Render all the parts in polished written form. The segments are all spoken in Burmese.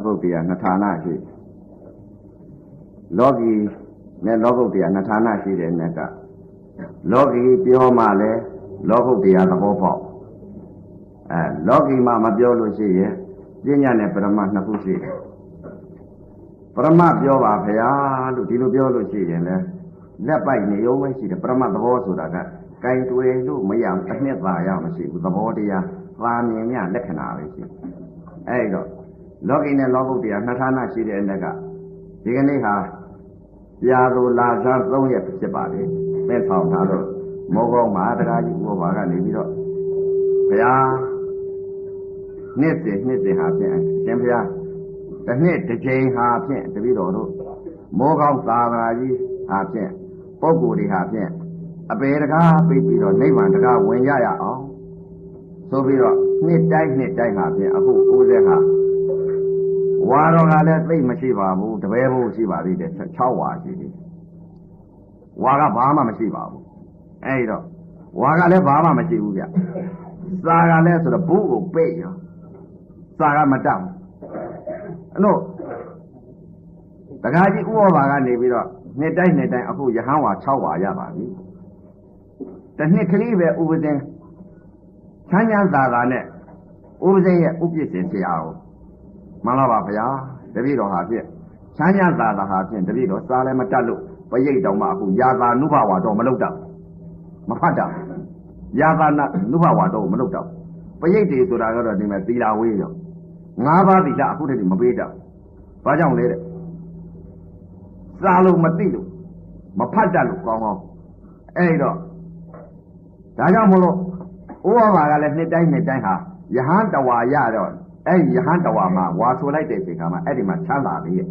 ကုတ်တရားနှစ်ဌာနရှိလောကီနဲ့လောကုတ်တရားနှစ်ဌာနရှိတဲ့နဲ့ကလောကီပြောမှလည်းလောကုတ်တရားသဘောပေါက်လောကီမှာမပြောလို့ရှိရင်ပညာနဲ့ပရမတ်နှစ်ခုရှိတယ်ပရမတ်ပြောပါဗျာလို့ဒီလိုပြောလို့ရှိရင်လည်းလက်ပိုက်နေရုံပဲရှိတယ်ပရမတ်သဘောဆိုတာကကင်တွယ်လို့မရအနှစ်သာရမရှိဘူးသဘောတရားသာမြင်မြလက္ခဏာပဲရှိအဲ့တော့လောကီနဲ့လောကုတ်တရားနှစ်ဌာနရှိတဲ့အနေကဒီကနေ့ဟာပြာသူလာစား3ရက်ဖြစ်ပါလေပဲဆောင်ထားတော့မောကောင်းမှာတရားကြီးဘောပါကနေပြီးတော့ဘုရားနှစ်စဉ်ဟာဖြင့်ရှင်ဘုရားတစ်နှစ်တစ်ချိန်ဟာဖြင့်တပည့်တော်တို့မောကောင်းသာသနာကြီးဟာဖြင့်ပုဂ္ဂိုလ်တွေဟာဖြင့်အပေတကားပြီးတော့နိဗ္ဗာန်တကားဝင်ရအောင်ဆိုပြီးတော့နှစ်တိုင်းဟာဖြင့်အခု90ဟာဝါတော်ကလည်းသိမရှိပါဘူးတပည့်ဖို့ရှိပါသေးတယ်6ဝါရှိသေးတယ်ဝါကဘာမှမရှိပါဘူးအဲ့တော့ဝါကလည်းဘာမှမရှိဘူးဗျစာကလည်းဆိုတော့ဘူးကိုပိတ်ရောစာကမတောက်အဲ့တော့တခါကြီးဥပ္ပဘာကနေပြီးတော့နှစ်တိုင်းအခုယဟန်ဝါ6ဝါရပါပြီတစ်နှစ်ကလေးပဲဥပဇင်ချမ်းချမ်းသာသာနဲ့ဥပဇင်ရဲ့ဥပ္ပစ္စင်ဆရာကိုမှန်လားပါဗျာတပည့်တော်ဟာဖြင့်ချမ်းချမ်းသာသာဟာဖြင့်တပည့်တော်စားလည်းမတတ်လို့ပရိတ်တောင်မှအခုယာသာနုဘဝတော့မလုပ်တော့မဖတ်တော့ယာသာနုဘဝတော့မလုပ်တော့ပရိတ်တွေဆိုတာကတော့ဒီမဲ့သီလာဝေးရော5ပါးသီလအခုတည်းမပေးတော့ဘာကြောင့်လဲတဲ့စားလို့မသိလို့မဖတ်တတ်လို့ကောင်းအဲ့တော့ဒါကြောင့်မလို့ဥပ္ပဘာကလည်းနှစ်တိုင်းဟာယဟန်တဝါရတော့အဲ့ဒီယဟန်တဝါမှာဝါဆိုလိုက်တဲ့အချိန်ခါမှာအဲ့ဒီမှာချမ်းသာပြီရဲ့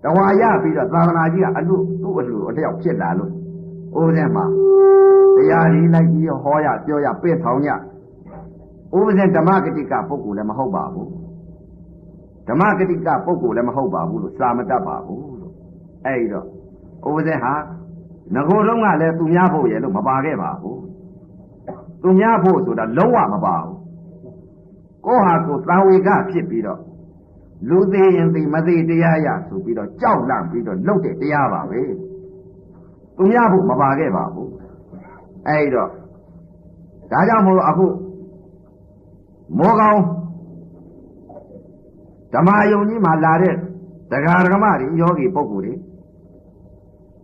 တဝါရပြီးတော့သာသနာကြီးကအလူသူ့အလူအလျောက်ဖြစ်လာလို့ဥပဇင်မှာတရားကြီးလိုက်ပြီးဟောရပြောရပြည့်ဆောင်ရဥပဇင်ဓမ္မဂတိကပုဂ္ဂိုလ်လည်းမဟုတ်ပါဘူးဓမ္မဂတိကပုဂ္ဂိုလ်လည်းမဟုတ်ပါဘူးလို့စာမတတ်ပါဘူးလို့အဲ့တော့ဥပဇင်ဟာငကိုယ်လုံးကလည်းသူများဖို့ရဲ့လို့မပါခဲ့ပါဘူးသူများဖို့ဆိုတာလုံးဝမပါဘူးကိုဟာကိုသာဝေကဖြစ်ပြီးတော့လူသေးရင်သိမသေးတရားရဆိုပြီးတော့ကြောက်လန့်ပြီးတော့လှုပ်တဲ့တရားပါပဲသူများဖို့မပါခဲ့ပါဘူးအဲ့တော့ဒါကြောင့်မို့အခုမောကောင်းဓမ္မယုံကြီးမှာလာတဲ့တရားဓမ္မတွေယောဂီပုဂ္ဂိုလ်တွေ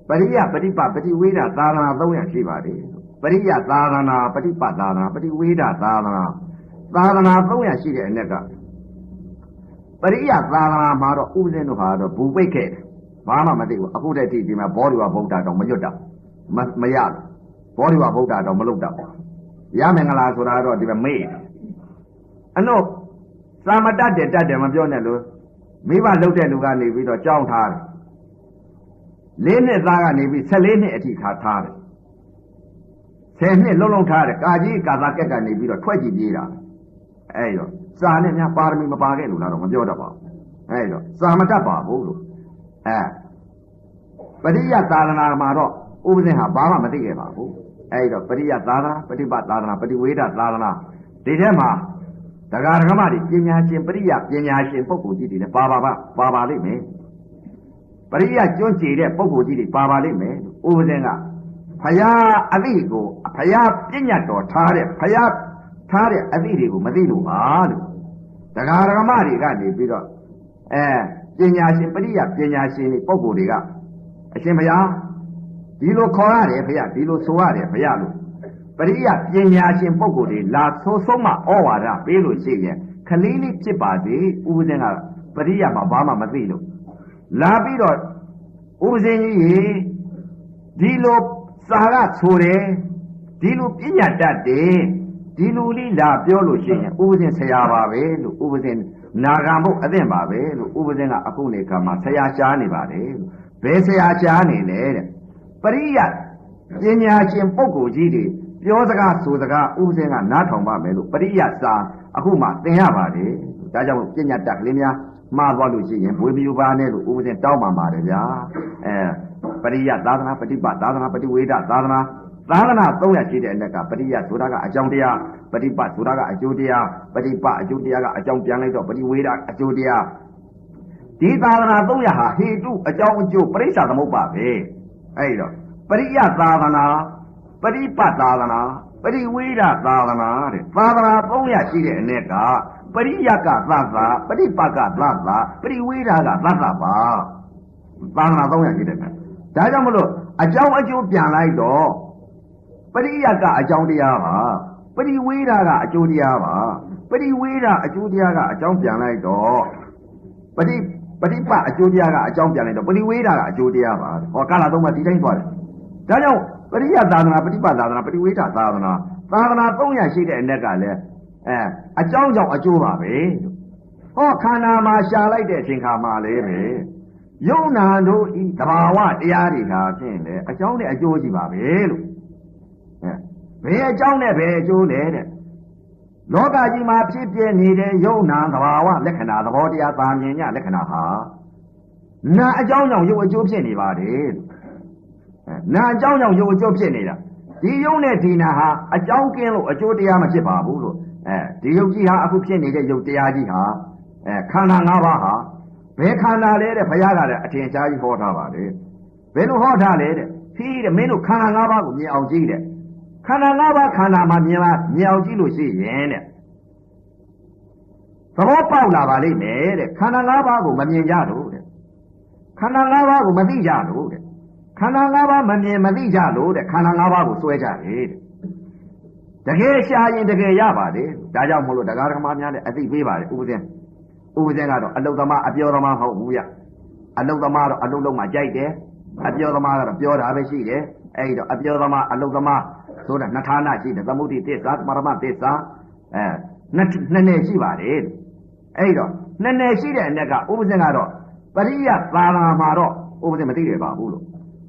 ပရိယပฏิပတ်ပฏิဝေဒသာသနာ300ရှိပါတယ်ပရိယသာသနာပฏิပတ်သာသနာပฏิဝေဒသာသနာ300ရှိတဲ့အ ਨੇ ကပရိယသာသနာမှာတော့ဥပဇင်းတို့ဟာတော့ဘူပိတ်ခဲ့တယ်ဘာမှမသိဘူးအခုတည်းဒီမှာဘောဓိဝဗုဒ္ဓတော့မရွတ်တော့မရဘောဓိဝဗုဒ္ဓတော့မလုပ်တော့ရမင်္ဂလာဆိုတာတော့ဒီမှာမေ့အနုသာမတတ်တယ်မပြောနဲ့လို့မိဘလှုပ်တဲ့လူကနေပြီးတော့ကြောင်းထားတယ်4နှစ်သားကနေပြီး14နှစ်အထိခါထားတယ်10နှစ်လုံးထားတယ်ကာကြီးကာသာကက်ကနေပြီးတော့ထွက်ကြည့်ပြေးတာအဲ့တော့စာနဲ့များပါရမီမပါခဲ့လို့လားတော့မပြောတတ်ပါဘူးအဲ့တော့စာမတတ်ပါဘူးလို့ပရိယသာသနာမှာတော့ဥပဇင်ဟာဘာမှမသိခဲ့ပါဘူးအဲ့တော့ပရိယသာသနာပฏิပတ်သာသနာပฏิဝေဒသာသနာဒီထဲမှာတရားဓမ္မတွေပညာရှင်ပရိယပညာရှင်ပုဂ္ဂိုလ်ကြီးတွေလည်းပါပါလိမ့်မယ်ပရိယကျွန်းကျင်တဲ့ပုဂ္ဂိုလ်ကြီးတွေပါလိမ့်မယ်ဥပဇင်ကဖယားအသည့်ကိုဖယားပညာတော်ထားတဲ့ဖယားထားတဲ့အသည့်တွေကိုမသိလို့ပါလို့တရားဓမ္မတွေကနေပြီးတော့ပညာရှင်ပရိယပညာရှင်တွေပုဂ္ဂိုလ်တွေကအရှင်ဘုရားဒီလိုခေါ်ရတယ်ဘုရားဒီလိုဆိုရတယ်ဘုရားလို့ပရိယပညာရှင်ပုဂ္ဂိုလ်တွေလာဆိုဆုံးမဩဝါဒပေးလို့ရှိရင်ခလေးလေးဖြစ်ပါစေဥပဇင်ကပရိယမှာဘာမှမသိလို့လာပြီးတော့ဥပဇင်ကြီးဒီလိုစာရဆိုတယ်ဒီလိုပညာတတ်တယ်ဒီလူလေးလာပြောလို့ရှိရင်ဥပဇင်ဆရာပါပဲလို့ဥပဇင်နာဂံဖို့အသင့်ပါပဲလို့ဥပဇင်ကအခုနေကမှာဆရာရှားနေပါတယ်လို့ဘယ်ဆရာရှားနေလဲတဲ့ပရိယပညာရှင်ပုဂ္ဂိုလ်ကြီးတွေပြောစကားဆိုစကားဥပဇင်ကနားထောင်ပါမယ်လို့ပရိယစာအခုမှသင်ရပါတယ်ဒါကြောင့်ပညာတတ်ကလေးများမှားသွားလို့ရှိရင်ဘွေပြူပါနဲ့လို့ဥပဇင်တောင်းပန်ပါတယ်ဗျာပရိယသာသနာပฏิပတ်သာသနာပฏิဝေဒသာသနာ300ရှိတဲ့အ ਨੇ ကပရိယဆိုတာကအကြောင်းတရား ပฏิပတ်ဆိုတာကအကျိုးတရားပฏิပတ်အကျိုးတရားကအကြောင်းပြန်လိုက်တော့ပฏิဝေဒအကျိုးတရားဒီသာသနာ300ဟာဟေတုအကြောင်းအကျိုးပရိစ္ဆာသမုပ္ပါပဲအဲ့တော့ပရိယသာသနာပฏิပတ်သာသနာပฏิဝေဒသာသနာတဲ့သာသနာ300ရှိတဲ့အ ਨੇ ကပရိယကသသပฏิပတ်ကသသပฏิဝေဒကသသပါသာသနာ300ရှိတဲ့နဲ့ဒါကြောင့်မလို့အကြောင်းအကျိုးပြန်လိုက်တော့ပရိယကအကြောင်းတရားပါပฏิဝေဒကအကျိုးတရားပါပฏิဝေဒအကျိုးတရားကအကြောင်းပြန်လိုက်တော့ပฏิပတ်အကျိုးတရားကအကြောင်းပြန်လိုက်တော့ပฏิဝေဒကအကျိုးတရားပါဟောကာလ3ပါးဒီတိုင်းသွားတယ်ဒါကြောင့်ပရိယသာသနာပฏิပတ်သာသနာပฏิဝေဒသာသနာ300ရှိတဲ့အ ਨੇ ကလည်းအကြောင်းကြောင့်အကျိုးပါပဲဟောခန္ဓာမှာရှာလိုက်တဲ့အချိန်ခါမှာလည်းပဲယုံနာတို့ဤသဘာဝတရားတွေဟာဖြင့်လေအကြောင်းနဲ့အကျိုးရှိပါပဲလို့ဘယ်အကြောင်းနဲ့ဘယ်အကျိုးလဲတဲ့လောကကြီးမှာဖြစ်ပြနေတဲ့ယုံနာသဘာဝလက္ခဏာသဘောတရားသာမြင်ညလက္ခဏာဟာနာအကြောင်းကြောင့်ယုံအကျိုးဖြစ်နေပါတယ်နာအကြောင်းကြောင့်ယုံအကျိုးဖြစ်နေတာဒီယုံနဲ့ဒီနာဟာအကြောင်းကင်းလို့အကျိုးတရားမဖြစ်ပါဘူးလို့ဒီယုံကြီးဟာအခုဖြစ်နေတဲ့ယုံတရားကြီးဟာခန္ဓာ၅ပါးဟာဘယ်ခန္ဓာလဲတဲ့ဘုရားကလည်းအထင်ရှားကြီးဟောထားပါလေဘယ်လိုဟောထားလဲတဲ့ဖြီးတဲ့မင်းတို့ခန္ဓာ၅ပါးကိုမြင်အောင်ကြည့်တဲ့ခန္ဓာ၅ပါးခန္ဓာမှာမြင်အောင်ကြည့်လို့ရှိရင်တဲ့သဘောပေါက်လာပါလိမ့်မယ်တဲ့ခန္ဓာ၅ပါးကိုမမြင်ကြလို့တဲ့ခန္ဓာ၅ပါးကိုမသိကြလို့တဲ့ခန္ဓာ၅ပါးမမြင်မသိကြလို့တဲ့ခန္ဓာ၅ပါးကိုစွဲကြတယ်တဲ့တကယ်ရှာရင်တကယ်ရပါတယ်ဒါကြောင့်မို့လို့တရားဓမ္မများလည်းအသိပေးပါတယ်ဥပဇင်းကတော့အလုသမားအပြောသမားမဟုတ်ဘူးဗျအလုသမားတော့အလုလုံးမှကြိုက်တယ်အပြောသမားကတော့ပြောတာပဲရှိတယ်အဲ့တော့အပြောသမားအလုသမားဆိုတာနှစ်ဌာနရှိတယ်သမုဒ္ဒိသစ္စာပရမသစ္စာနှစ်နယ်ရှိပါတယ်အဲ့တော့နှစ်နယ်ရှိတဲ့အ ਨੇ ကဥပဇင်းကတော့ပရိယသာသနာမှာတော့ဥပဇင်းမသိရပါဘူးလို့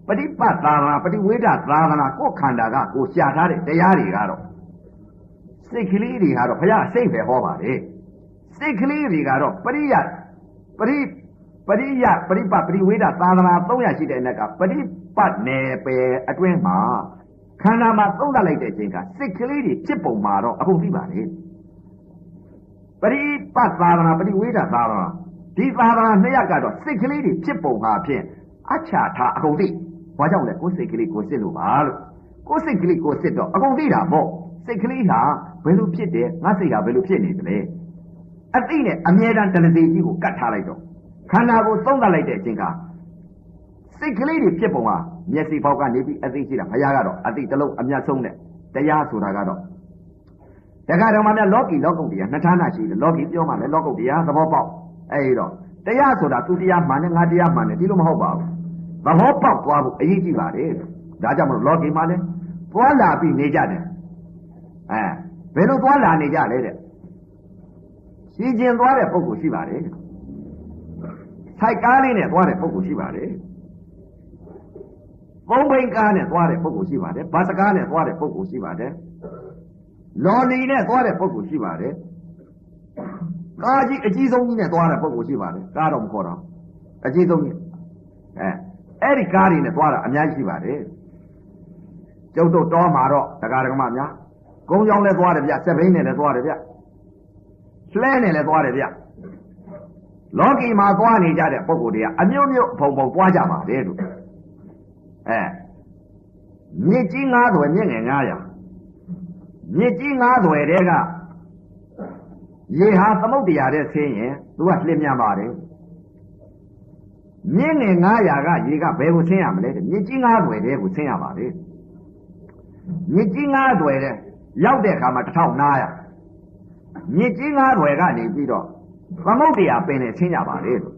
ပฏิပတ်သာသနာပฏิဝေဒသာသနာကိုယ်ခန္ဓာကကိုရှာထားတဲ့တရားတွေကတော့စိတ်ကလေးတွေကတော့ဘုရားစိတ်ပဲဟောပါတယ်စိတ်ကလေးတွေကတော့ပရိယပฏิပတ်ပฏิဝေဒသာသနာ300ရှိတဲ့ ਨੇ ကပฏิပတ်နယ်ပယ်အတွင်းမှာခန္ဓာမှာသုံးသပ်လိုက်တဲ့အချိန်ကစိတ်ကလေးတွေဖြစ်ပုံမှာတော့အကုန်သိပါလေပฏิပတ်သာသနာပฏิဝေဒသာသနာဒီသာသနာ200ကတော့စိတ်ကလေးတွေဖြစ်ပုံမှာဖြင့်အချာထားအကုန်သိဘာကြောင့်လဲကိုယ်စိတ်ကလေးကိုစစ်လို့ပါလို့ကိုယ်စိတ်ကလေးကိုစစ်တော့အကုန်သိတာပေါ့စိတ်ကလေးဟာဘယ်လိုဖြစ်တယ်ငါစိတ်ဟာဘယ်လိုဖြစ်နေသလဲအသိနဲ့အမြဲတမ်းတဏှာကြီးကိုကတ်ထားလိုက်တော့ခန္ဓာကိုသုံးသပ်လိုက်တဲ့အချိန်ကစိတ်ကလေးတွေဖြစ်ပုံဟာမျက်စိပေါက်ကနေပြီးအသိရှိတာဘုရားကတော့အသိတစ်လုံးအမြတ်ဆုံးတဲ့တရားဆိုတာကတော့တရားတော်မှာများလောကီလောကုတ္တရာနှစ်ဌာနရှိတယ်လောကီပြောမှလည်းလောကုတ္တရာသဘောပေါက်အဲ့တော့တရားဆိုတာသူတရားမှန်တယ်ငါတရားမှန်တယ်ဒီလိုမဟုတ်ပါဘူးသဘောပေါက်သွားဖို့အရေးကြီးပါတယ်ဒါကြောင့်မလို့လောကီမှာလည်းသွားလာပြီးနေကြတယ်ဘယ်လိုသွားလာနေကြလဲတဲ့ရှင်းကျင်သွားတဲ့ပုဂ္ဂိုလ်ရှိပါတယ်စိုက်ကားလေးနဲ့သွားတဲ့ပုဂ္ဂိုလ်ရှိပါတယ်ပုံပိန်ကားနဲ့သွားတဲ့ပုဂ္ဂိုလ်ရှိပါတယ်ဘတ်စကားနဲ့သွားတဲ့ပုဂ္ဂိုလ်ရှိပါတယ်လော်လီနဲ့သွားတဲ့ပုဂ္ဂိုလ်ရှိပါတယ်ကားကြီးအကြီးဆုံးကြီးနဲ့သွားတဲ့ပုဂ္ဂိုလ်ရှိပါတယ်ကားတော့မခေါ်တော့အကြီးဆုံးကြီးအဲ့ဒီကားတွေနဲ့သွားတာအများကြီးရှိပါတယ်ကျုပ်တို့တောမှာတော့တရားဓမ္မများကုန်းကြောင်းလည်းသွားတယ်ဗျစက်ဘိန်းနဲ့လည်းသွားတယ်ဗျလှဲနဲ့လည်းသွားတယ်ဗျလောကီမှာသွားနေကြတဲ့ပုဂ္ဂိုလ်တွေကအမျိုးမျိုးအဖုံဖုံသွားကြပါတယ်လို့မြစ်ကြီး9သွယ်မြင့်ငယ်900မြစ်ကြီး9သွယ်တဲကရေဟာသမုဒ္ဒရာတဲ့ဆင်းရင်သူကလှည့်မြန်ပါတယ်မြင့်ငယ်900ကရေကဘယ်ကိုဆင်းရမလဲမြစ်ကြီး9သွယ်တဲကိုဆင်းရပါတယ်မြစ်ကြီး9သွယ်တဲ့ရောက်တဲ့အခါမှာ1500မြစ်ကြီး9သွယ်ကနေပြီးတော့သမုဒ္ဒရာပင်နဲ့ဆင်းကြပါတယ်လို့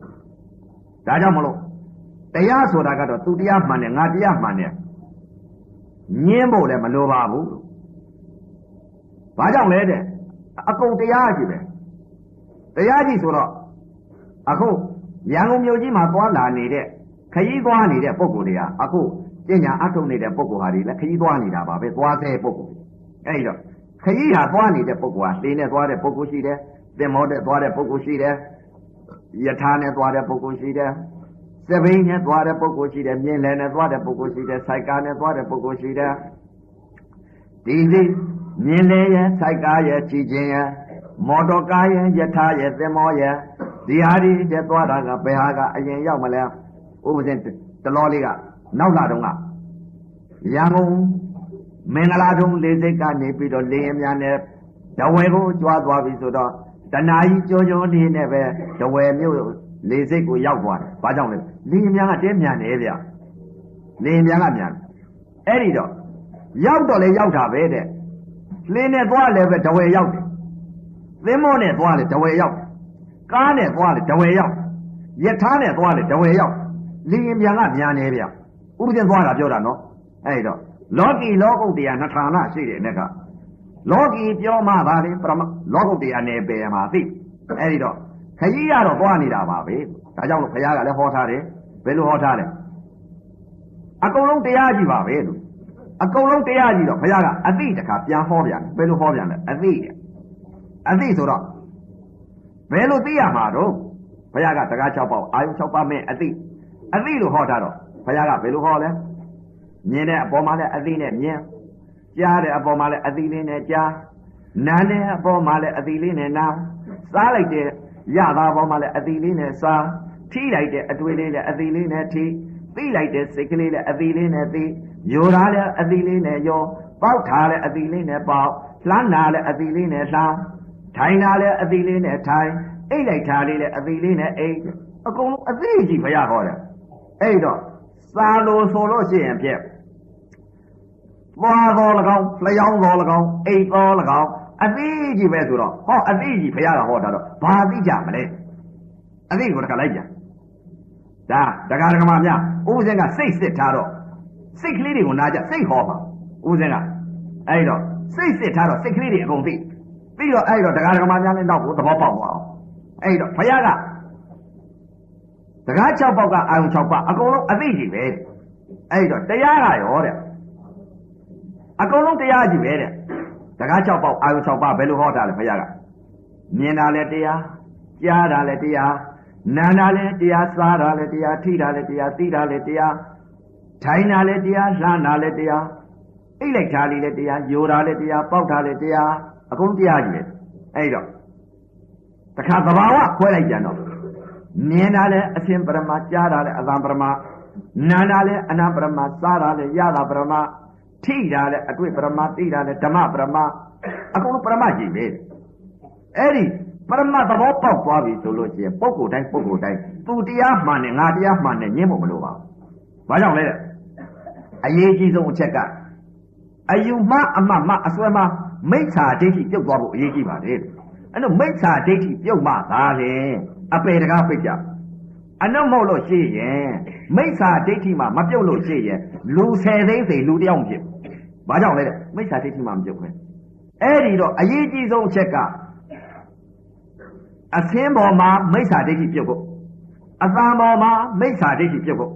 ဒါကြောင့်မလို့တရားဆိုတာကတော့သူတရားမှန်တယ်ငါတရားမှန်တယ်ညင်းဖို့လည်းမလိုပါဘူးဘာကြောင့်လဲတဲ့အကုန်တရားကြီးပဲတရားကြီးဆိုတော့အခုရန်ကုန်မြို့ကြီးမှာသွားလာနေတဲ့ခရီးသွားနေတဲ့ပုဂ္ဂိုလ်တွေကအခုပညာအထုတ်နေတဲ့ပုဂ္ဂိုလ်ဟာတွေလည်းခရီးသွားနေတာပါပဲသွားတဲ့ပုဂ္ဂိုလ်အဲဒီတော့ခရီးဟာသွားနေတဲ့ပုဂ္ဂိုလ်ဟာလှေနဲ့သွားတဲ့ပုဂ္ဂိုလ်ရှိတယ်သင်္ဘောနဲ့သွားတဲ့ပုဂ္ဂိုလ်ရှိတယ်ယထာနဲ့သွားတဲ့ပုဂ္ဂိုလ်ရှိတယ်စပိန်နဲ့သွားတဲ့ပုဂ္ဂိုလ်ရှိတယ်မြင်းလယ်နဲ့သွားတဲ့ပုဂ္ဂိုလ်ရှိတယ်စိုက်ကားနဲ့သွားတဲ့ပုဂ္ဂိုလ်ရှိတယ်ဒီ မြင်လေရဲ့စိုက်ကားရဲ့ချီခြင်းရဲ့မော်တော်ကားရဲ့ယထာရဲ့သင်္ဘောရဲ့ဒီဟာဒီတဲ့သွားတာကဘယ်ဟာကအရင်ရောက်မလဲဥပဇင်တလောလေးကနောက်လာတော့ကရန်ကုန်မင်္ဂလာထုံးလေးစိတ်ကနေပြီးတော့လေရင်များနဲ့တဝယ်ကိုကြွားသွားပြီဆိုတော့တနာကြီးကြောကြောလေးနဲ့ပဲတဝယ်မြို့လေစိတ်ကိုရောက်သွားတယ်ဘာကြောင့်လဲလေရင်များကတင်းမြန်နေဗျလေရင်များကမြန်အဲ့ဒီတော့ရောက်တော့လေရောက်တာပဲတဲ့လင်းနဲ့သွားလည်းပဲတဝယ်ရောက်တယ်သင်္ဘောနဲ့သွားလေတဝယ်ရောက်ကားနဲ့သွားလေတဝယ်ရောက်ယထာနဲ့သွားလေတဝယ်ရောက်လေရင်မြန်ကမြန်နေဗျဥပဒေသွားတာပြောတာနော်အဲ့တော့လောကီလောကုတ်တရားနှစ်ဌာနရှိတယ်နဲ့ကလောကီပြောမှသာလေပရမလောကုတ်တရားနယ်ပယ်မှာသိအဲ့ဒီတော့ခကြီးရတော့သွားနေတာပါပဲဒါကြောင့်လို့ဘုရားကလည်းဟောထားတယ်ဘယ်လိုဟောထားလဲအကုန်လုံးတရားကြီးပါပဲလို့အကုန်လုံးတရားကြီးတော့ဘုရားကအသိတခါပြန်ဟောပြန်ဘယ်လိုဟောပြန်လဲအသိဆိုတော့ဘယ်လိုသိရမှာတော့ဘုရားကတကား6ပေါက်အာယု6ပါးမဲ့အသိလို့ဟောထားတော့ဘုရားကဘယ်လိုဟောလဲမြင်တဲ့အပေါ်မှာလည်းအသိနဲ့မြင်ကြားတဲ့အပေါ်မှာလည်းအသိလေးနဲ့ကြားနားတဲ့အပေါ်မှာလည်းအသိလေးနဲ့နားစားလိုက်တဲ့ရတာပေါ်မှာလည်းအသိလေးနဲ့စားထိလိုက်တဲ့အတွေ့လေးလည်းအသိလေးနဲ့ထိသိလိုက်တဲ့စိတ်ကလေးလည်းအသိလေးနဲ့သိယိုထားလည်းအသိလေးနဲ့ယောပေါက်ထားလည်းအသိလေးနဲ့ပေါက်လှမ်းတာလည်းအသိလေးနဲ့လှမ်းထိုင်တာလည်းအသိလေးနဲ့ထိုင်အိတ်လိုက်ထားလေးလည်းအသိလေးနဲ့အိတ်အကုန်လုံးအသိကြီးဘုရားဟောတယ်အဲ့တော့စာလို့ဆိုလို့ရှိရင်ဖြင့်သွားတော်၎င်းလျောင်းတော်၎င်းအိတ်တော်၎င်းအသိကြီးပဲဆိုတော့ဟောအသိကြီးဘုရားကဟောတာတော့ဘာသိကြမလဲအသိကိုတခါလိုက်ကြဒါတရားဓမ္မများဥပဇင်ကစိတ်စစ်ထားတော့စိတ်ကလေးတွေကိုနားကြစိတ်ဟောပါဥပဇင်ကအဲ့တော့စိတ်စစ်ထားတော့စိတ်ကလေးတွေအကုန်သိပြီးတော့အဲ့တော့တရားဓမ္မများလည်းတော့ကိုသဘောပေါက်သွားအောင်အဲ့တော့ဘုရားကတရား6ပေါက်ကအာယုံ6ပါအကုန်လုံးအသိကြီးပဲအဲ့တော့တရားကရောတဲ့အကုန်လုံးတရားကြီးပဲတဲ့တရား6ပေါက်အာယုံ6ပါဘယ်လိုဟောတာလဲဘုရားကမြင်တာလည်းတရားကြားတာလည်းတရားနာတာလည်းတရားစားတာလည်းတရားထိတာလည်းတရားသိတာလည်းတရားထိုင်တာလည်းတရားလှမ်းတာလည်းတရားအိတ်လိုက်တာလည်းတရားယိုတာလည်းတရားပေါက်တာလည်းတရားအကုန်တရားကြီးပဲအဲ့တော့တခါသဘာဝခွဲလိုက်ကြတော့မြင်တာလည်းအရှင်ပရမကြားတာလည်းအသံပရမနာတာလည်းအနံပရမစားတာလည်းရတာပရမထိတာလည်းအတွေ့ပရမသိတာလည်းဓမ္မပရမအကုန်လုံးပရမကြီးပဲအဲ့ဒီပရမသဘောပေါက်သွားပြီဆိုလို့ရှိရင်ပုဂ္ဂိုလ်တိုင်းသူတရားမှန်တယ်ငါတရားမှန်တယ်ညင်းဖို့မလိုပါဘူးဘာကြောင့်လဲအရေးကြီးဆုံးအချက်ကအယူမှအမှတ်မှအစွဲမှမိစ္ဆာဒိဋ္ဌိပြုတ်သွားဖို့အရေးကြီးပါတယ်အဲ့တော့မိစ္ဆာဒိဋ္ဌိပြုတ်မှသာလေအပေတကားပိတ်ကြအနုမဟုတ်လို့ရှိရင်မိစ္ဆာဒိဋ္ဌိမှမပြုတ်လို့ရှိရင်လူ10သိန်းစိလူတယောက်မဖြစ်ဘာကြောင့်လဲတဲ့မိစ္ဆာဒိဋ္ဌိမှမပြုတ်ခဲအဲ့ဒီတော့အရေးကြီးဆုံးအချက်ကအသင်းပေါ်မှာမိစ္ဆာဒိဋ္ဌိပြုတ်ဖို့အသံပေါ်မှာမိစ္ဆာဒိဋ္ဌိပြုတ်ဖို့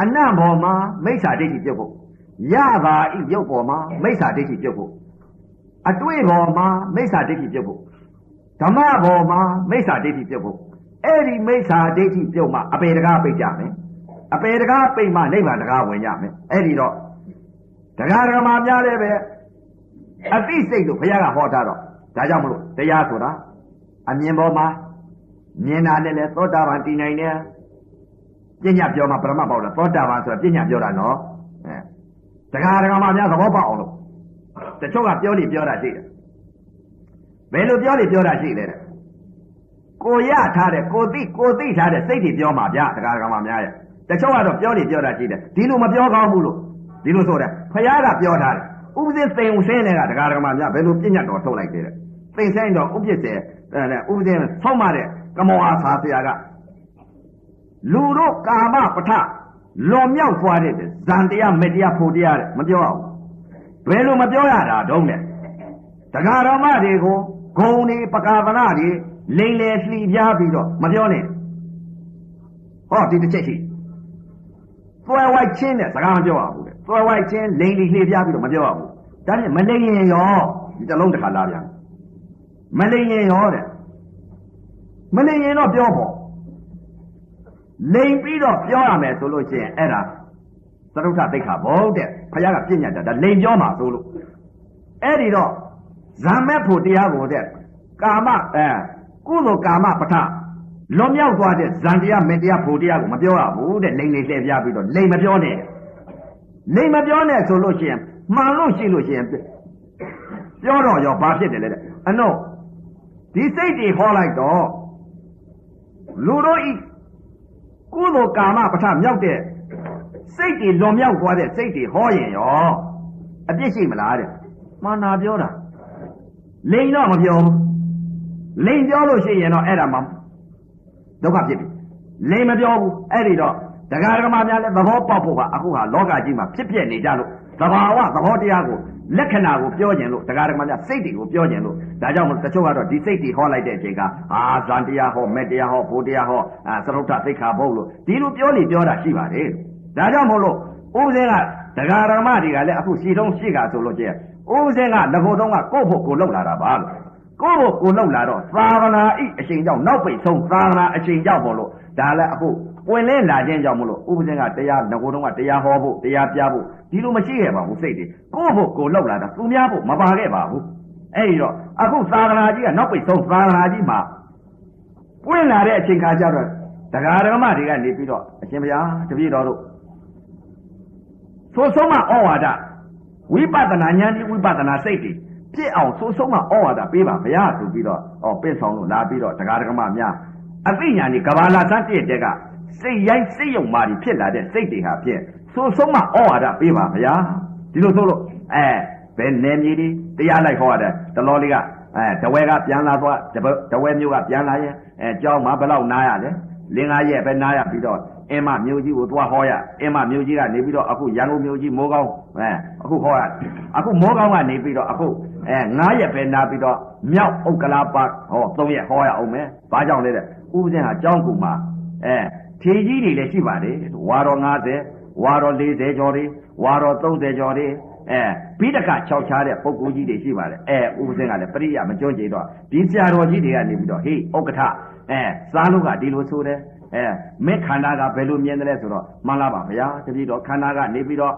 အနံ့ပေါ်မှာမိစ္ဆာဒိဋ္ဌိပြုတ်ဖို့ရပါဤရုပ်ပေါ်မှာမိစ္ဆာဒိဋ္ဌိပြုတ်ဖို့အတွေ့ပေါ်မှာမိစ္ဆာဒိဋ္ဌိပြုတ်ဖို့ဓမ္မပေါ်မှာမိစ္ဆာဒိဋ္ဌိပြုတ်ဖို့အဲ့ဒီမိစ္ဆာဒိဋ္ဌိပြုတ်မှအပေတကားပိတ်ကြမယ်အပေတကားပိတ်မှနိဗ္ဗာန်တကားဝင်ရမယ်အဲ့ဒီတော့တရားဓမ္မများလည်းပဲအသိစိတ်လို့ဘုရားကဟောထားတော့ဒါကြောင့်မလို့တရားဆိုတာအမြင်ပေါ်မှာမြင်တာနဲ့လေသောတာပန်တည်နိုင်တယ်ပညာပြောမှာပရမတ်ပေါက်တာသောတာပန်ဆိုတာပညာပြောတာနော်တရားဓမ္မများသဘောပေါက်အောင်လို့တချို့ကပြောနေပြောတာရှိတယ်ဘယ်လိုပြောနေပြောတာရှိလဲကိုရထားတဲ့ကိုသိထားတဲ့စိတ်တွေပြောမှာဗျတရားဓမ္မများရဲ့တချို့ကတော့ပြောနေပြောတာရှိတယ်ဒီလိုမပြောကောင်းဘူးလို့ဒီလိုဆိုတယ်ဖယားကပြောထားတယ်ဥပဇင်းသိမ်ဆင်းတဲ့ကတရားဓမ္မများဘယ်လိုပညာတော်ထုတ်လိုက်သေးတယ်သိမ်ဆင်းတော့ဥပ္ပစ္စေဥပဇင်းဆုံးမတဲ့ကမောဟာဆာဆရာကလူတို့ကာမပဋ္ဌလွန်မြောက်သွားတဲ့ဇန်တရားမေတ္တရားဖို့တရားတဲ့မပြောအောင်ဘယ်လိုမပြောရတာတုံးလဲတရားဓမ္မတွေကိုဂုံတွေပကာသနာတွေလိမ်လေလှီပြားပြီးတော့မပြောနဲ့ဟောဒီတစ်ချက်ရှိသွယ်ဝိုက်ချင်းတဲ့စကားမပြောရဘူးတဲ့သွယ်ဝိုက်ချင်းလိမ်လီလှီပြားပြီးတော့မပြောရဘူးဒါနဲ့မလိမ်ရင်ရောဒီတစ်လုံးတစ်ခါလာပြန်မလိမ်ရင်ရောတဲ့မလိမ်ရင်တော့ပြောဖို့လိမ်ပြီးတော့ပြောရမယ်ဆိုလို့ရှိရင်အဲ့ဒါသရုပ်ထသိက္ခာဘုတ်တဲ့ဘုရားကပြညတ်တာဒါလိမ်ပြောမှာဆိုလို့ အဲ့ဒီတော့ဇံမဲ့ဖို့တရားကိုတဲ့ကာမကုသိုလ်ကာမပဋ္ဌလွန်မြောက်သွားတဲ့ဇံတရားမေတ္တရားဖို့တရားကိုမပြောရဘူးတဲ့လိမ့်လေလှည့်ပြပြီးတော့လိမ့်မပြောနဲ့လိမ့်မပြောနဲ့ဆိုလို့ရှိရင်မှန်လို့ရှိလို့ရှိရင်ပြောတော့ရောဘာဖြစ်တယ်လဲတဲ့အနုဒီစိတ်တွေဟောလိုက်တော့လူတို့ဤကုသိုလ်ကာမပဋ္ဌမြောက်တဲ့စိတ်တွေလွန်မြောက်သွားတဲ့စိတ်တွေဟောရင်ရောအပြစ်ရှိမလားတဲ့မှန်တာပြောတာလိန်တော့မပြောဘူးလိန်ပြောလို့ရှိရင်တော့အဲ့ဒါမှဒုက္ခဖြစ်ပြီလိန်မပြောဘူးအဲ့ဒီတော့တရားဓမ္မများလည်းသဘောပေါက်ဖို့ကအခုဟာလောကကြီးမှာဖြစ်ပြနေကြလို့သဘာဝသဘောတရားကိုလက္ခဏာကိုပြောကျင်လို့တရားဓမ္မများစိတ်တွေကိုပြောကျင်လို့ဒါကြောင့်မို့တချို့ကတော့ဒီစိတ်တွေဟောလိုက်တဲ့အချိန်ကဇန်တရားဟောမေတ္တရားဟောဘုတရားဟောသရုပ်ထသိက္ခာပုဒ်လို့ဒီလိုပြောနေပြောတာရှိပါတယ်ဒါကြောင့်မို့လို့ဥပဇင်းကတရားဓမ္မတွေကလည်းအခုရှိတုံးရှိကဆိုလို့ကျဲဥပဇင်းကငကိုတုံးကကိုယ့်ဖို့ကိုလှုပ်လာတာပါလို့ကိုယ့်ဖို့ကိုလှုပ်လာတော့သာသနာဤအချိန်ကြောင့်နောက်ပိတ်ဆုံးသာသနာအချိန်ကြောင့်မို့လို့ဒါလည်းအခုပွင့်လင်းလာခြင်းကြောင့်မို့လို့ဥပဇင်းကတရားငကိုတုံးကတရားဟောဖို့တရားပြဖို့ဒီလိုမရှိခဲ့ပါဘူးစိတ်တွေကိုယ့်ဖို့ကိုလှုပ်လာတာသူများဖို့မပါခဲ့ပါဘူးအဲ့ဒီတော့အခုသာသနာကြီးကနောက်ပိတ်ဆုံးသာသနာကြီးမှာပွင့်လာတဲ့အချိန်ခါကျတော့တရားဓမ္မတွေကနေပြီးတော့အရှင်ဘုရားတပည့်တော်တို့ဆိုဆုံးမဩဝါဒဝိပဿနာဉာဏ်ဒီဝိပဿနာစိတ်တွေဖြစ်အောင်ဆိုဆုံးမဩဝါဒပေးပါဘုရားဆိုပြီးတော့ပင့်ဆောင်လို့လာပြီးတော့တရားဓမ္မများအသိဉာဏ်ဒီကဘာလာသတ္တိတဲ့ကစိတ်ရိုက်စိတ်ယုံမာပြီးဖြစ်လာတဲ့စိတ်တွေဟာဖြင့်ဆိုဆုံးမဩဝါဒပေးပါဘုရားဒီလိုဆိုလို့ဘယ်နယ်မြေတွေတရားလိုက်ဟောရတယ်တလောလေးကတဝဲကပြန်လာသွားတဝဲမျိုးကပြန်လာရင်ကြောင်းမှာဘယ်လောက်နားရလဲလင်းကားရဲ့ပဲနားရပြီးတော့အင်းမမျိုးကြီးကိုသွားဟောရအင်းမမျိုးကြီးကနေပြီးတော့အခုရန်ကုန်မျိုးကြီးမိုးကောင်းအခုဟောရအခုမိုးကောင်းကနေပြီးတော့အခု9ရက်ပဲနားပြီးတော့မြောက်ဥက္ကလာပါ3ရက်ဟောရအောင်မယ်ဘာကြောင့်လဲတဲ့ဥပဇင်းဟာကျောင်းကူမှာထေကြီးတွေလည်းရှိပါတယ်ဝါတော်50ဝါတော်40ကျော်တွေဝါတော်30ကျော်တွေဘိဒက6ချားတဲ့ပုဂ္ဂိုလ်ကြီးတွေရှိပါတယ်ဥပဇင်းကလည်းပရိယမကြွကြတော့ဒီဆရာတော်ကြီးတွေကနေပြီးတော့ဟေးဥက္ကဋ္ဌစားလို့ကဒီလိုဆိုတယ်မင်းခန္ဓာကဘယ်လိုမြင်တယ်လဲဆိုတော့မှန်လားပါဗျာတပည့်တော်ခန္ဓာကနေပြီးတော့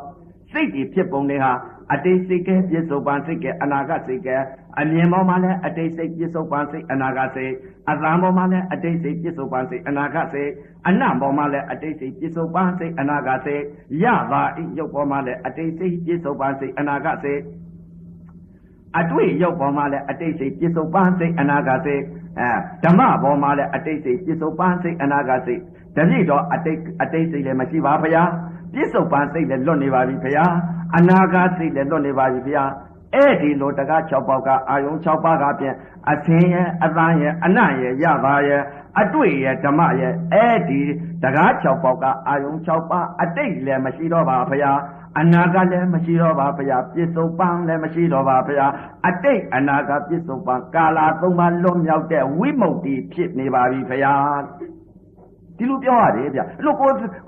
စိတ်တွေဖြစ်ပုံတွေဟာအတိတ်စိတ်ကဲပြစ္ဆုတ်ပန်စိတ်ကဲအနာဂတ်စိတ်ကဲအမြင်ပေါ်မှာလည်းအတိတ်စိတ်ပြစ္ဆုတ်ပန်စိတ်အနာဂတ်စိတ်အသံပေါ်မှာလည်းအတိတ်စိတ်ပြစ္ဆုတ်ပန်စိတ်အနာဂတ်စိတ်အနံ့ပေါ်မှာလည်းအတိတ်စိတ်ပြစ္ဆုတ်ပန်စိတ်အနာဂတ်စိတ်ရပါဤရုပ်ပေါ်မှာလည်းအတိတ်စိတ်ပြစ္ဆုတ်ပန်စိတ်အနာဂတ်စိတ်အတွေ့ရုပ်ပေါ်မှာလည်းအတိတ်စိတ်ပြစ္ဆုတ်ပန်စိတ်အနာဂတ်စိတ်ဓမ္မပေါ်မှာလည်းအတိတ်စိတ်ပြစ္ဆုတ်ပန်စိတ်အနာဂတ်စိတ်တပြည့်တော့အတိတ်စိတ်လည်းမရှိပါဘုရားပြစ္ဆုတ်ပန်စိတ်လည်းလွတ်နေပါပြီဘုရားအနာဂတ်စိတ်လည်းလွတ်နေပါပြီဘုရားအဲ့ဒီလိုတကား6ပေါက်ကအာယုံ6ပါးကဖြင့်အသင်ရဲ့အသံရဲ့အနံ့ရဲ့ရပါရဲ့အတွေ့ရဲ့ဓမ္မရဲ့အဲ့ဒီတကား6ပေါက်ကအာယုံ6ပါးအတိတ်လည်းမရှိတော့ပါဘုရားအနာဂတ်လည်းမရှိတော့ပါဘုရားပြစ္ဆုတ်ပန်လည်းမရှိတော့ပါဘုရားအတိတ်အနာဂတ်ပြစ္ဆုတ်ပန်ကာလ3ပါးလွတ်မြောက်တဲ့ဝိမု ക്തി ဖြစ်နေပါပြီဘုရားဒီလိုပြောရတယ်ဗျလို့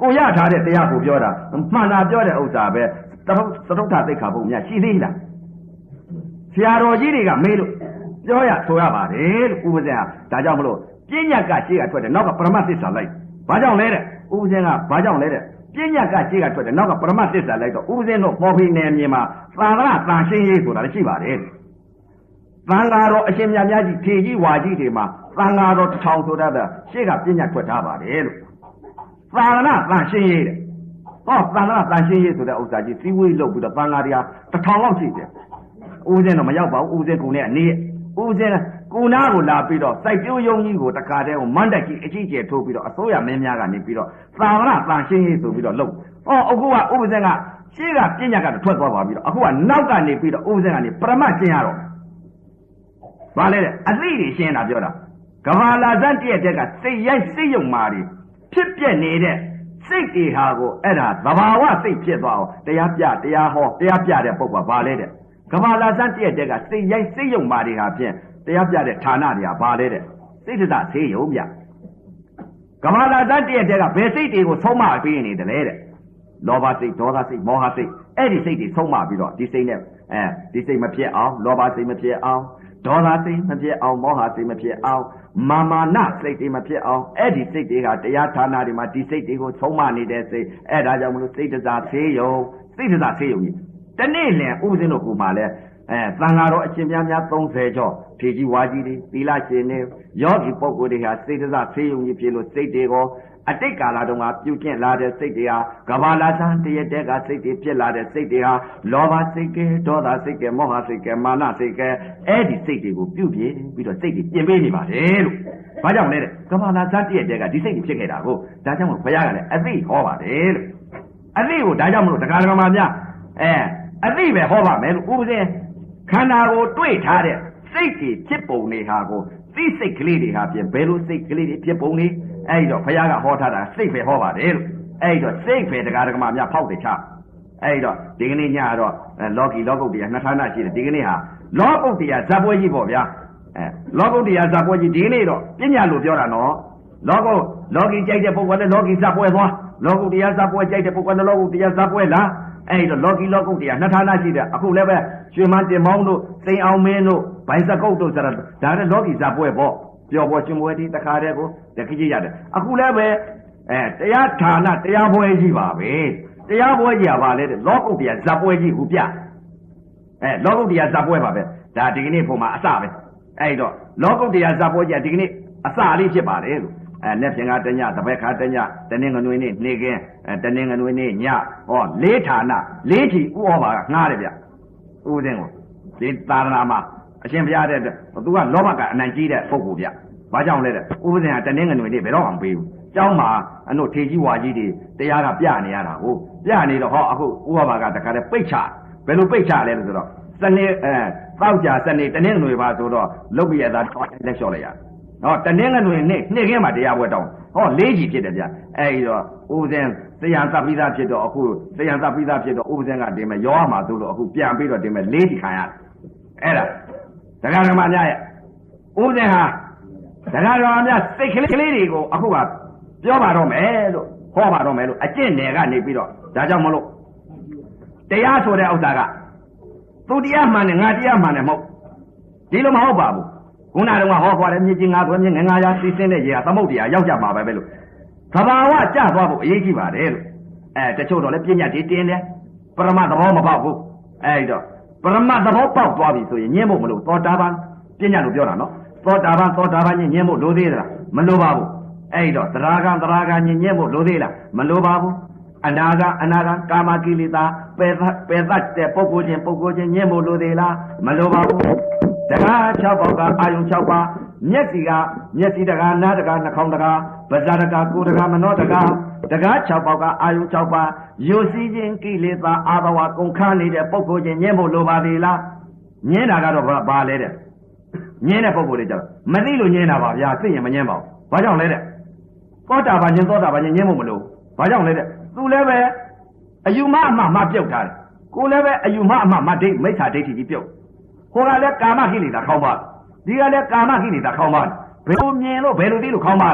ကိုရထားတဲ့တရားကိုပြောတာမှန်တာပြောတဲ့ဥစ္စာပဲသရုပ်ထသိက္ခာပုဒ်များရှိသေးလားဆရာတော်ကြီးတွေကမေးလို့ပြောရဆိုရပါတယ်လို့ဥပဇင်းဟာဒါကြောင့်မလို့ပညာကရှေ့ကထွက်တယ်နောက်ကပရမသစ္စာလိုက်ဘာကြောင့်လဲတဲ့ဥပဇင်းကဘာကြောင့်လဲတဲ့ပညာကရှေ့ကထွက်တယ်နောက်ကပရမသစ္စာလိုက်တော့ဥပဇင်းတို့ပေါ်ဖိနေမြေမှာသာသနာတန်ရှင်းရေးဆိုတာလည်းရှိပါတယ်သံဃာတော်အရှင်မြတ်များကြီးထေကြီးဝါကြီးတွေမှာသံဃာတော်တစ်ထောင်ဆိုတတ်တာရှေ့ကပညာထွက်ထားပါတယ်လို့သာသနာတန်ရှင်းရေးတဲ့သံဃာတန်ရှင်းရေးဆိုတဲ့ဥစ္စာကြီးစီဝေးလုပ်ပြီးတော့သံဃာတွေကတစ်ထောင်လောက်ရှိတယ်ဥပဇင်းတော့မရောက်ပါဘူးဥပဇင်းကူနဲ့အနေဥပဇင်းကူနာကိုလာပြီးတော့စိုက်ပြိုးယုံကြီးကိုတခါတည်းကိုမန္တကြီးအကြီးကျယ်ထိုးပြီးတော့အစိုးရမင်းများကနေပြီးတော့သာသနာတန်ရှင်းရေးဆိုပြီးတော့လုပ်အခုကဥပဇင်းကရှေ့ကပညာကတော့ထွက်သွားပါပြီတော့အခုကနောက်ကနေပြီးတော့ဥပဇင်းကနေပရမတ်ကျင့်ရတော့ဘာလဲတဲ့အသိတွေရှင်းတာပြောတာကဘာလာဇန်တည့်တဲ့ကစိတ်ရိုက်စိတ်ယုံမာတွေဖြစ်ပြနေတဲ့စိတ်တွေဟာကိုအဲ့ဒါသဘာဝစိတ်ဖြစ်သွားအောင်တရားပြတရားဟောတရားပြတဲ့ပုဂ္ဂိုလ်ဘာလဲတဲ့ကဘာလာဇန်တည့်တဲ့ကစိတ်ရိုက်စိတ်ယုံမာတွေဟာဖြင့်တရားပြတဲ့ဌာနတွေကဘာလဲတဲ့စိတ်တသဆေးယုံပြကဘာလာဇန်တည့်တဲ့ကဘယ်စိတ်တွေကိုဆုံးမပေးနေတယ်လဲတဲ့လောဘစိတ်ဒေါသစိတ်မောဟစိတ်အဲ့ဒီစိတ်တွေဆုံးမပြီးတော့ဒီစိတ်နဲ့ဒီစိတ်မဖြစ်အောင်လောဘစိတ်မဖြစ်အောင်ဒေါသစိတ်မဖြစ်အောင်မောဟစိတ်မဖြစ်အောင်မာမာနစိတ်တွေမဖြစ်အောင်အဲ့ဒီစိတ်တွေကတရားဌာနတွေမှာဒီစိတ်တွေကိုဆုံးမနေတဲ့စိတ်အဲ့ဒါကြောင့်မလို့စိတ်တစားဆေးယုံစိတ်တစားဆေးယုံကြီးတနေ့လင်ဥပဇင်းတို့ကမှလဲ သံဃာတော်အရှင်များများ30ကျော်ထေကြီးဝါကြီးတွေသီလရှင်တွေယောဂီပုဂ္ဂိုလ်တွေဟာစေတသာဆေးရုံကြီးဖြစ်လို့စိတ်တွေကိုအတိတ်ကာလတုန်းကပြုကျင့်လာတဲ့စိတ်တွေဟာကဘာလာသံတရတဲ့ကစိတ်တွေဖြစ်လာတဲ့စိတ်တွေဟာလောဘစိတ်ကဲဒေါသစိတ်ကဲမောဟစိတ်ကဲမာနစိတ်ကဲအဲ့ဒီစိတ်တွေကိုပြုပြင်ပြီးတော့စိတ်တွေပြင်ပေးနေပါတယ်လို့ဘာကြောင့်လဲတဲ့ကဘာလာသံတရတဲ့ကဒီစိတ်တွေဖြစ်ခဲ့တာကိုဒါကြောင့်မို့ဘုရားကလည်းအသိဟောပါတယ်လို့အသိကိုဒါကြောင့်မလို့တရားဓမ္မများအသိပဲဟောပါမယ်လို့ဥပဒေခန္ဓာကိုတွေ့ထားတဲ့စိတ်တွေဖြစ်ပုံတွေဟာကိုသိစိတ်ကလေးတွေဟာပြင်ဘယ်လိုစိတ်ကလေးတွေဖြစ်ပုံတွေအဲ့တော့ဘုရားကဟောထားတာစိတ်ပဲဟောပါတယ်လို့အဲ့တော့စိတ်ပဲတရားဓမ္မများဖောက်တယ်ချအဲ့တော့ဒီကနေ့ညတော့လောကီလောကုတ္တရာနှစ်ဌာနရှိတယ်ဒီကနေ့ဟာလောကုတ္တရာဇပ်ပွဲကြီးပေါ့ဗျာလောကုတ္တရာဇပ်ပွဲကြီးဒီကနေ့တော့ပညာလို့ပြောတာနော်လောကီကြိုက်တဲ့ပုဂ္ဂိုလ်လည်းလောကီဇပ်ပွဲသွားလောကုတ္တရာဇပ်ပွဲကြိုက်တဲ့ပုဂ္ဂိုလ်လည်းလောကုတ္တရာဇပ်ပွဲလားအဲ့တော့လောကီလောကုတ္တရာနှစ်ဌာနရှိတယ်အခုလည်းပဲရွှေမန်းတင်မောင်းတို့စိန်အောင်မင်းတို့ဘိုင်စကုတ်တို့ဆိုတာဒါလည်းလောကီဇပ်ပွဲပေါ့ပျော်ပေါ်ရှင်ပွဲဒီတခါတည်းကိုတခကြီးရတယ်အခုလည်းပဲတရားဌာနတရားပွဲကြီးပါပဲတရားပွဲကြီးကပါလေလောကုတ္တရာဇပ်ပွဲကြီးဟူပြလောကုတ္တရာဇပ်ပွဲပါပဲဒါဒီကနေ့ပုံမှာအစပဲအဲ့တော့လောကုတ္တရာဇပ်ပွဲကြီးကဒီကနေ့အစလေးဖြစ်ပါတယ်လို့လက်ဖြင့်ကတညတပည့်ခါတညတနင်္ဂနွေနေ့နေ့ကင်းတနင်္ဂနွေနေ့ညဟောလေးဌာနလေးချီဥဩဘာကငှားတယ်ဗျဥပဒင်းကိုဒီသာရဏမှာအရှင်ဘုရားတဲ့သူကလောဘကအနိုင်ကြီးတဲ့ပုဂ္ဂိုလ်ဗျဘာကြောင့်လဲတဲ့ဥပဒင်းကတနင်္ဂနွေနေ့ဘယ်တော့မှမပေးဘူးကျောင်းမှာအနုထေကြီးဝါကြီးတွေတရားကပြနေရတာကိုပြနေတော့ဟောအခုဥဩဘာကတခါတည်းပိတ်ချဘယ်လိုပိတ်ချလဲလို့ဆိုတော့စနေတောက်ကြစနေတနင်္ဂနွေပါဆိုတော့လုတ်ပြရတာလက်လျှော့လိုက်ရနော်တနင်္ဂနွေနေ့နေ့ခင်းမှာတရားပွဲတောင်းဟောလေးကြီးဖြစ်တယ်ဗျအဲဒီတော့ဥပဇင်းတရားသပိသားဖြစ်တော့အခုတရားသပိသားဖြစ်တော့ဥပဇင်းကတင်မဲ့ရောရမှာဆိုလို့အခုပြန်ပြီးတော့တင်မဲ့လေးကြီးခံရတယ်အဲ့ဒါတရားဓမ္မများရဲ့ဥပဇင်းဟာတရားဓမ္မများစိတ်ကလေးတွေကိုအခုကပြောပါတော့မယ်လို့ဟောပါတော့မယ်လို့အကျင့်နယ်ကနေပြီးတော့ဒါကြောင့်မလို့တရားဆိုတဲ့ဥစ္စာကသူတရားမှန်တယ်ငါတရားမှန်တယ်မဟုတ်ဒီလိုမဟုတ်ပါဘူးခုနကတော့ဟောခေါ်တယ်မြစ်ကြီးငါသွဲမြင့်ငါးရာစီးစင်းတဲ့ရေကသမုတ်တရားရောက်ကြမှာပဲလို့သဘာဝကြသွားဖို့အရေးကြီးပါတယ်လို့တချို့တော့လည်းပြဉ္ညာတွေတင်းတယ်ပရမသဘောမပေါက်ဘူးအဲ့တော့ပရမသဘောပေါက်သွားပြီဆိုရင်ညင်းဖို့မလို့သောတာပန်ပြဉ္ညာလို့ပြောတာနော်သောတာပန်ညင်းဖို့လိုသေးသလားမလိုပါဘူးအဲ့တော့သရဂံညင်းဖို့လိုသေးလားမလိုပါဘူးအနာဂံကာမကိလေသာပယ်သတ်တဲ့ပုဂ္ဂိုလ်ချင်းညင်းဖို့လိုသေးလားမလိုပါဘူးတကား6ပေါက်ကအာယုံ6ပါးမျက်စိတကားနားတကားနှာခေါင်းတကားပါးစပ်တကားကိုယ်တကားမနှောတကား6ပေါက်ကအာယုံ6ပါးယုတ်စီခြင်းကိလေသာအာဘဝကုန်ခန်းနေတဲ့ပုဂ္ဂိုလ်ချင်းညင်းဖို့လိုပါသေးလားညင်းတာကတော့ဘာလဲတဲ့ညင်းတဲ့ပုဂ္ဂိုလ်တွေကြတော့မသိလို့ညင်းတာပါဗျာသိရင်မညင်းပါဘူးဘာကြောင့်လဲတဲ့သောတာပန်ညင်းညင်းဖို့မလိုဘာကြောင့်လဲတဲ့သူလည်းပဲအယူမအမှပြုတ်ထားတယ်ကိုလည်းပဲအယူမအမှမိစ္ဆာဒိဋ္ဌိကြီးပြုတ်ဟိုကလည်းကာမကိလေသာခေါင်းပါဒီကလည်းကာမကိလေသာခေါင်းပါဘယ်လိုမြင်လို့ဘယ်လိုသိလို့ခေါင်းပါ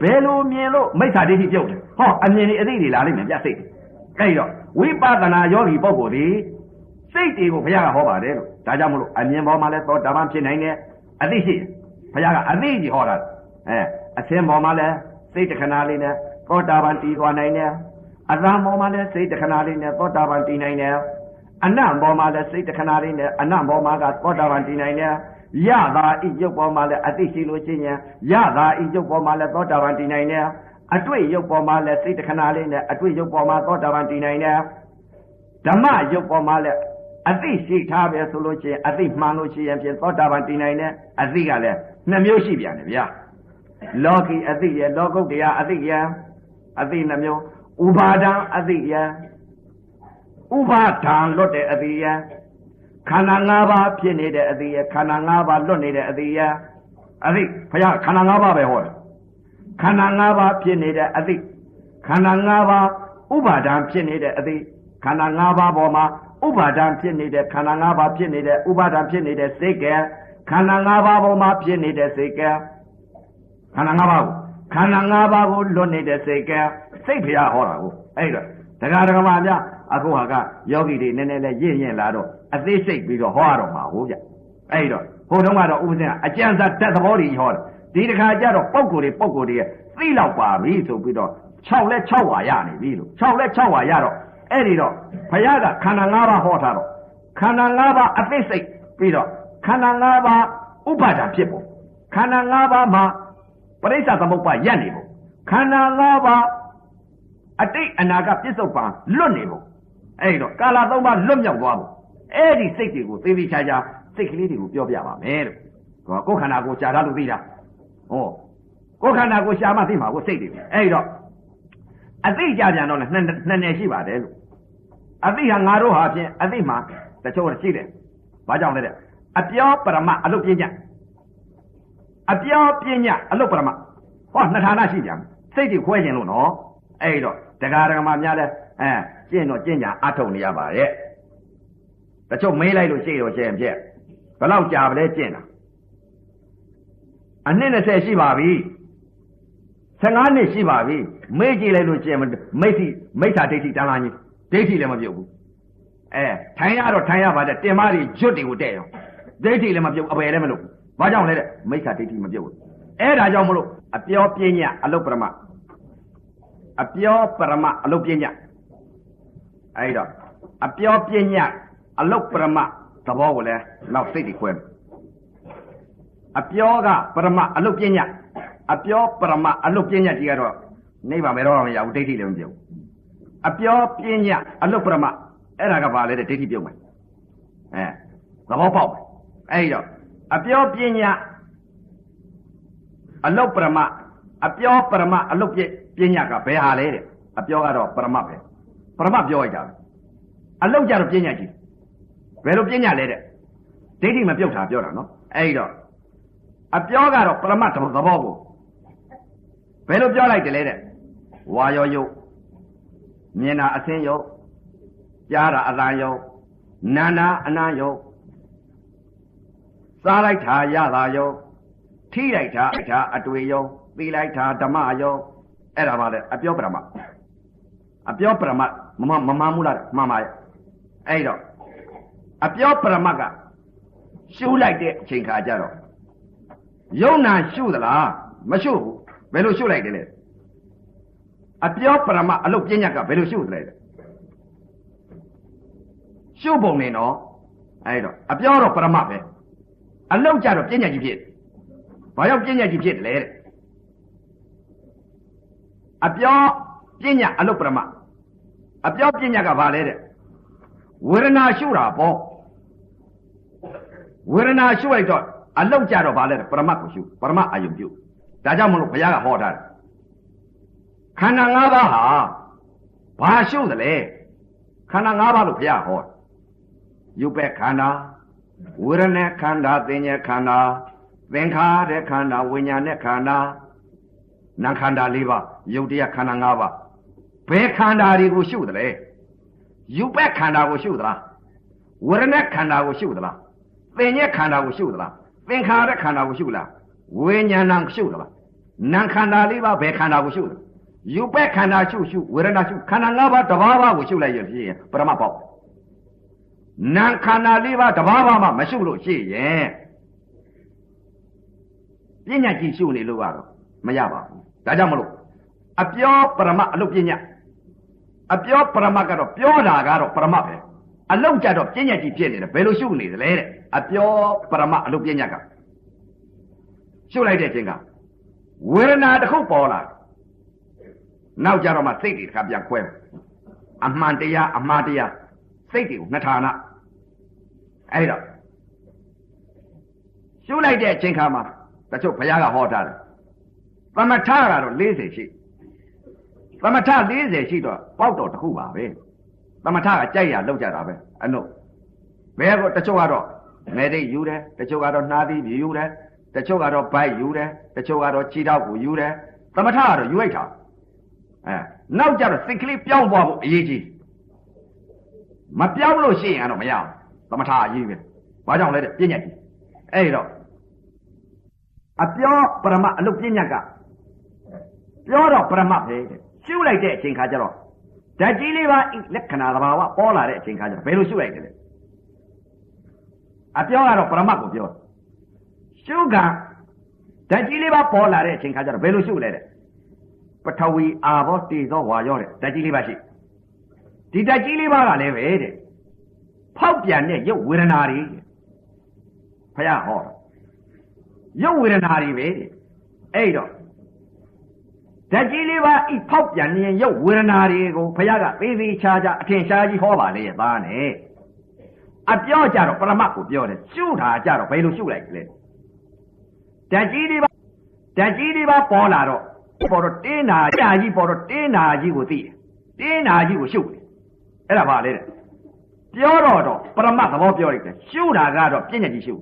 ဘယ်လိုမြင်လို့မိစ္ဆာဒိဋ္ဌိပြုတ်တယ်ဟောအမြင်တွေအသိတွေလာလိမ့်မယ်ပြစိတ်အဲ့တော့ဝိပဿနာယောဂီပုဂ္ဂိုလ်ဒီစိတ်တွေကိုဘုရားကဟောပါတယ်လို့ဒါကြောင့်မလို့အမြင်ပေါ်မှာလည်းသောတာပန်ဖြစ်နိုင်တယ်အသိရှိဘုရားကအသိကြီးဟောတာအသင်ပေါ်မှာလည်းစိတ်တခဏလေးနဲ့သောတာပန်တည်သွားနိုင်တယ်အသံပေါ်မှာလည်းစိတ်တခဏလေးနဲ့သောတာပန်တည်နိုင်တယ်အနံ့ပေါ်မှာလည်းစိတ်တခဏလေးနဲ့အနံ့ပေါ်မှာကသောတာပန်တည်နိုင်တယ်ရတာဤရုပ်ပေါ်မှာလည်းအသိရှိလို့ရှိရင်ရတာဤရုပ်ပေါ်မှာလည်းသောတာပန်တည်နိုင်တယ်အတွေ့ရုပ်ပေါ်မှာလည်းစိတ်တခဏလေးနဲ့အတွေ့ရုပ်ပေါ်မှာသောတာပန်တည်နိုင်တယ်ဓမ္မရုပ်ပေါ်မှာလည်းအသိရှိထားပဲဆိုလို့ရှိရင်အသိမှန်လို့ရှိရင်ဖြင့်သောတာပန်တည်နိုင်တယ်အသိကလည်း2မျိုးရှိပြန်တယ်ဗျာလောကီအသိရဲ့လောကုတ္တရာအသိယံအသိ2မျိုးဥပါဒံအသိယံဥပါဒံလွတ်တဲ့အသိယံခန္ဓာ5ပါးဖြစ်နေတဲ့အသိယံခန္ဓာ5ပါးလွတ်နေတဲ့အသိယံအသိဘုရားခန္ဓာ5ပါးပဲဟောတယ်ခန္ဓာ5ပါးဖြစ်နေတဲ့အသိခန္ဓာ5ပါးဥပါဒံဖြစ်နေတဲ့အသိခန္ဓာ5ပါးပေါ်မှာဥပါဒံဖြစ်နေတဲ့ခန္ဓာ5ပါးဖြစ်နေတဲ့ဥပါဒံဖြစ်နေတဲ့စိတ်ကဲခန္ဓာ5ပါးပေါ်မှာဖြစ်နေတဲ့စိတ်ကဲခန္ဓာ5ပါးကိုလွတ်နေတဲ့စိတ်ကဲစိတ်ဘုရားဟောတာကိုအဲ့တော့တရားဓမ္မများအခုဟာကယောဂီတွေနည်းနည်းလေးရင့်ရင့်လာတော့အသေးစိတ်ပြီးတော့ဟောရတော့မှာဟုတ်ဗျအဲ့တော့ဟိုတုန်းကတော့ဥပဇင်ကအကျဉ်းစားတတ်သဘောတွေဟောတယ်ဒီတစ်ခါကျတော့ပုံကိုယ်တွေရဲ့သိလောက်ပါပြီဆိုပြီးတော့6လဲ6ဝါရနေပြီလို့6လဲ6ဝါရတော့အဲ့ဒီတော့ဘုရားကခန္ဓာ5ပါးဟောထားတော့ခန္ဓာ5ပါးအသိစိတ် ပြီးတော့ခန္ဓာ၅ပါးဥပါဒံဖြစ်ဖို့ခန္ဓာ၅ပါးမှာပရိစ္ဆသမုပ္ပါရပ်နေဖို့ခန္ဓာ၅ပါးအတိတ်အနာကပြစ္ဆုတ်ပံလွတ်နေဖို့အဲ့တော့ကာလ၃ပါးလွတ်မြောက်သွားဖို့အဲ့ဒီစိတ်တွေကိုသေသေးချာချာစိတ်ကလေးတွေကိုပြောပြပါမယ်လို့ကိုယ်ခန္ဓာကိုရှားထားလို့သိတာဟောကိုယ်ခန္ဓာကိုရှားမှသိမှာကိုစိတ်တွေအဲ့တော့အသိကြပြန်တော့လည်းနှစ်နယ်ရှိပါတယ်လို့အသိဟာငါတို့ဟာဖြင့်အသိမှာတချို့ရှိတယ်ဘာကြောင့်လဲတဲ့အပြောပရမအလုတ်ပညာအပြောပညာအလုတ်ပရမဟောနှစ်ဌာနရှိကြစိတ်တွေခွဲခြင်းလို့နော်အဲ့တော့တရားဓမ္မများလဲကျင့်တော့ကျင့်ကြအထုတ်နေရပါရဲ့တချို့မေးလိုက်လို့ရှိတော့ရှင်းဖြစ်ဘယ်လောက်ကြာပါလဲကျင့်တာအနှစ်20ရှိပါပြီ15နှစ်ရှိပါပြီမေးကြည့်လိုက်လို့ကျင့်မိစ္ဆာဒိဋ္ဌိတန်လာကြီးဒိဋ္ဌိလည်းမပြုတ်ဘူးထိုင်ရတော့ထိုင်ရပါတဲ့တင်မတွေကျွတ်တွေကိုတဲ့ရောဒိဋ္ဌိလည်းမပြုတ်အပယ်လည်းမလုပ်ဘာကြောင့်လဲတဲ့မိစ္ဆာဒိဋ္ဌိမပြုတ်ဘူးအဲ့ဒါကြောင့်မလို့အပြောပညာအလုတ်ပရမအပြောပရမအလုတ်ပညာအဲ့တော့အပြောပညာအလုတ်ပရမသဘောကိုလည်းနောက်စိတ်တွေခွဲအပြောကပရမအလုတ်ပညာအပြောပရမအလုတ်ပညာကြီးကတော့နိဗ္ဗာန်ပဲတော့မရဘူးဒိဋ္ဌိလည်းမပြုတ်အပြောပညာအလုတ်ပရမအဲ့ဒါကဘာလဲတဲ့ဒိဋ္ဌိပြုတ်မယ်သဘောပေါက်မယ်အဲ့တော့အပြောပညာအလုတ်ပရမအပြောပရမအလုတ်ပညာကဘယ်ဟာလဲတဲ့အပြောကတော့ပရမပဲပရမပြောလိုက်တာအလုတ်ကြတော့ပညာကြီးဘယ်လိုပညာလဲတဲ့ဒိဋ္ဌိမပြုတ်တာပြောတာနော်အဲ့တော့အပြောကတော့ပရမတ်သဘောကိုဘယ်လိုပြောလိုက်တယ်လဲတဲ့ဝါရောယုတ်မြင်တာအသင်းယုတ်ကြားတာအသံယုတ်နာနာအနာယုတ်စားလိုက်တာရတာယုတ်ထိလိုက်တာအတွေ့ယုတ်သိလိုက်တာဓမ္မယုတ်အဲ့ဒါပါလေအပြောပရမတ်အပြောပရမတ်မမှန်ဘူးလားမှန်ပါရဲ့အဲ့တော့အပြောပရမတ်ကရှုလိုက်တဲ့အချိန်ခါကျတော့ယုံနာရှုသလားမရှုဘူးဘယ်လိုရှုလိုက်တယ်လဲအပြောပရမအလုတ်ပညာကဘယ်လိုရှုသလဲရှုပုံနေနော်အဲ့တော့အပြောတော့ပရမပဲအလုတ်ကြတော့ပညာကြီးဖြစ်ဘာကြောင့်ပညာကြီးဖြစ်တယ်လဲအပြောပညာအလုတ်ပရမအပြောပညာကဘာလဲတဲ့ဝေဒနာရှုတာပေါ့ဝေဒနာရှုလိုက်တော့အလောက်ကြတော့ဗာလဲပရမတ်ကိုရှုပရမတ်အာယုံပြုဒါကြောင့်မလို့ဘုရားကဟောထားတယ်ခန္ဓာ၅ပါးဟာဘာရှုသလဲခန္ဓာ၅ပါးလို့ဘုရားဟောရုပ်ပဲခန္ဓာဝေဒနာခန္ဓာသင်္ညေခန္ဓာသင်္ခါရခန္ဓာဝိညာဉ်နဲ့ခန္ဓာနာခန္ဓာ၄ပါးရုပ်တရားခန္ဓာ၅ပါးဘယ်ခန္ဓာတွေကိုရှုသလဲရုပ်ပဲခန္ဓာကိုရှုသလားဝေဒနာခန္ဓာကိုရှုသလားသင်္ညေခန္ဓာကိုရှုသလားသင်္ခါရခန္ဓာကိုရှုလားဝိညာဏရှုသလားနာခန္ဓာ၄ပါးဘယ်ခန္ဓာကိုရှုလဲရုပ်ပဲခန္ဓာရှုဝေဒနာရှုခန္ဓာ၅ပါးတစ်ပါးပါးကိုရှုလိုက်ရဖြစ်ရင်ပရမတ်ပေါ့နာခန္ဓာ၄ပါးတစ်ပါးပါးမှမရှုလို့ရှိရင်ပညာကြည့်ရှုနေလို့ကတော့မရပါဘူးဒါကြောင့်မလို့အပြောပရမတ်အလုတ်ပညာအပြောပရမတ်ကတော့ပြောတာကတော့ပရမတ်ပဲအလုတ်ကြတော့ပညာကြည့်ဖြစ်နေတယ်ဘယ်လိုရှုနေသလဲတဲ့အပြောပရမတ်အလုတ်ပညာကရှုလိုက်တဲ့အချိန်ကဝေဒနာတစ်ခုပေါ်လာနောက်ကြတော့မှစိတ်တွေတစ်ခါပြန်ခွဲအမှန်တရားအမှားတရားစိတ်တွေကိုနှစ်ဌာနအဲ့တော့ရှုလိုက်တဲ့အချိန်ခါမှာတချို့ဘုရားကဟောထားတယ်သမထကတော့40ရှိသမထ40ရှိတော့ပေါက်တော်တစ်ခုပါပဲသမထကကြိုက်ရလောက်ကြတာပဲအနုဘယ်ကတချို့ကတော့မဲတိတ်ယူတယ်တချို့ကတော့နှာသီးယူတယ်တချို့ကတော့ဘိုက်ယူတယ်တချို့ကတော့ခြေထောက်ကိုယူတယ်သမထကတော့ယူလိုက်တာနောက်ကြတော့စိတ်ကလေးပြောင်းသွားဖို့အရေးကြီးမပြောင်းလို့ရှိရင်တော့မရဘူးသမထအရေးပဲဘာကြောင့်လဲတဲ့ပညာကြီးအဲ့တော့အပြောပရမအလုတ်ပညာကပြောတော့ပရမပဲတဲ့ရှုလိုက်တဲ့အချိန်ခါကျတော့ဓာတ်ကြီးလေးပါလက္ခဏာသဘာဝပေါ်လာတဲ့အချိန်ခါကျတော့ဘယ်လိုရှုလိုက်တယ်လဲအပြောကတော့ပရမတ်ကိုပြောရှုကဓာတ်ကြီးလေးပါပေါ်လာတဲ့အချိန်ခါကျတော့ဘယ်လိုရှုလဲတဲ့ပထဝီအာဘောတေဇောဝါရောတဲ့ဓာတ်ကြီးလေးပါရှိဒီဓာတ်ကြီးလေးပါကလည်းပဲတဲ့ဖောက်ပြန်တဲ့ရုပ်ဝေဒနာတွေ ဖယားဟောရုပ်ဝေဒနာတွေပဲအဲ့တော့ဓာတ်ကြီးလေးပါဤဖောက်ပြန်နေရုပ်ဝေဒနာတွေကိုဖယားကသေးသေးချာချာအထင်ရှားကြီးဟောပါလေရဲ့သားနဲ့အပြောကြတော့ပရမတ်ကိုပြောတယ်ရှုတာကြတော့ဘယ်လိုရှုလိုက်လဲဓာတ်ကြီးလေးပါပေါ်လာတော့ပေါ်တော့တင်းနာကြာကြီးပေါ်တော့တင်းနာကြီးကိုသိတယ်တင်းနာကြီးကိုရှုတယ်အဲ့ဒါပါလေတဲ့ပြောတော့ပရမတ်သဘောပြောလိုက်တယ်ရှုတာကတော့ပြဉ္ညာကြီးရှု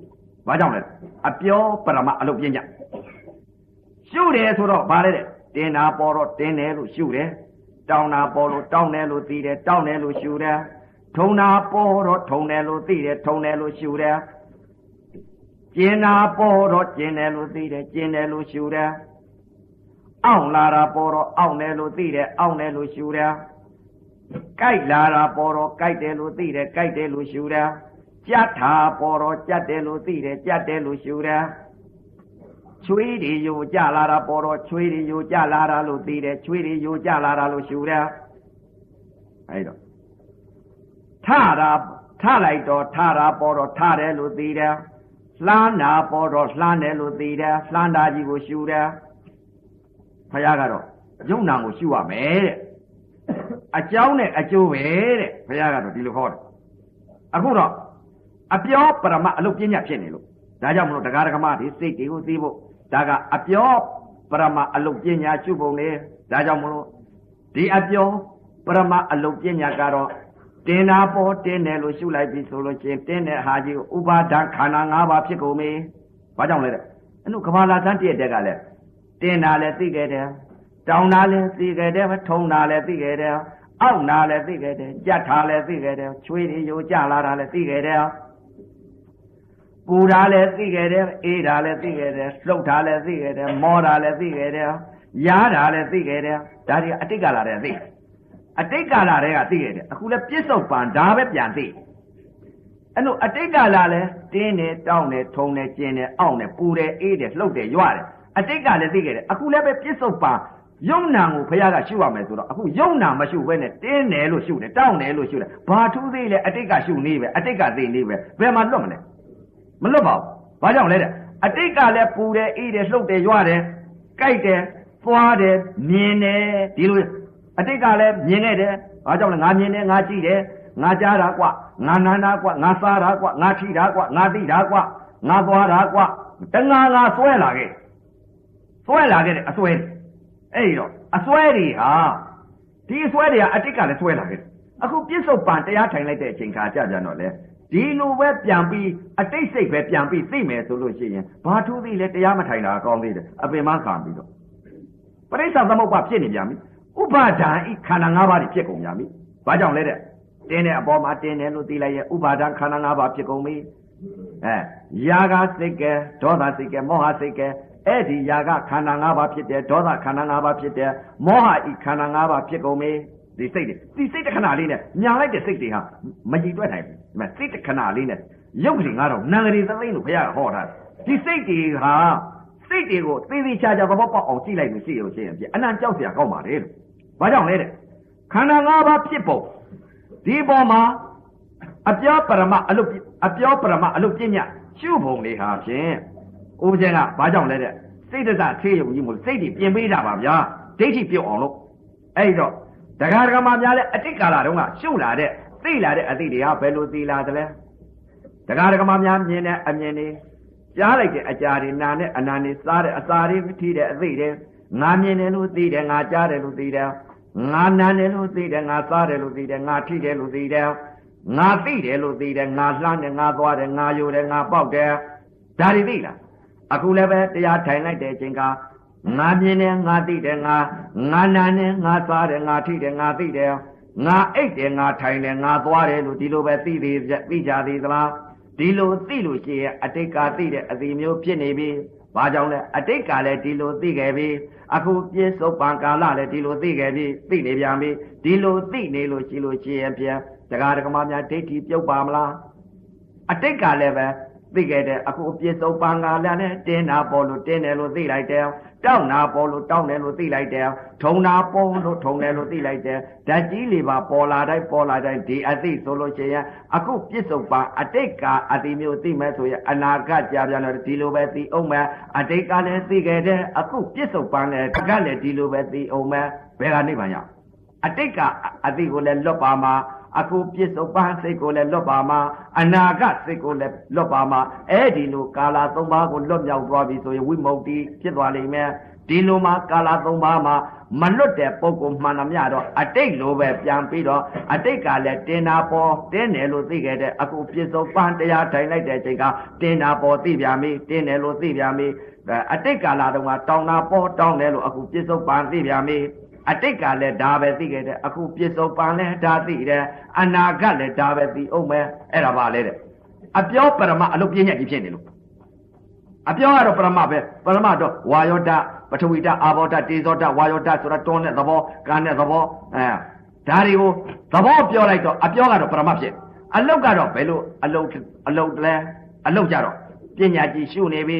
ဘာကြောင့်လဲအပြောပရမတ်အလုပ်ပြဉ္ညာရှုတယ်ဆိုတော့ဘာလဲတဲ့တင်းနာပေါ်တော့တင်းတယ်လို့ရှုတယ်တောင်းနာပေါ်လို့တောင်းတယ်လို့သိတယ်တောင်းတယ်လို့ရှုတယ်ထုံနာပေါ်တော့ထုံတယ်လို့သိတယ်ထုံတယ်လို့ရှုတယ်ကျင်နာပေါ်တော့ကျင်တယ်လို့သိတယ်ကျင်တယ်လို့ရှုတယ်အောင့်လာတာပေါ်တော့အောင့်တယ်လို့သိတယ်အောင့်တယ်လို့ရှုတယ်ကြိုက်လာတာပေါ်တော့ကြိုက်တယ်လို့သိတယ်ကြိုက်တယ်လို့ရှုတယ်ကြက်တာပေါ်တော့ကြက်တယ်လို့သိတယ်ကြက်တယ်လို့ရှုတယ်ချွေးတွေယိုကြလာတာပေါ်တော့ချွေးတွေယိုကြလာတာလို့သိတယ်ချွေးတွေယိုကြလာတာလို့ရှုတယ်အဲ့တော့ထလိုက်တော့ထတာပေါ်တော့ထတယ်လို့သိတယ်လှမ်းတာပေါ်တော့လှမ်းတယ်လို့သိတယ်လှမ်းတာကြီးကိုရှုတယ်ဖယားကတော့ယုံနာကိုရှုရမယ်တဲ့အကြောင်းနဲ့အကျိုးပဲတဲ့ဘုရားကတော့ဒီလိုဟောတယ်အခုတော့အပြောပရမအလုပ်ပညာဖြစ်နေလို့ဒါကြောင့်မလို့တရားဓမ္မတွေစိတ်တွေကိုသိဖို့ဒါကအပြောပရမအလုပ်ပညာရှုပုံလေဒါကြောင့်မလို့ဒီအပြောပရမအလုပ်ပညာကတော့တင်နာပေါ်တင်းတယ်လို့ရှုလိုက်ပြီဆိုလို့ချင်းတင်းတဲ့ဟာကြီးကိုဥပါဒံခန္ဓာ၅ပါးဖြစ်ကုန်ပြီဘာကြောင့်လဲတဲ့အနုကဘာလာသန်းတည့်တဲ့ကလည်းတင်းတာလည်းသိခဲ့တယ်တောင်းတာလည်းသိခဲ့တယ်ထုံတာလည်းသိခဲ့တယ်အောက်နာလည်းသိခဲ့တယ်ကြက်ထားလည်းသိခဲ့တယ်ချွေးတွေယိုကြလာတာလည်းသိခဲ့တယ်ပူတာလည်းသိခဲ့တယ်အေးတာလည်းသိခဲ့တယ်လှုပ်တာလည်းသိခဲ့တယ်မောတာလည်းသိခဲ့တယ်ရားတာလည်းသိခဲ့တယ်ဒါတွေအတိတ်ကလာတဲ့သိအတိတ်ကလာတဲ့ကသိခဲ့တယ်အခုလည်းပြစ္ဆုတ်ပံဒါပဲပြန်သိအဲ့လိုအတိတ်ကလာလည်းတင်းတယ်တောင်းတယ်ထုံတယ်ကျင်တယ်အောင့်တယ်ပူတယ်အေးတယ်လှုပ်တယ်ရွတယ်အတိတ်ကလည်းသိခဲ့တယ်အခုလည်းပဲပြစ္ဆုတ်ပံယုံနာကိုဘုရားကရှုရမယ်ဆိုတော့အခုယုံနာမရှုဘဲနဲ့တင်းတယ်လို့ရှုတယ်တောင်းတယ်လို့ရှုတယ်ဘာထူးသေးလဲအတိတ်ကရှုနေပဲအတိတ်ကသိနေပဲဘယ်မှာလွတ်မလဲမလွတ်ပါဘူးဘာကြောင့်လဲတဲ့အတိတ်ကလည်းပူတယ်အေးတယ်လှုပ်တယ်ရွတယ်ကြိုက်တယ်သွားတယ်မြင်တယ်ဒီလိုအတိတ်ကလည်းမြင်ခဲ့တယ်ဘာကြောင့်လဲငါမြင်တယ်ငါကြည့်တယ်ငါကြားတာကွငါနာတာကွငါစားတာကွငါထိတာကွငါသိတာကွငါသွားတာကွတငါဆွဲလာခဲ့တဲ့အဆွဲအဲ့တော့အစွဲတွေဟာဒီအစွဲတွေကအတိတ်ကလည်းဆွဲလာခဲ့တယ်အခုပြစ္ဆုတ်ပံတရားထိုင်လိုက်တဲ့အချိန်ခါကြကြတော့လေဒီလိုပဲပြန်ပြီးအတိတ်စိတ်ပဲပြန်ပြီးသိမယ်ဆိုလို့ရှိရင်ဘာထူးသေးလဲတရားမထိုင်တာကောင်းသေးတယ်အပင်မခံပြီးတော့ပရိစ္ဆာသမုပ္ပါဖြစ်နေပြန်ပြီဥပါဒံဤခန္ဓာ၅ပါးတွေဖြစ်ကုန်ပြန်ပြီဘာကြောင့်လဲတဲ့တင်းတဲ့အပေါ်မှာတင်းတယ်လို့သိလိုက်ရဲ့ဥပါဒံခန္ဓာ၅ပါးဖြစ်ကုန်ပြီယာဂစိတ်ကဲဒေါသစိတ်ကဲမောဟစိတ်ကဲအဲ့ဒီယာကခန္ဓာ၅ပါးဖြစ်တယ်ဒေါသခန္ဓာ၅ပါးဖြစ်တယ်မောဟဤခန္ဓာ၅ပါးဖြစ်ကုန်ပြီဒီစိတ်တစ်ခဏလေးနဲ့ညာလိုက်တဲ့စိတ်တွေဟာမကြည်တွက်နိုင်ဘူးဒီမှာစိတ်တစ်ခဏလေးနဲ့ရုပ်ကလေးကတော့နံကလေးသသိန်းလို့ဘုရားကဟောထားတယ်ဒီစိတ်တွေဟာစိတ်တွေကိုသေသေးချာချာသဘောပေါက်အောင်ကြည့်လိုက်လို့ရှိရင်ပြအနံကြောက်เสียကောင်းပါလေလို့ဘာကြောင့်လဲတဲ့ခန္ဓာ၅ပါးဖြစ်ပုံဒီပေါ်မှာအပြောပရမအလုပ်ပညာရှုပုံလေးဟာဖြင့်ဥပဇင်ကဘာကြောင့်လဲတဲ့စိတ်တစသေးရုံကြီးမို့စိတ်တွေပြင်ပေးတာပါဗျာဒိဋ္ဌိပြုတ်အောင်လို့အဲ့တော့တရားဓမ္မများလဲအတိတ်ကာလတုန်းကရှုလာတဲ့သိလာတဲ့အသိတွေဟာဘယ်လိုသိလာသလဲတရားဓမ္မများမြင်တဲ့အမြင်တွေကြားလိုက်တဲ့အကြာတွေနာနဲ့အနာနဲ့စားတဲ့အစာတွေထိတဲ့အသိတွေငါမြင်တယ်လို့သိတယ်ငါကြားတယ်လို့သိတယ်ငါနာတယ်လို့သိတယ်ငါစားတယ်လို့သိတယ်ငါထိတယ်လို့သိတယ်ငါသိတယ်လို့သိတယ်ငါလှမ်းတယ်ငါသွားတယ်ငါယိုတယ်ငါပေါက်တယ်ဒါတွေသိလားအခုလည်းပဲတရားထိုင်လိုက်တဲ့အချိန်ကငါမြင်တယ်ငါသိတယ်ငါနာတယ်ငါစားတယ်ငါထိတယ်ငါသိတယ်ငါအိတ်တယ်ငါထိုင်တယ်ငါသွားတယ်လို့ဒီလိုပဲသိကြသေးသလားဒီလိုသိလို့ရှိရင်အတိတ်ကသိတဲ့အသိမျိုးဖြစ်နေပြီဘာကြောင့်လဲအတိတ်ကလည်းဒီလိုသိခဲ့ပြီအခုပြစ္ဆုတ်ပံကာလလည်းဒီလိုသိခဲ့ပြီသိနေပြန်ပြီဒီလိုသိနေလို့ရှိရင်ပြန်တရားဓမ္မများဒိဋ္ဌိပြုတ်ပါမလားအတိတ်ကလည်းပဲ သိခဲ့တဲ့အခုအပြစ်ဆုံးပန်ကလည်းနဲ့တင်းနာပေါ်လို့တင်းတယ်လို့သိလိုက်တယ်တောက်နာပေါ်လို့တောက်တယ်လို့သိလိုက်တယ်ထုံနာပေါ်လို့ထုံတယ်လို့သိလိုက်တယ်ဓာတ်ကြီးလေးပါပေါ်လာတိုင်းဒီအသိဆိုလို့ရှိရင်အခုပြစ်ဆုံးပန်အတိတ်ကအတိမျိုးသိမဲ့ဆိုရင်အနာဂတ်ကြာပြန်တော့ဒီလိုပဲသိအောင်မယ်အတိတ်ကလည်းသိခဲ့တဲ့အခုပြစ်ဆုံးပန်လည်းကလည်းဒီလိုပဲသိအောင်မယ်ဘယ်ကနေမှရအတိတ်ကအတိကိုလည်းလွတ်ပါမှာအခုပြစ္ဆုတ်ပန်းစိတ်ကိုလည်းလွတ်ပါမှာအနာဂတ်စိတ်ကိုလည်းလွတ်ပါမှာအဲ့ဒီလိုကာလ၃ပါးကိုလွတ်မြောက်သွားပြီဆိုရင်ဝိမု ക്തി ဖြစ်သွားလိမ့်မယ်ဒီလိုမှာကာလ၃ပါးမှာမလွတ်တဲ့ပုဂ္ဂိုလ်မှန်သမျှတော့အတိတ်လိုပဲပြန်ပြီးတော့အတိတ်ကလည်းတင်တာပေါ်တင်းတယ်လို့သိခဲ့တဲ့အခုပြစ္ဆုတ်ပန်းတရားထိုင်လိုက်တဲ့အချိန်ကတင်တာပေါ်သိပြန်ပြီတင်းတယ်လို့သိပြန်ပြီအတိတ်ကာလတုန်းကတောင်းတာပေါ်တောင်းတယ်လို့အခုပြစ္ဆုတ်ပန်းသိပြန်ပြီအတိတ်ကလည်းဒါပဲသိခဲ့တယ်အခုပြစ္ဆုတ်ပန်လည်းဒါသိတယ်အနာဂတ်လည်းဒါပဲသိအောင်မယ်အဲ့ဒါပါလေတဲ့အပြောပရမအလုတ်ပြည့်ညက်ကြီးဖြစ်နေလို့အပြောကတော့ပရမပဲပရမတော့ဝါယောတပထဝီတအာဘောတတေဇောတဝါယောတဆိုတာတွန်းတဲ့သဘောကံတဲ့သဘောဒါတွေကိုသဘောပြောလိုက်တော့အပြောကတော့ပရမဖြစ်အလုတ်ကတော့ဘယ်လိုအလုတ်လဲအလုတ်ကြတော့ပညာကြီးရှုနေပြီ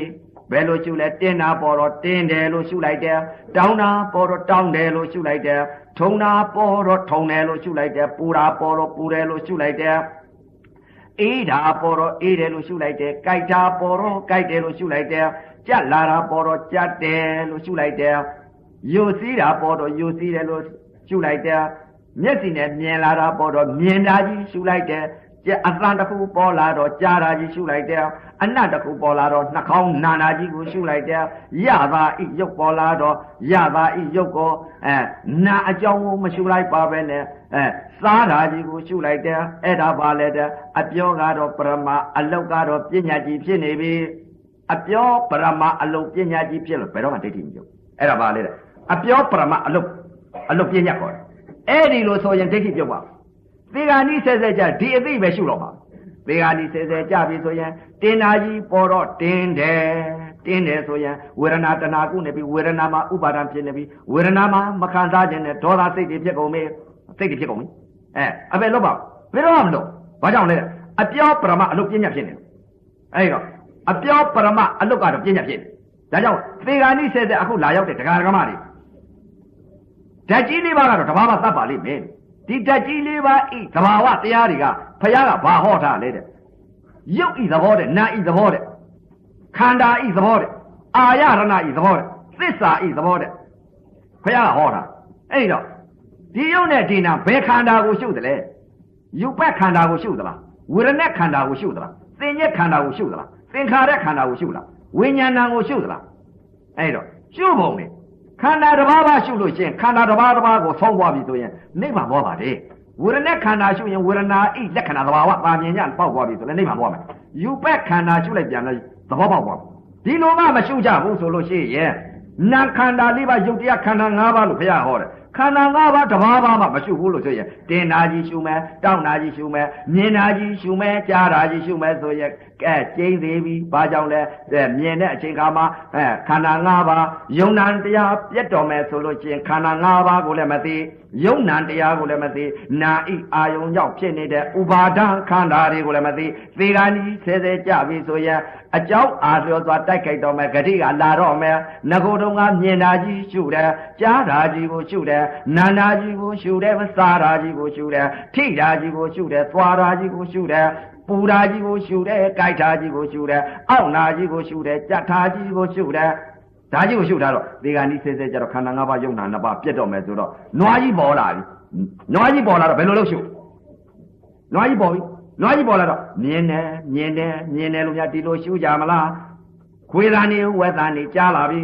ဘယ်လိုရှုလဲတင်းတာပေါ်တော့တင်းတယ်လို့ရှုလိုက်တယ်တောင်းတာပေါ်တော့တောင်းတယ်လို့ရှုလိုက်တယ်ထုံတာပေါ်တော့ထုံတယ်လို့ရှုလိုက်တယ်ပူတာပေါ်တော့ပူတယ်လို့ရှုလိုက်တယ်အေးတာပေါ်တော့အေးတယ်လို့ရှုလိုက်တယ်ကြိုက်တာပေါ်တော့ကြိုက်တယ်လို့ရှုလိုက်တယ်ကြက်လာတာပေါ်တော့ကြက်တယ်လို့ရှုလိုက်တယ်ယိုစီးတာပေါ်တော့ယိုစီးတယ်လို့ရှုလိုက်တယ်မျက်စိနဲ့မြင်လာတာပေါ်တော့မြင်တာကြီးရှုလိုက်တယ်အသံတစ်ခုပေါ်လာတော့ကြားတာကြီးရှုလိုက်တယ်အနတ်တစ်ခုပေါ်လာတော့နှာခေါင်းနာနာကြီးကိုရှုလိုက်တယ်ရပါဤရုပ်ပေါ်လာတော့ရပါဤရုပ်ကိုနာအကြောင်းကိုမရှုလိုက်ပါပဲနဲ့စားတာကြီးကိုရှုလိုက်တယ်အဲ့ဒါပါလေတဲ့အပြောကတော့ပရမအလုတ်ကတော့ပညာကြီးဖြစ်နေပြီအပြောပရမအလုတ်ပညာကြီးဖြစ်လို့ဘယ်တော့မှဒိဋ္ဌိမပြုတ်အဲ့ဒါပါလေတဲ့အပြောပရမအလုတ်ပညာခေါ်တယ်အဲ့ဒီလိုဆိုရင်ဒိဋ္ဌိပြုတ်ပါသေဂာနိဆဲဆဲကြဒီအသိပဲရှုတော့မှာသေဂာနိဆဲဆဲကြပြီဆိုရင်တင်နာကြီးပေါ်တော့တင်းတယ်ဆိုရင်ဝေဒနာတဏှာကုနေပြီဝေဒနာမှာဥပါဒံဖြစ်နေပြီဝေဒနာမှာမခံစားခြင်းနဲ့ဒေါသစိတ်တွေဖြစ်ကုန်ပြီအဘယ်လို့ပါဘယ်တော့မှမလို့ဘာကြောင့်လဲအပြောပရမအလုတ်ပညာဖြစ်နေအဲ့တော့အပြောပရမအလုတ်ကတော့ပညာဖြစ်နေဒါကြောင့်သေဂာနိဆဲဆဲအခုလာရောက်တဲ့တရားဓမ္မတွေဓာတ်ကြီးလေးပါကတော့တဘာမှသတ်ပါလိမ့်မယ်ဒီဓာတ်ကြီးလေးပါဤသဘာဝတရားတွေကဖယားကဘာဟောထားလဲတဲ့ရုပ်ဤသဘောတဲ့နာဤသဘောတဲ့ခန္ဓာဤသဘောတဲ့အာရဏဤသဘောတဲ့သစ္စာဤသဘောတဲ့ဖယားကဟောတာအဲ့တော့ဒီရုပ်နဲ့ဒီနာဘယ်ခန္ဓာကိုရှုတယ်လဲယူပက်ခန္ဓာကိုရှုသလားဝေဒနာခန္ဓာကိုရှုသလားသင်္ညက်ခန္ဓာကိုရှုသလားသင်္ခါရခန္ဓာကိုရှုလားဝိညာဏံကိုရှုသလားအဲ့တော့ရှုပုံလေခန္ဓာတစ်ပါးပါရှုလို့ရှိရင်ခန္ဓာတစ်ပါးကိုဆုံးသွားပြီဆိုရင်နိဗ္ဗာန်ပေါ်ပါတယ်ဝေဒနာခန္ဓာရှုရင်ဝေဒနာဤလက္ခဏာသဘာဝပါမြင်ညပေါက်သွားပြီဆိုရင်နိဗ္ဗာန်ပေါ်မယ်ယူပက်ခန္ဓာရှုလိုက်ပြန်လဲသဘောပေါက်သွားဒီလိုမှမရှုကြဘူးဆိုလို့ရှိရင်နာခန္ဓာလေးပါယုတ်တရားခန္ဓာ၅ပါးလို့ဘုရားဟောတယ်ခန္ဓာ၅ပါးတစ်ပါးမှမရှုဘူးလို့ဆိုရင်တင်နာကြီးရှုမယ်တောင်းနာကြီးရှုမယ်မြင်နာကြီးရှုမယ်ကြားနာကြီးရှုမယ်ဆိုရင်ကျိန်းသေးပြီဘာကြောင့်လဲမြင်တဲ့အချိန်ခါမှာခန္ဓာ၅ပါးယုံနာတရားပြတ်တော်မယ်ဆိုလို့ရှိရင်ခန္ဓာ၅ပါးကိုလည်းမသိယုံနာတရားကိုလည်းမသိနာဤအာယုံကြောင့်ဖြစ်နေတဲ့ဥပါဒံခန္ဓာတွေကိုလည်းမသိသေဂာနီဆဲဆဲကြပြီဆိုရင်အကြောင်းအာလျော်စွာတိုက်ခိုက်တော်မယ်ဂတိကလာတော့မယ်ငကိုယ်တုံးကမြင်တာကြီးရှုတယ်ကြားတာကြီးကိုရှုတယ်နာနာကြီးကိုရှုတယ်စားတာကြီးကိုရှုတယ်ထိတာကြီးကိုရှုတယ်သွားတာကြီးကိုရှုတယ်ပူတာကြီးကိုရှုတယ်ကြိုက်တာကြီးကိုရှုတယ်အောင့်နာကြီးကိုရှုတယ်ကြက်တာကြီးကိုရှုတယ်ဒါကြီးကိုရှုထားတော့သေဂာနိဆဲဆဲကြတော့ခန္ဓာ၅ပါးယုံနာ၅ပါးပြတ်တော့မယ်ဆိုတော့နွားကြီးပေါ်လာပြီနွားကြီးပေါ်လာတော့ဘယ်လိုလုပ်ရှုနွားကြီးပေါ်ပြီနွားကြီးပေါ်လာတော့မြင်တယ်လို့များဒီလိုရှုကြမလားခွေးသားနေဝက်သားနေကြားလာပြီ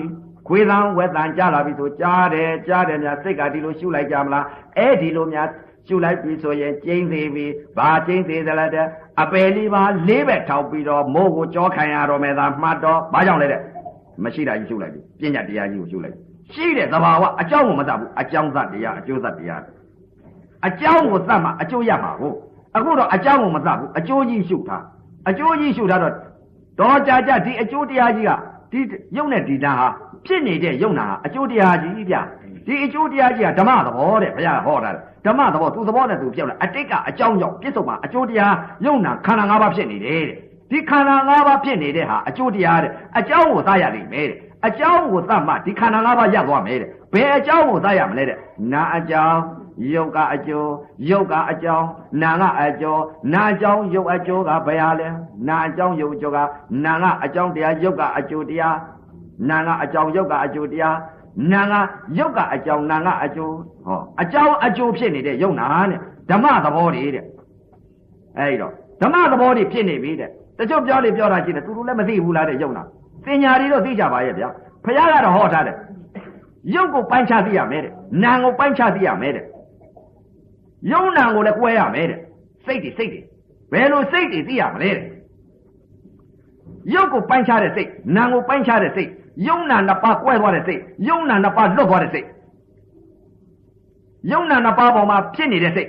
ခွေးသားဝက်သားကြားလာပြီဆိုကြားတယ်များစိတ်ကဒီလိုရှုလိုက်ကြမလားအဲ့ဒီလိုများရှုလိုက်ပြီဆိုရင်ကျိန်းသေးပြီဘာကျိန်းသေးသလဲတဲ့အပယ်လေးပါလေးပဲထောက်ပြီးတော့မိုးကိုကြောခံရတော့မယ်သာမှတ်တော့ဘာကြောင့်လဲတဲ့မရှိတာကြီးရှုလိုက်ပြီပညာတရားကြီးကိုရှုလိုက်ရှိတဲ့သဘာဝအကြောင်းကိုမသတ်ဘူးအကြောင်းသတ်တရားအကျိုးသတ်တရားအကြောင်းကိုသတ်မှအကျိုးရမှာကိုအခုတော့အကြောင်းကိုမသတ်ဘူးအကျိုးကြီးရှုထားတော့တော်ကြဒီအကျိုးတရားကြီးကဒီယုံနဲ့ဒီနာဟာဖြစ်နေတဲ့ယုံနာဟာအကျိုးတရားကြီးဗျဒီအကျိုးတရားကြီးကဓမ္မသဘောတဲ့ဘုရားဟောတာဓမ္မသဘောသူသဘောနဲ့သူပြောက်လာအတိတ်ကအကြောင်းကြောင့်ပြစ္ဆုတ်မှာအကျိုးတရားယုံနာခန္ဓာ၅ပါးဖြစ်နေတယ်တဲ့ ဒီခန္ဓာ၅ပါးဖြစ်နေတဲ့ဟာအကျိုးတရားတဲ့အကြောင်းကိုသရလိမ့်မယ်တဲ့အကြောင်းကိုသတ်မှဒီခန္ဓာ၅ပါးရပ်သွားမယ်တဲ့ဘယ်အကြောင်းကိုသရမလဲတဲ့နာအကြောင်းယုတ်ကအကျိုးယုတ်ကအကြောင်းနာကအကျိုးနာအကြောင်းယုတ်အကျိုးကဘယ်ဟာလဲနာအကြောင်းယုတ်အကျိုးကနာကအကြောင်းတရားယုတ်ကအကျိုးတရားနာကအကြောင်းယုတ်ကအကျိုးတရားနာကယုတ်ကအကြောင်းနာကအကျိုးဟောအကြောင်းအကျိုးဖြစ်နေတဲ့ယုတ်နာနဲ့ဓမ္မသဘောတွေတဲ့အဲ့တော့ဓမ္မသဘောတွေဖြစ်နေပြီတဲ့တချို့ပြောလေပြောတာရှိတယ်သူတို့လည်းမသိဘူးလားတဲ့ယုတ်နာသင်ညာတွေတော့သိကြပါရဲ့ဗျာဘုရားကတော့ဟောထားတယ်ယုတ်ကိုပိုင်းခြားသိရမယ်တဲ့နာကိုပိုင်းခြားသိရမယ်တဲ့ယုံနာကိုလည်းကွဲရမယ်တဲ့စိတ်တွေဘယ်လိုစိတ်တွေသိရမလဲတဲ့ယုတ်ကိုပိုင်းခြားတဲ့စိတ်နာကိုပိုင်းခြားတဲ့စိတ်ယုံနာနှစ်ပါးကွဲသွားတဲ့စိတ်ယုံနာနှစ်ပါးလွတ်သွားတဲ့စိတ်ယုံနာနှစ်ပါးပေါ်မှာဖြစ်နေတဲ့စိတ်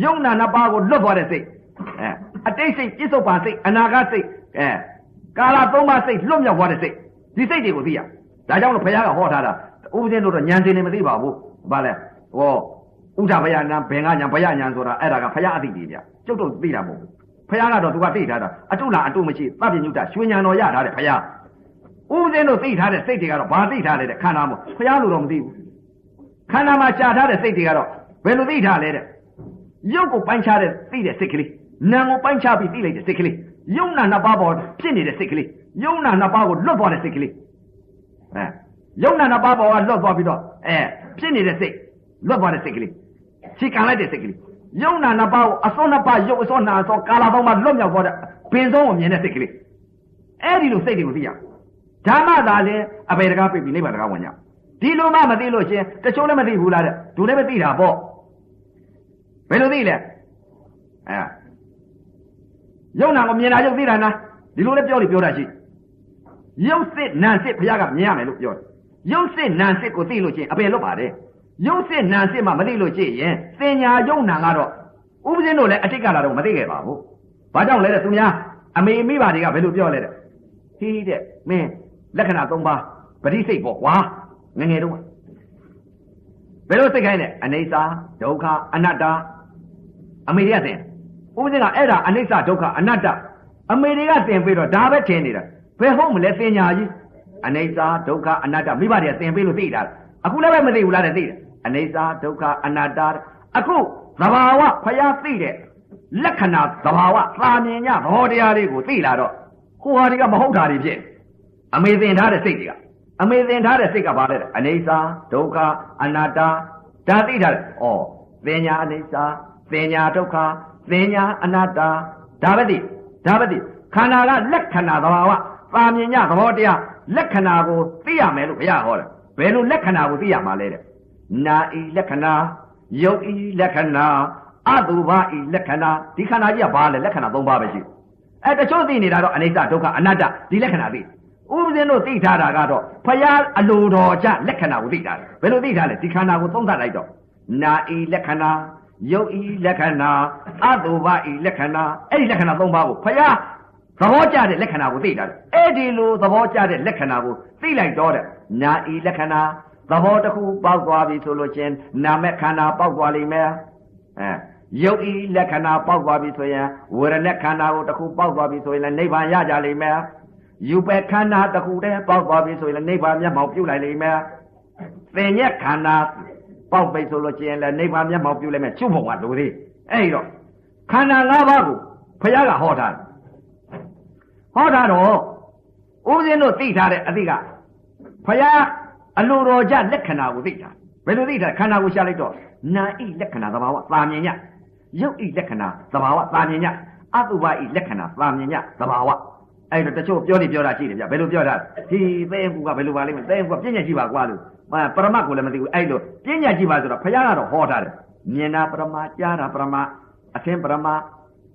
ယုံနာနှစ်ပါးကိုလွတ်သွားတဲ့စိတ်အတိတ်စိတ်ပြစ္ဆုတ်ပါစိတ်အနာဂတ်စိတ်ကာလသုံးပါးစိတ်လွတ်မြောက်သွားတဲ့စိတ်ဒီစိတ်တွေကိုသိရဒါကြောင့်လို့ဘုရားကဟောထားတာဥပဒေတို့တော့ဉာဏ်စင်နေမသိပါဘူးဘာလဲဟောဥဒ္ဓဘယညာဘင်္ဂညာဘယညာဆိုတာအဲ့ဒါကဘုရားအသိကြီးဗျကျုပ်တို့သိတာမဟုတ်ဘူးဘုရားကတော့သူကသိထားတာအတုလားအတုမရှိသဗ္ဗညုတရွှေဉာဏ်တော်ရထားတယ်ဘုရားဥပဒေတို့သိထားတဲ့စိတ်တွေကတော့ဘာသိထားလဲတဲ့ခန္ဓာမို့ဘုရားလိုတော့မသိဘူးခန္ဓာမှာရှားထားတဲ့စိတ်တွေကတော့ဘယ်လိုသိထားလဲတဲ့ရုပ်ကိုပိုင်းခြားတဲ့သိတဲ့စိတ်ကလေးနာကိုပိုင်းခြားပြီးသိလိုက်တဲ့စိတ်ကလေးယုံနာနှစ်ပါးပေါ်ဖြစ်နေတဲ့စိတ်ကလေးယုံနာနှစ်ပါးကိုလွတ်သွားတဲ့စိတ်ကလေးယုံနာနှစ်ပါးပေါ်ကလွတ်သွားပြီးတော့ဖြစ်နေတဲ့စိတ်လွတ်သွားတဲ့စိတ်ကလေးခြေကန်လိုက်တဲ့စိတ်ကလေးယုံနာနှစ်ပါးကိုအစောနှစ်ပါးယုတ်အစောနာအစောကာလာပေါင်းမှာလွတ်မြောက်သွားတဲ့ဘင်ဆုံးကိုမြင်တဲ့စိတ်ကလေးအဲ့ဒီလိုစိတ်တွေကိုသိရဓမ္မသာလည်းအပေတကားပြပြီးနိဗ္ဗာန်တကားဝင်ကြဒီလိုမှမသိလို့ရှင်တချို့လည်းမသိဘူးလားတဲ့သူလည်းမသိတာပေါ့ဘယ်လိုသိလဲယုံနာကိုမြင်တာယုတ်သိတာနာဒီလိုလည်းပြောလို့ပြောတာရှိယုတ်စစ်နံစစ်ဘုရားကမြင်ရမယ်လို့ပြောတယ်ယုတ်စစ်နံစစ်ကိုသိလို့ချင်းအပေလွတ်ပါတယ်ယုတ်စစ်နံစစ်မှမသိလို့ချင်းရင်သင်ညာယုံနာကတော့ဥပဇင်းတို့လည်းအတိတ်ကလာတော့မသိခဲ့ပါဘူးဘာကြောင့်လဲတဲ့သူများအမေမိဘတွေကဘယ်လိုပြောလဲတဲ့ဟီးတဲ့မင်းလက္ခဏာ၃ပါးပရိစိတ်ပေါ့ကွာငငယ်တော့ဘယ်လိုစိတ်ခိုင်းလဲအနိစ္စဒုက္ခအနတ္တအမေတွေကသင်ဥပဇင်းကအဲ့ဒါအနိစ္စဒုက္ခအနတ္တအမေတွေကသင်ပြီးတော့ဒါပဲထင်နေတာဘယ်ဟုတ်မလဲသင်ညာကြီးအနိစ္စဒုက္ခအနတ္တမိဘတွေကသင်ပြီးလို့သိတာအခုလည်းပဲမသိဘူးလားတဲ့သိတယ်အနိစ္စဒုက္ခအနတ္တအခုသဘာဝဖျားသိတဲ့လက္ခဏာသဘာဝသာမြင်ညသဘောတရားလေးကိုသိလာတော့ဟိုဟာတွေကမဟုတ်တာတွေဖြစ်အမေသင်ထားတဲ့စိတ်တွေကအမေသင်ထားတဲ့စိတ်ကဘာလဲအနိစ္စဒုက္ခအနတ္တဒါသိထားတယ်ဩသင်ညာအနိစ္စသင်ညာဒုက္ခသင်ညာအနတ္တဒါပဲသိခန္ဓာကလက္ခဏာသဘာဝသာမြင်ညသဘောတရားလက္ခဏာကိုသိရမယ်လို့ဘုရားဟောတယ်ဘယ်လိုလက္ခဏာကိုသိရမှာလဲတဲ့နာဤလက္ခဏာယုတ်ဤလက္ခဏာအတုပါဤလက္ခဏာဒီခန္ဓာကြီးကဘာလဲလက္ခဏာ၃ပါးပဲရှိတချို့သိနေတာတော့အနိစ္စဒုက္ခအနတ္တဒီလက္ခဏာသိဥပဇင်းတို့သိထားတာကတော့ဖယားအလိုတော်ကြလက္ခဏာကိုသိတာဘယ်လိုသိထားလဲဒီခန္ဓာကိုသုံးသပ်လိုက်တော့နာဤလက္ခဏာယုတ်ဤလက္ခဏာအတုပါဤလက္ခဏာအဲ့ဒီလက္ခဏာ၃ပါးကိုဖယားသဘောကျတဲ့လက္ခဏာကိုသိတာအဲ့ဒီလိုသဘောကျတဲ့လက္ခဏာကိုသိလိုက်တော့တဲ့နာဤလက္ခဏာသဘောတစ်ခုပေါက်သွားပြီဆိုလို့ချင်းနာမခန္ဓာပေါက်သွားလိမ့်မယ်ယုတ်ဤလက္ခဏာပေါက်သွားပြီဆိုရင်ဝေဒနာခန္ဓာကိုတစ်ခုပေါက်သွားပြီဆိုရင်လည်းနိဗ္ဗာန်ရကြလိမ့်မယ်ယူပဲခန္ဓာတစ်ခုတည်းပေါက်သွားပြီဆိုရင်လည်းနိဗ္ဗာန်မျက်မှောက်ပြုလိုက်လိမ့်မယ်သင်ညက်ခန္ဓာပေါက်ပြီဆိုလို့ချင်းလည်းနိဗ္ဗာန်မျက်မှောက်ပြုလိုက်မယ်ချုပ်ပုံကလိုသေးအဲ့တော့ခန္ဓာ၅ပါးကိုဘုရားကဟောထားတယ်ဟောတာတော့ဥပဇင်းတို့သိထားတဲ့အသိကဘုရားအလိုတော်ကြလက္ခဏာကိုသိတာဘယ်လိုသိတာခန္ဓာကိုရှာလိုက်တော့နာဤလက္ခဏာသဘာဝသာမြင်ညယုတ်ဤလက္ခဏာသဘာဝသာမြင်ညအတုပါဤလက္ခဏာသာမြင်ညသဘာဝအဲ့တော့တချို့ပြောတာရှိတယ်ဗျဘယ်လိုပြောတာဒီသဲကူကဘယ်လိုပါလိမ့်မယ်သဲကူကပြဉ္ညာရှိပါကွာလို့ပရမတ်ကိုလည်းမသိဘူးအဲ့လိုပြဉ္ညာရှိပါဆိုတော့ဘုရားကတော့ဟောထားတယ်မြင်တာပရမကြားတာပရမအသင်ပရမ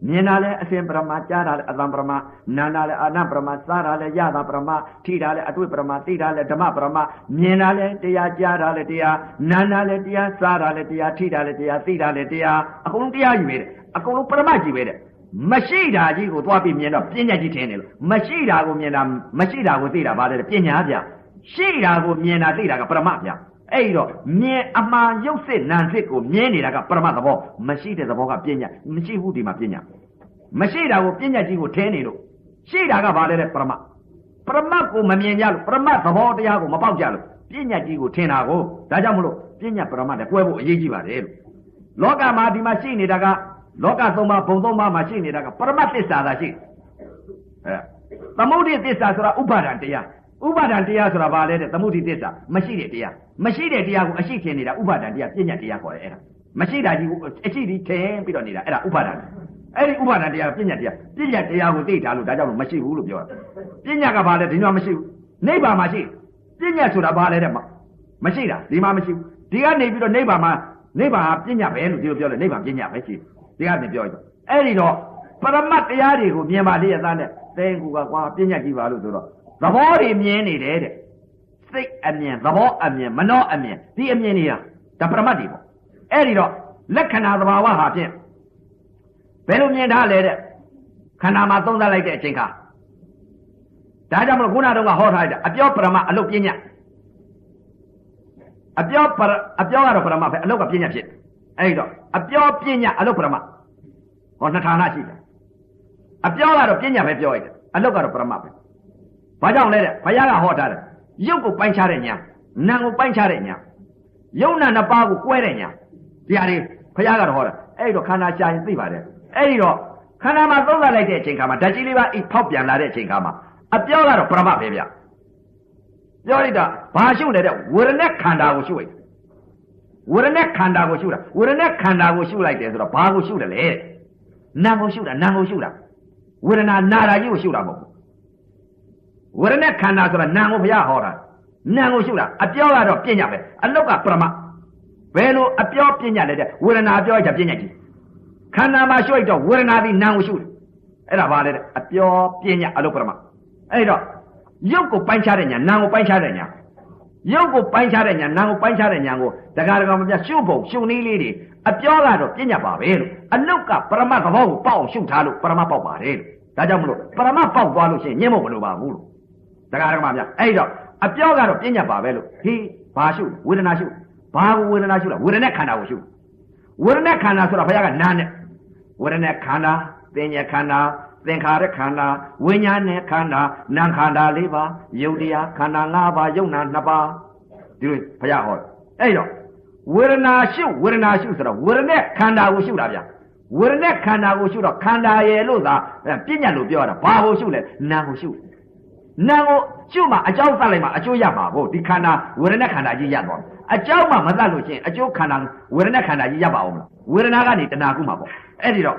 မြင်တာလဲအစဉ်ပရမကြားတာလဲအတံပရမနာတာလဲအနပရမစားတာလဲရတာပရမထိတာလဲအတွေ့ပရမသိတာလဲဓမ္မပရမမြင်တာလဲတရားကြားတာလဲတရားနာတာလဲတရားစားတာလဲတရားထိတာလဲတရားသိတာလဲတရားအကုန်လုံးတရားယူပဲတဲ့အကုန်လုံးပရမကြီးပဲတဲ့မရှိတာကြီးကိုသွားပြီးမြင်တော့ပညာကြီးထင်တယ်လို့မရှိတာကိုမြင်တာမရှိတာကိုသိတာဘာလဲပညာဗျရှိတာကိုမြင်တာသိတာကပရမဗျအဲ့တော့မြင်အမှန်ရုပ်စစ်နာမ်စစ်ကိုမြင်နေတာကပရမသဘောမရှိတဲ့သဘောကပညာမရှိဘူးဒီမှာပညာမရှိတာကိုပညာကြီးကိုထင်းနေလို့ ရှိတာကဘာလဲတဲ့ပရမတ်ကိုမမြင်ကြလို့ပရမတ်သဘောတရားကိုမပေါက်ကြလို့ပညာကြီးကိုထင်တာကိုဒါကြောင့်မလို့ပညာပရမတ်နဲ့ကွဲဖို့အရေးကြီးပါတယ်လို့လောကမှာဒီမှာရှိနေတာကလောက3ပါးဘုံ3ပါးမှာရှိနေတာကပရမတ်သစ္စာသာရှိသမုဒိသစ္စာဆိုတာဥပါဒံတရားဥပါဒံတရားဆိုတာဘာလဲတဲ့သမုဒိသစ္စာမရှိတဲ့တရားမရှိတဲ့တရားကိုအရှိထင်နေတာဥပါဒံတရားပညာတရားခေါ်တယ်အဲ့ဒါမရှိတာကြီးကိုအရှိကြီးထင်ပြီးတော့နေတာအဲ့ဒါဥပါဒံအဲ့ဒီဥပါဒံတရားပညာတရားကိုသိထားလို့ဒါကြောင့်မရှိဘူးလို့ပြောတာပညာကဘာလဲဒီမှာမရှိဘူးနိဗ္ဗာန်မှာရှိပညာဆိုတာဘာလဲတဲ့မရှိတာဒီမှာမရှိဘူးဒီကနေပြီးတော့နိဗ္ဗာန်ပညာပဲလို့ဒီလိုပြောတယ်နိဗ္ဗာန်ပညာပဲရှိဒီကနေပြောရတော့အဲ့ဒီတော့ပရမတ်တရားတွေကိုမြင်ပါလေရသားနဲ့သင်ကူကကွာပညာကြည့်ပါလို့ဆိုတော့သဘောတွေမြင်နေတယ်တဲ့စိတ်အမြင်သဘောအမြင်မနှောအမြင်ဒီအမြင်တွေကဒါပရမတ်တွေပေါ့အဲ့ဒီတော့လက္ခဏာသဘာဝဟာဖြင့်ဘယ်လိုမြင်ထားလဲတဲ့ခန္ဓာမှာသုံးသပ်လိုက်တဲ့အချိန်ခါဒါကြောင့်မလို့ခုနကတော့ဟောထားတဲ့အပြောပရမတ်အလုတ်ပညာအပြောကတော့ပရမတ်ပဲအလုတ်ကပညာဖြစ်အဲ့ဒီတော့အပြောပညာအလုတ်ပရမတ်ဟောနှစ်ဌာနရှိတယ်အပြောကတော့ပညာပဲပြောရတယ်အလုတ်ကတော့ပရမတ်ပဲဘာကြောင့်လဲတဲ့ဘုရားကဟောထားတယ်ရုပ်ကိုပိုင်းခြားတဲ့ညာနာမ်ကိုပိုင်းခြားတဲ့ညာယုံနာနှစ်ပါးကိုကွဲတဲ့ညာဒီဟာတွေဘုရားကတော့ဟောတာအဲ့ဒီတော့ခန္ဓာရှာရင်သိပါတယ်အဲ့ဒီတော့ခန္ဓာမှာသုံးသပ်လိုက်တဲ့အချိန်ခါမှာဓာတ်ကြီးလေးပါအိဖောက်ပြန်လာတဲ့အချိန်ခါမှာအပြောကတော့ပရမတ်ပဲဗျပြောလိုက်တာဘာရှုလဲတဲ့ဝေဒနာခန္ဓာကိုရှုလိုက်ဝေဒနာခန္ဓာကိုရှုတာဝေဒနာခန္ဓာကိုရှုလိုက်တယ်ဆိုတော့ဘာကိုရှုတယ်လဲနာမ်ကိုရှုတာနာမ်ကိုရှုတာဝေဒနာနာတာကြီးကိုရှုတာမဟုတ်ဘူးဝေဒနာခန္ဓာဆိုတာနာမ်ကိုဘုရားဟောတာနာမ်ကိုရှုတာအပြောကတော့ပညာပဲအလုတ်ကပရမတ်ဘယ်လိုအပြောပညာလဲတဲ့ဝေဒနာပြောကြပညာကြီးခန္ဓာမှာရှုလိုက်တော့ဝေဒနာသည်နာမ်ကိုရှုတယ်အဲ့ဒါဘာလဲတဲ့အပြောပညာအလုတ်ပရမတ်အဲ့တော့ရုပ်ကိုပိုင်းခြားတဲ့ညာနာမ်ကိုပိုင်းခြားတဲ့ညာရုပ်ကိုပိုင်းခြားတဲ့ညာနာမ်ကိုပိုင်းခြားတဲ့ညာကိုတက္ကရာမပြရှုဖို့ရှုနည်းလေးတွေအပြောကတော့ပညာပါပဲလို့အလုတ်ကပရမတ်သဘောကိုပေါအောင်ရှုထားလို့ပရမတ်ပေါက်ပါတယ်လို့ဒါကြောင့်မလို့ပရမတ်ပေါက်သွားလို့ရှိရင်ညှင်းဖို့မလိုပါဘူးလို့တက္ကရာမပြအဲ့တော့အပြောကတော့ပညာပါပဲလို့ဟိဘာရှုဝေဒနာရှုဘာကိုဝေဒနာရှုလားဝေဒနာခန္ဓာကိုရှုဝေဒနာခန္ဓာဆိုတာဘုရားကနာနဲ့ဝေဒနာခန္ဓာသင်ညာခန္ဓာသင်္ခါရခန္ဓာဝိညာဉ်နဲ့ခန္ဓာနာမ်ခန္ဓာ၄ပါးယုတ်တရားခန္ဓာ၅ပါးယုတ်နာ2ပါးဒီလိုဘုရားဟောအဲ့တော့ဝေဒနာရှုဆိုတော့ဝေဒနာခန္ဓာကိုရှုတာဗျဝေဒနာခန္ဓာကိုရှုတော့ခန္ဓာရဲ့လို့သာပညာလို့ပြောရတာဘာကိုရှုလဲနာမ်ကိုရှုနာမ်ကိုရှုမှအကြောင်းသတ်လိုက်မှအကျိုးရမှာကိုဒီခန္ဓာဝေဒနာခန္ဓာကြီးရသွားတယ်အကြောင်းမှမသတ်လို့ရှိရင်အကျိုးခန္ဓာဝေဒနာခန္ဓာကြီးရပါအောင်မလားဝေဒနာကနေတဏှာကုမှာပေါ့အဲ့ဒီတော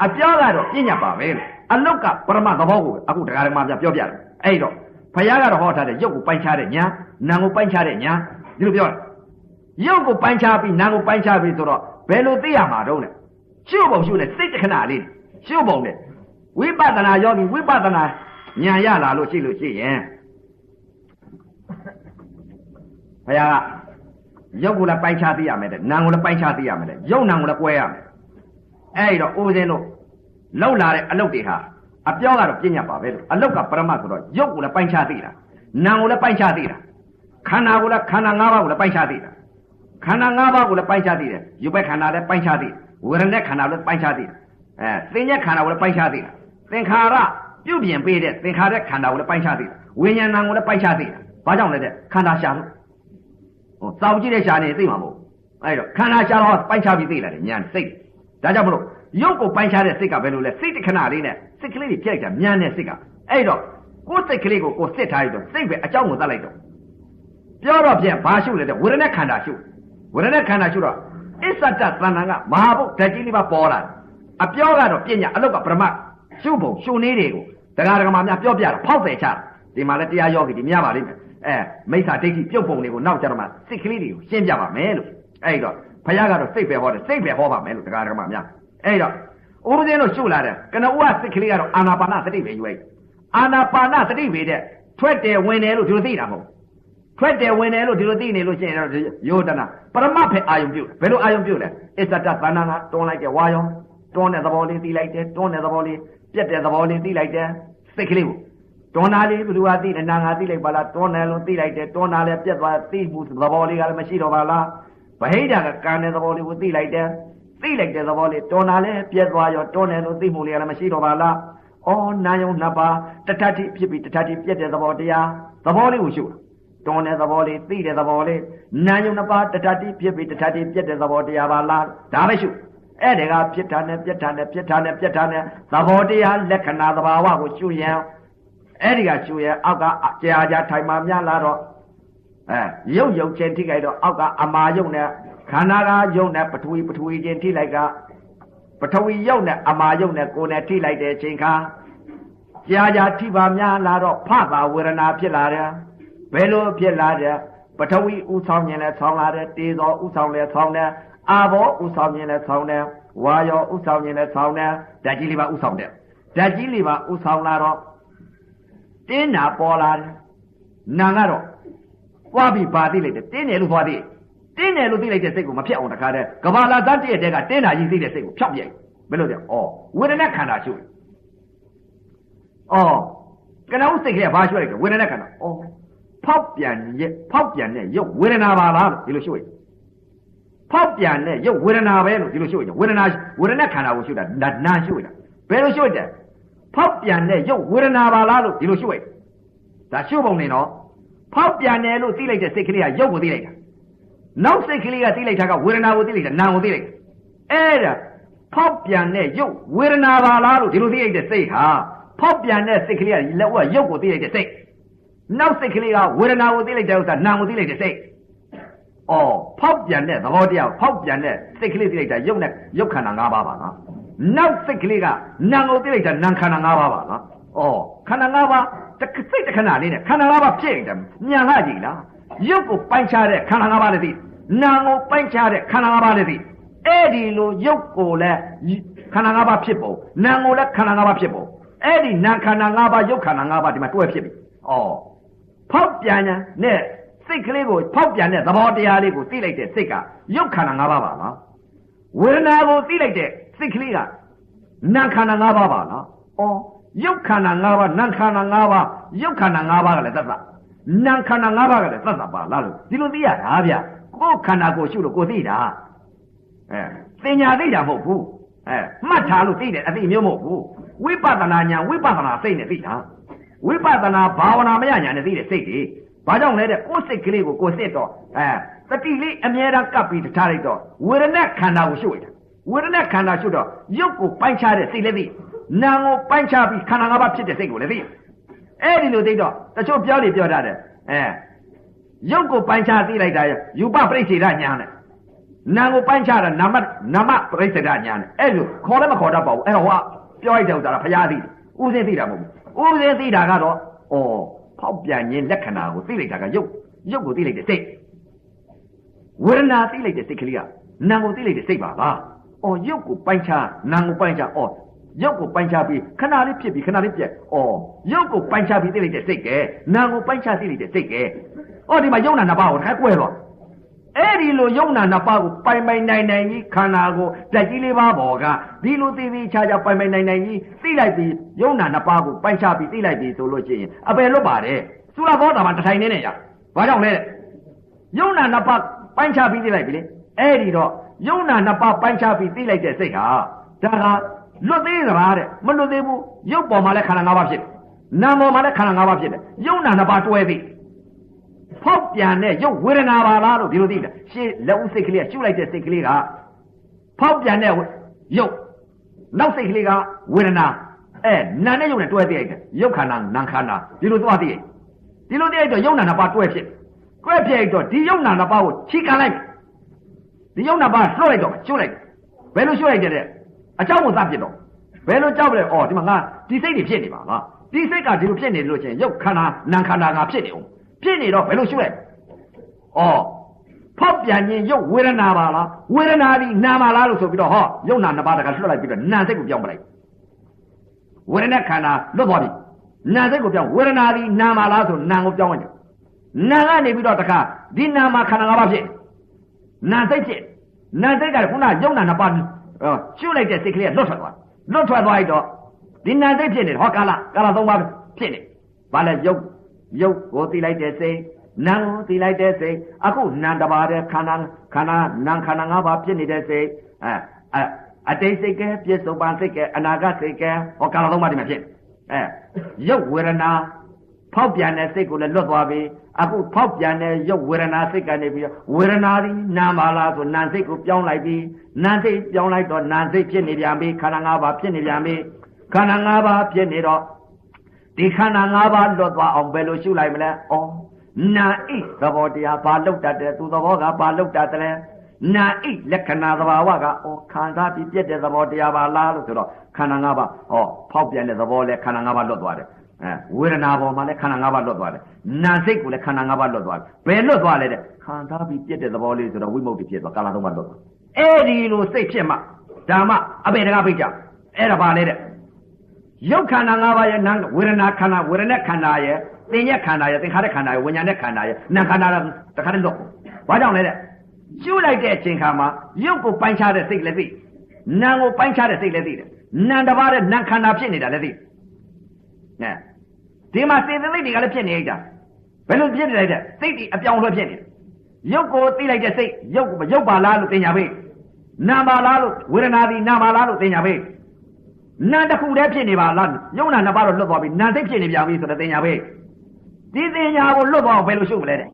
့အပြောကတော့ပညာပါပဲလို့အလုတ်ကပရမတ်သဘောကိုအခုတရားဓမ္မပြပြောပြတယ်အဲ့တော့ဘုရားကတော့ဟောထားတဲ့ရုပ်ကိုပိုင်းခြားတဲ့ညာနာမ်ကိုပိုင်းခြားတဲ့ညာဒီလိုပြောတယ်ရုပ်ကိုပိုင်းခြားပြီးနာမ်ကိုပိုင်းခြားပြီးဆိုတော့ဘယ်လိုသိရမှာတော့လဲရှုပုံရှုနဲ့စိတ်တခဏလေးရှုပုံနဲ့ဝိပဿနာယောဂီဝိပဿနာဉာဏ်ရလာလို့ရှိရင်ဘုရားကရုပ်ကိုလည်းပိုင်းခြားသိရမယ်တဲ့နာမ်ကိုလည်းပိုင်းခြားသိရမယ်တဲ့ရုပ်နာမ်ကိုလည်းကွဲရမယ်အဲ့တော့ဦးဇင်းတို့လောက်လာတဲ့အလုတ်တွေဟာအပြောကတော့ပညာပါပဲလို့အလုတ်ကပရမတ်ဆိုတော့ရုပ်ကိုလည်းပိုင်းခြားသိတာနာမ်ကိုလည်းပိုင်းခြားသိတာခန္ဓာကိုလည်းခန္ဓာ၅ပါးကိုလည်းပိုင်းခြားသိတာခန္ဓာ၅ပါးကိုလည်းပိုင်းခြားသိတယ်ရုပ်ပဲခန္ဓာလည်းပိုင်းခြားသိဝေဒနာခန္ဓာလည်းပိုင်းခြားသိသင်္ညက်ခန္ဓာကိုလည်းပိုင်းခြားသိတာသင်္ခါရပြုတ်ပြင်ပေးတဲ့သင်္ခါရခန္ဓာကိုလည်းပိုင်းခြားသိတာဝိညာဏကိုလည်းပိုင်းခြားသိတာဘာကြောင့်လဲတဲ့ခန္ဓာရှာလို့စောင့်ကြည့်တဲ့ရှာနေသိမှာမဟုတ်အဲ့တော့ခန္ဓာရှာတော့ပိုင်းခြားပြီးသိလာတယ်ဉာဏ်စိတ်ဒါကြောင့်မလို့ရုပ်ကိုပိုင်းခြားတဲ့စိတ်ကဘယ်လိုလဲစိတ်တစ်ခဏလေးနဲ့စိတ်ကလေးတွေပြိုက်တာဉာဏ်နဲ့စိတ်ကအဲ့တော့ကိုယ်စိတ်ကလေးကိုကိုစစ်ထားရတော့စိတ်ပဲအကြောင်းကိုသတ်လိုက်တော့ပြောတော့ပြန်ဘာရှုလဲတဲ့ဝေဒနာခန္ဓာရှုဝေဒနာခန္ဓာရှုတော့အစ္ဆတသဏ္ဍာန်ကမဟာဘုတ်ဓာတ်ကြီးလေးပါပေါ်လာအပြောကတော့ပညာအလုတ်ကပရမတ်ရှုပုံရှုနည်းတွေကိုတရားဓမ္မများပြောပြတာဖောက်တယ်ချဒီမှာလည်းတရားယောဂီဒီများပါလိမ့်မယ်မိစ္ဆာဒိဋ္ဌိပြုတ်ပုံတွေကိုနောက်ကြတော့မှစိတ်ကလေးတွေကိုရှင်းပြပါမယ်လို့အဲ့တော့ဘုရားကတော့စိတ်ပဲဟောတယ်စိတ်ပဲဟောပါမယ်လို့တရားဓမ္မများအဲ့တော့ဦးဇင်းတို့ရှုလာတယ်ကနဦးကစိတ်ကလေးကတော့အာနာပါနသတိပဲယူလိုက်အာနာပါနသတိပဲတဲ့ထွက်တယ်ဝင်တယ်လို့ဒီလိုသိတာမဟုတ်ထွက်တယ်ဝင်တယ်လို့ဒီလိုသိနေလို့ရှိရင်တော့ယောတနာပရမတ်ပဲအာယုံပြုဘယ်လိုအာယုံပြုလဲအစ္ဆတသဏ္ဍာန်ကတွန်းလိုက်တယ်ဝါယောတွန်းတဲ့သဘောလေးသိလိုက်တယ်တွန်းတဲ့သဘောလေးပြက်တဲ့သဘောလေးသိလိုက်တယ်စိတ်ကလေးကိုတွန်းတာလေးဘယ်လိုဟာသိတယ်နာငါသိလိုက်ပါလားတွန်းတယ်လို့သိလိုက်တယ်တွန်းတာလည်းပြက်သွားသိမှုသဘောလေးကလည်းမရှိတော့ပါလားဗဟိတကကံတဲ့သဘောလေးကိုသိလိုက်တယ်သိလိုက်တဲ့သဘောလေးတွန်းတာလည်းပြက်သွားရောတွန်းတယ်လို့သိမှုလေးကလည်းမရှိတော့ပါလား နာယုံနှစ်ပါးတထတိဖြစ်ပြီးတထတိပြည့်တဲ့သဘောတရားသဘောလေးကိုရှုတွန်းတဲ့သဘောလေးသိတဲ့သဘောလေးနာယုံနှစ်ပါးတထတိဖြစ်ပြီးတထတိပြည့်တဲ့သဘောတရားပါလားဒါပဲရှုအဲ့ဒါကဖြစ်တာနဲ့ပြတ်တာနဲ့ပြတ်တာနဲ့ပြတ်တာနဲ့သဘောတရားလက္ခဏာသဘာဝကိုရှုရင်အဲ့ဒီကရှုရင်အောက်ကကြာထိုင်မှများလာတော့ရုပ်ချင်းထိလိုက်တော့အောက်ကအမာယုတ်နဲ့ခန္ဓာကယုတ်နဲ့ပထဝီချင်းထိလိုက်ကပထဝီယုတ်နဲ့အမာယုတ်နဲ့ကိုယ်နဲ့ထိလိုက်တဲ့အချိန်ခါကြာထိပါများလာတော့ဖတာဝေဒနာဖြစ်လာတယ်ဘယ်လိုဖြစ်လာတယ်ပထဝီဥဆောင်ခြင်းနဲ့ဆောင်းလာတယ်တေဇောဥဆောင်လဲဆောင်းတယ်အာဘောဥဆောင်ခြင်းနဲ့ဆောင်းတယ်ဝါယောဥဆောင်ခြင်းနဲ့ဆောင်းတယ်ဓာတ်ကြီးလေးပါဥဆောင်တယ်ဓာတ်ကြီးလေးပါဥဆောင်လာတော့တင်းနာပေါ်လာတယ်နာကတော့သွားပြီးပါသိလိုက်တယ်တင်းတယ်လို့သွားသိတင်းတယ်လို့သိလိုက်တဲ့စိတ်ကိုမဖြတ်အောင်တခါတည်းကဘာလာသတ်တည့်တဲ့ကတင်းတာကြီးသိတဲ့စိတ်ကိုဖြောက်ပြလိုက်ဘယ်လိုလဲဝေဒနာခန္ဓာရှုကနောစိတ်ကလေးဘာရှုလိုက်လဲဝေဒနာခန္ဓာဖောက်ပြန်တဲ့ရုပ်ဝေဒနာပါလားလို့ဒီလိုရှုရဖောက်ပြန်တဲ့ရုပ်ဝေဒနာပဲလို့ဒီလိုရှုရဝေဒနာခန္ဓာကိုရှုတာနာရှုရဘယ်လိုရှုတယ်ဖောက်ပြန်တဲ့ရုပ်ဝေဒနာပါလားလို့ဒီလိုရှုရဒါရှုပုံနေနော်ဖောက်ပြန်တယ်လို့သိလိုက်တဲ့စိတ်ကလေးကရုပ်ကိုသိလိုက်တာနောက်စိတ်ကလေးကသိလိုက်တာကဝေဒနာကိုသိလိုက်တာနာကိုသိလိုက်တာအဲ့ဒါဖောက်ပြန်တဲ့ရုပ်ဝေဒနာပါလားလို့ဒီလိုသိလိုက်တဲ့စိတ်ဟာဖောက်ပြန်တဲ့စိတ်ကလေးကလက်ဝက်ရုပ်ကိုသိလိုက်တဲ့စိတ်နောက်စိတ်ကလေးကဝေဒနာကိုသိလိုက်တဲ့ဥစ္စာနာကိုသိလိုက်တဲ့စိတ်ဖောက်ပြန်တဲ့သဘောတရားဖောက်ပြန်တဲ့စိတ်ကလေးသိလိုက်တာရုပ်နဲ့ရုပ်ခန္ဓာ၅ပါးပါနော်နောက်စိတ်ကလေးကနာကိုသိလိုက်တာနာခန္ဓာ၅ပါးပါနော်ခန္ဓာ၅ပါးစိတ်တစ်ခဏလေးနဲ့ခန္ဓာ၅ပါးဖြစ်နေတယ်ညံလာကြည့်လားရုပ်ကိုပိုင်းခြားတဲ့ခန္ဓာ၅ပါးလည်းသိနာကိုပိုင်းခြားတဲ့ခန္ဓာ၅ပါးလည်းသိအဲ့ဒီလိုရုပ်ကိုလည်းခန္ဓာ၅ပါးဖြစ်ပုံနာကိုလည်းခန္ဓာ၅ပါးဖြစ်ပုံအဲ့ဒီနာခန္ဓာ၅ပါးရုပ်ခန္ဓာ၅ပါးဒီမှာတွဲဖြစ်ပြီဖောက်ပြန်တဲ့စိတ်ကလေးကိုဖောက်ပြန်တဲ့သဘောတရားလေးကိုသိလိုက်တဲ့စိတ်ကရုပ်ခန္ဓာ၅ပါးပါလားဝေဒနာကိုသိလိုက်တဲ့စိတ်ကလေးကနာခန္ဓာ၅ပါးပါလားရုပ်ခန္ဓာ၅ပါးနာခန္ဓာ၅ပါးရုပ်ခန္ဓာ၅ပါးကလည်းသတ်သတ်နာခန္ဓာ၅ပါးကလည်းသတ်သတ်ပါလားလို့ဒီလိုသိရတာဗျကိုယ်ခန္ဓာကိုရှုလို့ကိုသိတာသင်ညာသိတာမဟုတ်ဘူးမှတ်ထားလို့သိတယ်အသိမျိုးမဟုတ်ဘူးဝိပဿနာဉာဏ်ဝိပဿနာစိတ်နဲ့သိတာဝိပဿနာဘာဝနာမရညာနဲ့သိတဲ့စိတ်တွေဘာကြောင့်လဲတဲ့ကိုယ်စိတ်ကလေးကိုကိုယ်စစ်တော့တတိလေးအမြဲတမ်းကပ်ပြီးထားလိုက်တော့ဝေဒနာခန္ဓာကိုရှုရတာဝေဒနာခန္ဓာရှုတော့ရုပ်ကိုပိုင်းခြားတဲ့စိတ်လည်းသိနာကိုပိုင်းခြားပြီးခန္ဓာ၅ပါးဖြစ်တဲ့စိတ်ကိုလည်းသိအဲ့ဒီလိုသိတော့တချို့ပြောတတ်တယ်ရုပ်ကိုပိုင်းခြားသိလိုက်တာယူပပရိစ္ဆေဒညာနဲ့နာကိုပိုင်းခြားတာနာမပရိစ္ဆေဒညာနဲ့အဲ့လိုခေါ်လည်းမခေါ်တတ်ပါဘူးအဲ့တော့ဟောပြောလိုက်တဲ့ဥစ္စာကဘုရားသိဥစဉ်သိတာမဟုတ်ဘူးဥစဉ်သိတာကတော့ဖောက်ပြန်ခြင်းလက္ခဏာကိုသိလိုက်တာကရုပ်ကိုသိလိုက်တဲ့စိတ်ဝေဒနာသိလိုက်တဲ့စိတ်ကလေးကနာကိုသိလိုက်တဲ့စိတ်ပါလားရုပ်ကိုပိုင်းခြားနာကိုပိုင်းခြားရုပ်ကိုပိုင်းခြားပြီးခဏလေးဖြစ်ပြီးခဏလေးပြက်ရုပ်ကိုပိုင်းခြားပြီးသိလိုက်တဲ့စိတ်ကဲနာကိုပိုင်းခြားသိလိုက်တဲ့စိတ်ကဲဒီမှာယုံနာနှစ်ပါးကိုတစ်ခါကွဲတော့အဲ့ဒီလိုယုံနာနှစ်ပါးကိုပိုင်နိုင်ကြီးခန္ဓာကိုဓာတ်ကြီးလေးပါးပေါ်ကဒီလိုသိသိချာချာပိုင်နိုင်ကြီးသိလိုက်ပြီးယုံနာနှစ်ပါးကိုပိုင်းခြားပြီးသိလိုက်ပြီးဆိုလို့ရှိရင်အပယ်လွတ်ပါတယ်သုလဘောဓမှာတထိုင်နေရဘာကြောင့်လဲယုံနာနှစ်ပါးပိုင်းခြားပြီးသိလိုက်ပြီလေအဲ့ဒီတော့ယုံနာနှစ်ပါးပိုင်းခြားပြီးသိလိုက်တဲ့စိတ်ဟာဒါကလွတ်သေးသလားတဲ့မလွတ်သေးဘူးရုပ်ပေါ်မှာလည်းခန္ဓာ၅ပါးဖြစ်တယ်နာမ်ပေါ်မှာလည်းခန္ဓာ၅ပါးဖြစ်တယ်ယုံနာနှစ်ပါးတွဲသိဖောက်ပြန်တဲ့ရုပ်ဝေဒနာပါလားလို့ဒီလိုသိတယ်ရှေ့လက်ဦးစိတ်ကလေးကရှုလိုက်တဲ့စိတ်ကလေးကဖောက်ပြန်တဲ့ရုပ်နောက်စိတ်ကလေးကဝေဒနာနာနဲ့ရုပ်နဲ့တွဲသိလိုက်တယ်ရုပ်ခန္ဓာနာမ်ခန္ဓာဒီလိုသွားသိတယ်ဒီလိုသိလိုက်တော့ယုံနာနှစ်ပါးတွဲဖြစ်လိုက်တော့ဒီယုံနာနှစ်ပါးကိုချီကန်လိုက်ဒီယုံနာနှစ်ပါးလွှတ်လိုက်တော့ရှုလိုက်ဘယ်လိုရှုလိုက်တဲ့အကြောင်းကိုသတ်ပြတော့ဘယ်လိုကြောက်လဲဒီမှာငါဒီစိတ်တွေဖြစ်နေပါငါဒီစိတ်ကဒီလိုဖြစ်နေလို့ချင်းရုပ်ခန္ဓာနာမ်ခန္ဓာငါဖြစ်နေအောင်ဖြစ်နေတော့ဘယ်လိုရှုလိုက်ဖောက်ပြန်ခြင်းရုပ်ဝေဒနာပါလားဝေဒနာဒီနာပါလားလို့ဆိုပြီးတော့ယုံနာနှစ်ပါးတကလွှတ်လိုက်ပြီးတော့နာစိတ်ကိုပြောင်းပလိုက်ဝေဒနာခန္ဓာလွတ်သွားပြီနာစိတ်ကိုပြောင်းဝေဒနာဒီနာပါလားဆိုနာကိုပြောင်းလိုက်တယ်နာကနေပြီးတော့တခါဒီနာမှာခန္ဓာ၅ပါးဖြစ်နာစိတ်ဖြစ်နာစိတ်ကခုနယုံနာနှစ်ပါးရှုလိုက်တဲ့စိတ်ကလေးကလွတ်ထွက်သွားလိုက်တော့ဒီနာစိတ်ဖြစ်နေတယ်ကာလ၃ပါးဖြစ်နေဘာလဲရုပ်ကိုသိလိုက်တဲ့စိတ်နာကိုသိလိုက်တဲ့စိတ်အခုနာတစ်ပါးတဲ့ခန္ဓာနာခန္ဓာ၅ပါးဖြစ်နေတဲ့စိတ် အတိတ်စိတ်ကဲပြစ္ဆုတ်ပန်စိတ်ကဲအနာဂတ်စိတ်ကဲဟောကာလသုံးပါးဒီမှာဖြစ်ရုပ်ဝေဒနာဖောက်ပြန်တဲ့စိတ်ကိုလည်းလွတ်သွားပြီအခုဖောက်ပြန်တဲ့ရုပ်ဝေဒနာစိတ်ကနေပြီးဝေဒနာသည်နာမလားဆိုနာစိတ်ကိုပြောင်းလိုက်ပြီးနာစိတ်ပြောင်းလိုက်တော့နာစိတ်ဖြစ်နေပြန်ပြီခန္ဓာ၅ပါးဖြစ်နေပြန်ပြီခန္ဓာ၅ပါးဖြစ်နေတော့ဒီခန္ဓာ၅ပါးလွတ်သွားအောင်ဘယ်လိုရှုလိုက်မလဲဩနာဣသဘောတရားဘာလောက်တတ်တယ်သူသဘောကဘာလောက်တတ်တယ်နာဣလက္ခဏာသဘာဝကဩခံစားပြီးပြည့်တဲ့သဘောတရားပါလားလို့ဆိုတော့ခန္ဓာ၅ပါးဟောဖောက်ပြန်တဲ့သဘောလဲခန္ဓာ၅ပါးလွတ်သွားတယ်ဝေဒနာပေါ်မှာလည်းခန္ဓာ၅ပါးလွတ်သွားတယ်နာစိတ်ကိုလည်းခန္ဓာ၅ပါးလွတ်သွားတယ်ဘယ်လွတ်သွားလဲတဲ့ခံစားပြီးပြည့်တဲ့သဘောလေးဆိုတော့ဝိမု ക്തി ဖြစ်သွားကာလသုံးပါးလွတ်သွားအဲ့ဒီလိုစိတ်ဖြစ်မှဓမ္မအပေတကားပိတ်ကြအဲ့ဒါပါလေတဲ့ရုပ်ခန္ဓာ၅ပါးရဲ့နာဝေဒနာခန္ဓာဝေဒနာခန္ဓာရဲ့သင်္ညက်ခန္ဓာရဲ့သင်္ခါရခန္ဓာရဲ့ဝိညာဉ်နဲ့ခန္ဓာရဲ့နာခန္ဓာတခါတည်းလွတ်ဘာကြောင့်လဲတဲ့ရှုလိုက်တဲ့အချိန်ခါမှာရုပ်ကိုပိုင်းခြားတဲ့စိတ်လည်းသိနာကိုပိုင်းခြားတဲ့စိတ်လည်းသိတယ်နာတစ်ပါးတဲ့နာခန္ဓာဖြစ်နေတာလည်းသိဒီမှာစေတသိက်တွေကလည်းဖြစ်နေကြဘယ်လိုဖြစ်နေလိုက်တဲ့စိတ်ဒီအပြောင်းလဲဖြစ်နေတယ်ရုပ်ကိုသိလိုက်တဲ့စိတ်ရုပ်ပါလားလို့သင်ညာပေးနာပါလားလို့ဝေဒနာဒီနာပါလားလို့သင်ညာပေးနာတစ်ခုတည်းဖြစ်နေပါလားယုံနာနှစ်ပါးတော့လွတ်သွားပြီနာစိတ်ဖြစ်နေပြန်ပြီဆိုတော့သင်ညာပေးဒီသင်ညာကိုလွတ်သွားအောင်ဘယ်လိုရှုမလဲတဲ့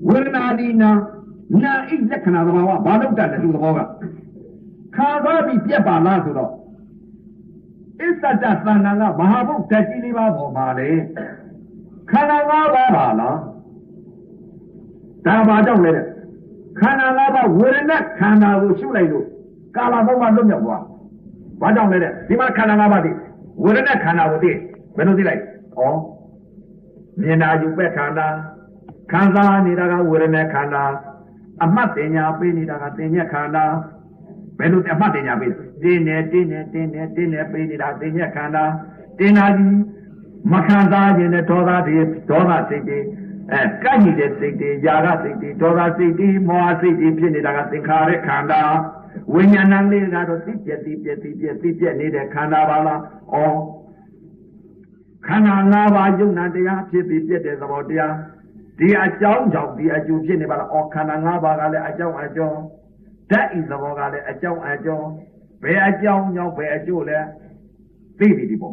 ဝေဒနာဒီနာဣလက္ခဏာသဘာဝဘာလို့တတ်တယ်သူသဘောကခါသွားပြီးပြက်ပါလားဆိုတော့အစ္စတသန္တာကမဟာဘုတ်ဓာတ်ကြီးလေးပါပေါ်ပါလေခန္ဓာ၅ပါးပါလားဒါပါကြောင့်လေတဲ့ခန္ဓာ၅ပါးဝေဒနာခန္ဓာကိုရှုလိုက်လို့ကာလသုံးပါးလွတ်မြောက်သွားဘာကြောင့်လဲတဲ့ဒီမှာခန္ဓာ၅ပါးသိဝေဒနာခန္ဓာကိုသိဘယ်လိုသိလိုက်ဩမြင်တာယူပဲ့ခန္ဓာခံစားနေတာကဝေဒနာခန္ဓာအမှတ်တင်ညာပေးနေတာကသင်္ညက်ခန္ဓာဘယ်လိုအမှတ်တင်ညာပေးတင်းနေပေးနေတာသင်္ညက်ခန္ဓာတင်နာကြီးမခံစားခြင်းနဲ့ဒေါသစိတ်တွေကန့်နေတဲ့စိတ်တွေຢာကစိတ်တွေဒေါသစိတ်တွေမောဟစိတ်တွေဖြစ်နေတာကသင်္ခါရခန္ဓာဝိညာဏလေးကတော့သိပြက်နေတဲ့ခန္ဓာပါလားဩခန္ဓာ၅ပါးယုံနာတရားဖြစ်ပြီးပြက်တဲ့သဘောတရားဒီအကြောင်းကြောင့်ဒီအကျိုးဖြစ်နေပါလားဩခန္ဓာ၅ပါးကလည်းအကြောင်းအကျိုးဓာတ်ဤသဘောကလည်းအကြောင်းအကျိုးဘယ်အကြောင်းကြောင့်ဘယ်အကျိုးလဲသိပြီဒီပုံ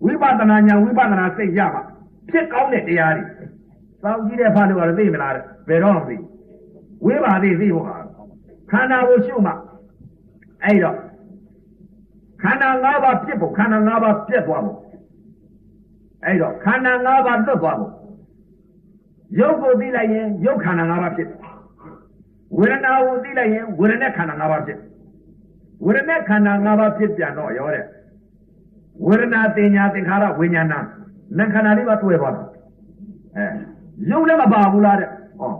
ဝိပဿနာဉာဏ်ဝိပဿနာစိတ်ရမှာဖြစ်ကောင်းတဲ့တရားတွေစောင့်ကြည့်တဲ့ဘာလို့ကတော့သိမလားတဲ့ဘယ်တော့မှသိဝိပါသိဖို့ဟာခန္ဓာကိုရှုမှအဲ့တော့ခန္ဓာ၅ပါးဖြစ်ဖို့ခန္ဓာ၅ပါးပြတ်သွားဖို့အဲ့တော့ခန္ဓာ၅ပါးလွတ်သွားဖို့ရုပ်ကိုသိလိုက်ရင်ရုပ်ခန္ဓာ၅ပါးဖြစ်ဝေဒနာကိုသိလိုက်ရင်ဝေဒနာခန္ဓာ၅ပါးဖြစ်ဝေဒနာခန္ဓာ၅ပါးဖြစ်ပြန်တော့ရောတဲ့ဝေဒနာတင်ညာသင်္ခါရဝိညာဏနာခန္ဓာလေးပါတွေ့သွားတယ်ရုပ်လည်းမပါဘူးလားတဲ့ဟော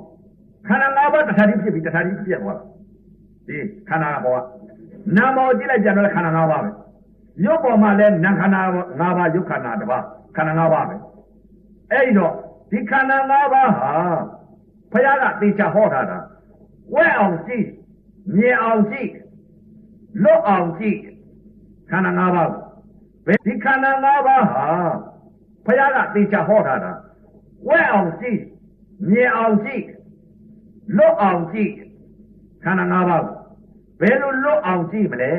ခန္ဓာ၅ပါးတခါတည်းဖြစ်ပြီးတခါတည်းပြတ်သွားတယ်ဒီခန္ဓာကဘောကနာမောကြည့်လိုက်ကြတော့ခန္ဓာ၅ပါးပဲရုပ်ပေါ်မှာလည်းနာခန္ဓာ၅ပါးရုပ်ခန္ဓာတစ်ပါးခန္ဓာ၅ပါးပဲအဲ့တော့ဒီခန္ဓာ၅ပါးဟာဘုရားကသေချာဟောထားတာဝဲအောင်ကြည့်မြင်အောင်ကြည့်လွတ်အောင်ကြည့်ခန္ဓာ၅ပါးဒီခန္ဓာ၅ပါးဟာဘုရားကသေချာဟောထားတာဝဲအောင်ကြည့်မြင်အောင်ကြည့်လွတ်အောင်ကြည့်ခန္ဓာ၅ပါးဘယ်လိုလွတ်အောင်ကြည့်မလဲ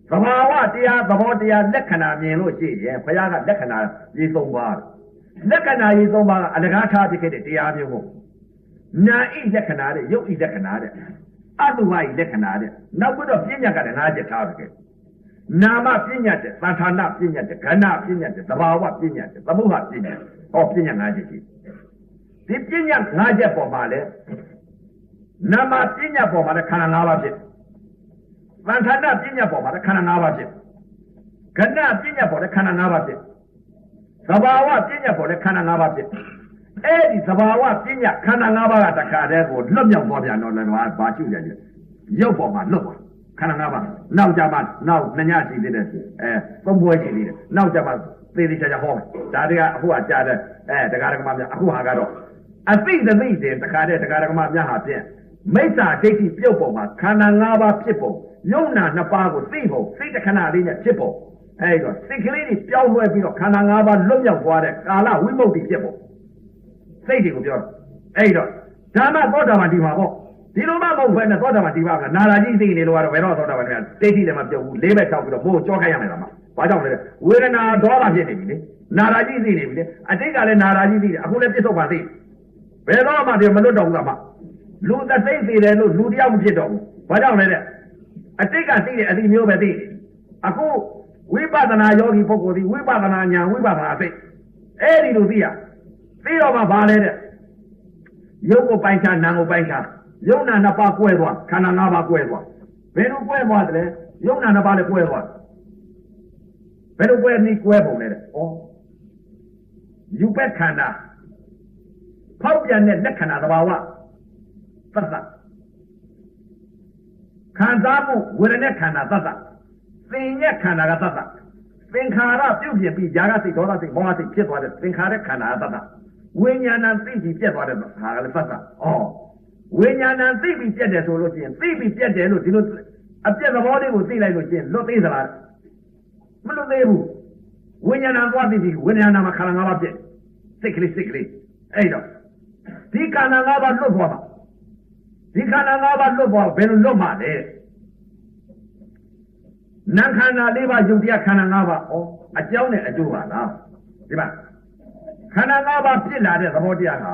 သဘာဝတရားသဘောတရားလက္ခဏာမြင်လို့ရှိရင်ဘုရားကလက္ခဏာရေးသုံးပါလက္ခဏာရေးသုံးပါကအလကားထားဖြစ်ခဲ့တဲ့တရားမျိုးကိုညာဣလက္ခဏာတဲ့ယုတ်ဣလက္ခဏာတဲ့အတုဝဣလက္ခဏာတဲ့နောက်ပြီးတော့ပြညာကလည်း၅ချက်ထားခဲ့နာမပြညာတဲ့သံဌာနပြညာတဲ့ခန္ဓာပြညာတဲ့သဘာဝပြညာတဲ့သမုဟပြညာဟောပြညာ၅ချက်ရှိဒီပြညာ၅ချက်ပေါ်မှာလေနာမပြညာပေါ်မှာလည်းခန္ဓာ၅ပါးဖြစ်သံဌာနပြညာပေါ်မှာလည်းခန္ဓာ၅ပါးဖြစ်ခန္ဓာပြညာပေါ်လည်းခန္ဓာ၅ပါးဖြစ်သဘာဝပြညာပေါ်လည်းခန္ဓာ၅ပါးဖြစ်အဲ့ဒီသဘာဝပြညာခန္ဓာ၅ပါးကတခါတည်းကိုလွတ်မြောက်သွားပြန်တော့လည်းဘာရှုကြတယ်ရုပ်ပေါ်မှာလွတ်သွားခန္ဓာ၅ပါးနောက်ကြမှာနောက်ညညရှိသေးတယ်သုံးပွဲရှိသေးတယ်နောက်ကြမှာသေသေးချာချာဟောဒါတွေကအခုကကြားတဲ့တရားဓမ္မများအခုဟာကတော့အသိတသိတဲ့တခါတည်းတရားဓမ္မများဟာဖြင့်မိစ္ဆာဒိဋ္ဌိပြုတ်ပုံမှာခန္ဓာ၅ပါးဖြစ်ပုံယုံနာနှစ်ပါးကိုသိပုံစိတ်တခဏလေးနဲ့ဖြစ်ပုံအဲ့တော့စိတ်ကလေးတွေပြောင်းလဲပြီးတော့ခန္ဓာ၅ပါးလွတ်မြောက်သွားတဲ့ကာလဝိမု ക്തി ဖြစ်ပုံစိတ်တွေကိုပြောအဲ့တော့ဓမ္မသောတာပန်ဒီမှာပေါ့ ဒီလိုမှမဟုတ်ဘဲနဲ့သောတာပန်ဒီပါကနာရာကြီးသိနေလို့ကတော့ဘယ်တော့သောတာပန်ကတိတ်တိလည်းမပြုတ်ဘူးလေးဘက်ထောက်ပြီးတော့မို့ကြောခိုင်းရမယ်လားမဘာကြောင့်လဲဝေဒနာဒေါသဖြစ်နေပြီလေနာရာကြီးသိနေပြီလေအတိတ်ကလည်းနာရာကြီးသိတယ်အခုလည်းပြစ္ဆုတ်ပါသိဘယ်တော့မှဒီမလွတ်တော့ဘူးလားမလူသသိသိတယ်လို့လူတယောက်မဖြစ်တော့ဘူးဘာကြောင့်လဲတဲ့အတိတ်ကသိတယ်အတိမျိုးပဲသိတယ်အခုဝိပဿနာယောဂီပုဂ္ဂိုလ်ဒီဝိပဿနာဉာဏ်ဝိပဿနာသိအဲ့ဒီလိုသိရသိတော့မှဘာလဲတဲ့ရုပ်ကိုပိုင်းခြားနာမ်ကိုပိုင်းခြားယုံနာနှစ်ပါးကွဲသွားခန္ဓာ၅ပါးကွဲသွားဘယ်လိုကွဲသွားသလဲယုံနာနှစ်ပါးလည်းကွဲသွားဘယ်လိုကွဲနည်းကွဲပုံလဲတဲ့ဩယူပက်ခန္ဓာဖောက်ပြန်တဲ့လက်ခန္ဓာသဘာဝသတ်သတ်ခံစားမှုဝေဒနာခန္ဓာသတ်သတ်သင်ညက်ခန္ဓာကသတ်သတ်သင်္ခါရပြုတ်ပြင်ပြီးຢာကစိတ်ဒေါသစိတ်မောဟစိတ်ဖြစ်သွားတဲ့သင်္ခါရခန္ဓာသတ်သတ်ဝိညာဏသိပြီးပြတ်သွားတဲ့ဟာကလည်းသတ်သတ်ဩဝိညာဏသိပြီးပြတ်တယ်ဆိုလို့ရှိရင်သိပြီးပြတ်တယ်လို့ဒီလိုအပြတ်သဘောလေးကိုသိလိုက်လို့ရှိရင်လွတ်သေးသလားမလွတ်သေးဘူးဝိညာဏသွားသိပြီးဝိညာဏမှာခန္ဓာ၅ပါးပြတ်စိတ်ကလေးအဲ့တော့ဒီခန္ဓာ၅ပါးလွတ်သွားမှာဒီခန္ဓာ၅ပါးလွတ်သွားဘယ်လိုလွတ်မှာလဲနာခန္ဓာ၄ပါးယုတ်တရားခန္ဓာ၅ပါးဩအကြောင်းနဲ့အကျိုးပါလားဒီမှာခန္ဓာ၅ပါးဖြစ်လာတဲ့သဘောတရားဟာ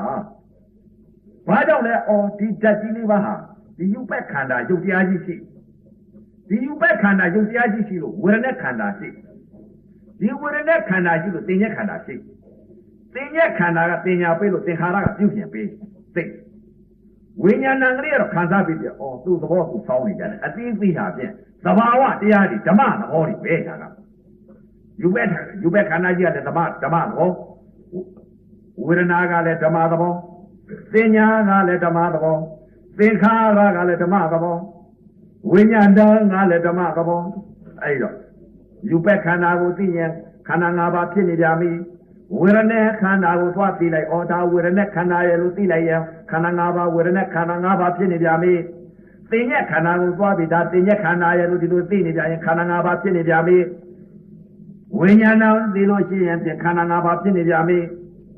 ဘာကြောင့်လဲဒီဓာတ်ကြီးလေးပါဟာဒီယူပက်ခန္ဓာယုတ်တရားကြီးရှိဒီယူပက်ခန္ဓာယုတ်တရားကြီးရှိလို့ဝေဒနာခန္ဓာရှိဒီဝေဒနာခန္ဓာရှိလို့သင်္ညက်ခန္ဓာရှိသင်္ညက်ခန္ဓာကပညာပေးလို့သင်္ခါရကပြုပြင်ပေးသိဝိညာဏကလေးကတော့ခံစားပြီးပြသူ့သဘောသူစောင်းနေကြတယ်အသိသိဟာဖြင့်သဘာဝတရားတွေဓမ္မသဘောတွေပဲဒါကယူပက်ခန္ဓာကြီးကလည်းဓမ္မသဘောဝေဒနာကလည်းဓမ္မသဘောသင်ညာကလည်းဓမ္မသဘောသင်္ခါရကလည်းဓမ္မသဘောဝိညာဏကလည်းဓမ္မသဘောအဲ့တော့ယူပက်ခန္ဓာကိုသိရင်ခန္ဓာ၅ပါးဖြစ်နေကြပြီဝေဒနာခန္ဓာကိုသွားသိလိုက်ဒါဝေဒနာခန္ဓာရဲ့လို့သိလိုက်ရင်ခန္ဓာ၅ပါးဝေဒနာခန္ဓာ၅ပါးဖြစ်နေကြပြီသင်ညက်ခန္ဓာကိုသွားပြီးဒါသင်ညက်ခန္ဓာရဲ့လို့ဒီလိုသိနေကြရင်ခန္ဓာ၅ပါးဖြစ်နေကြပြီဝိညာဏသိလို့ရှိရင်ခန္ဓာ၅ပါးဖြစ်နေကြပြီ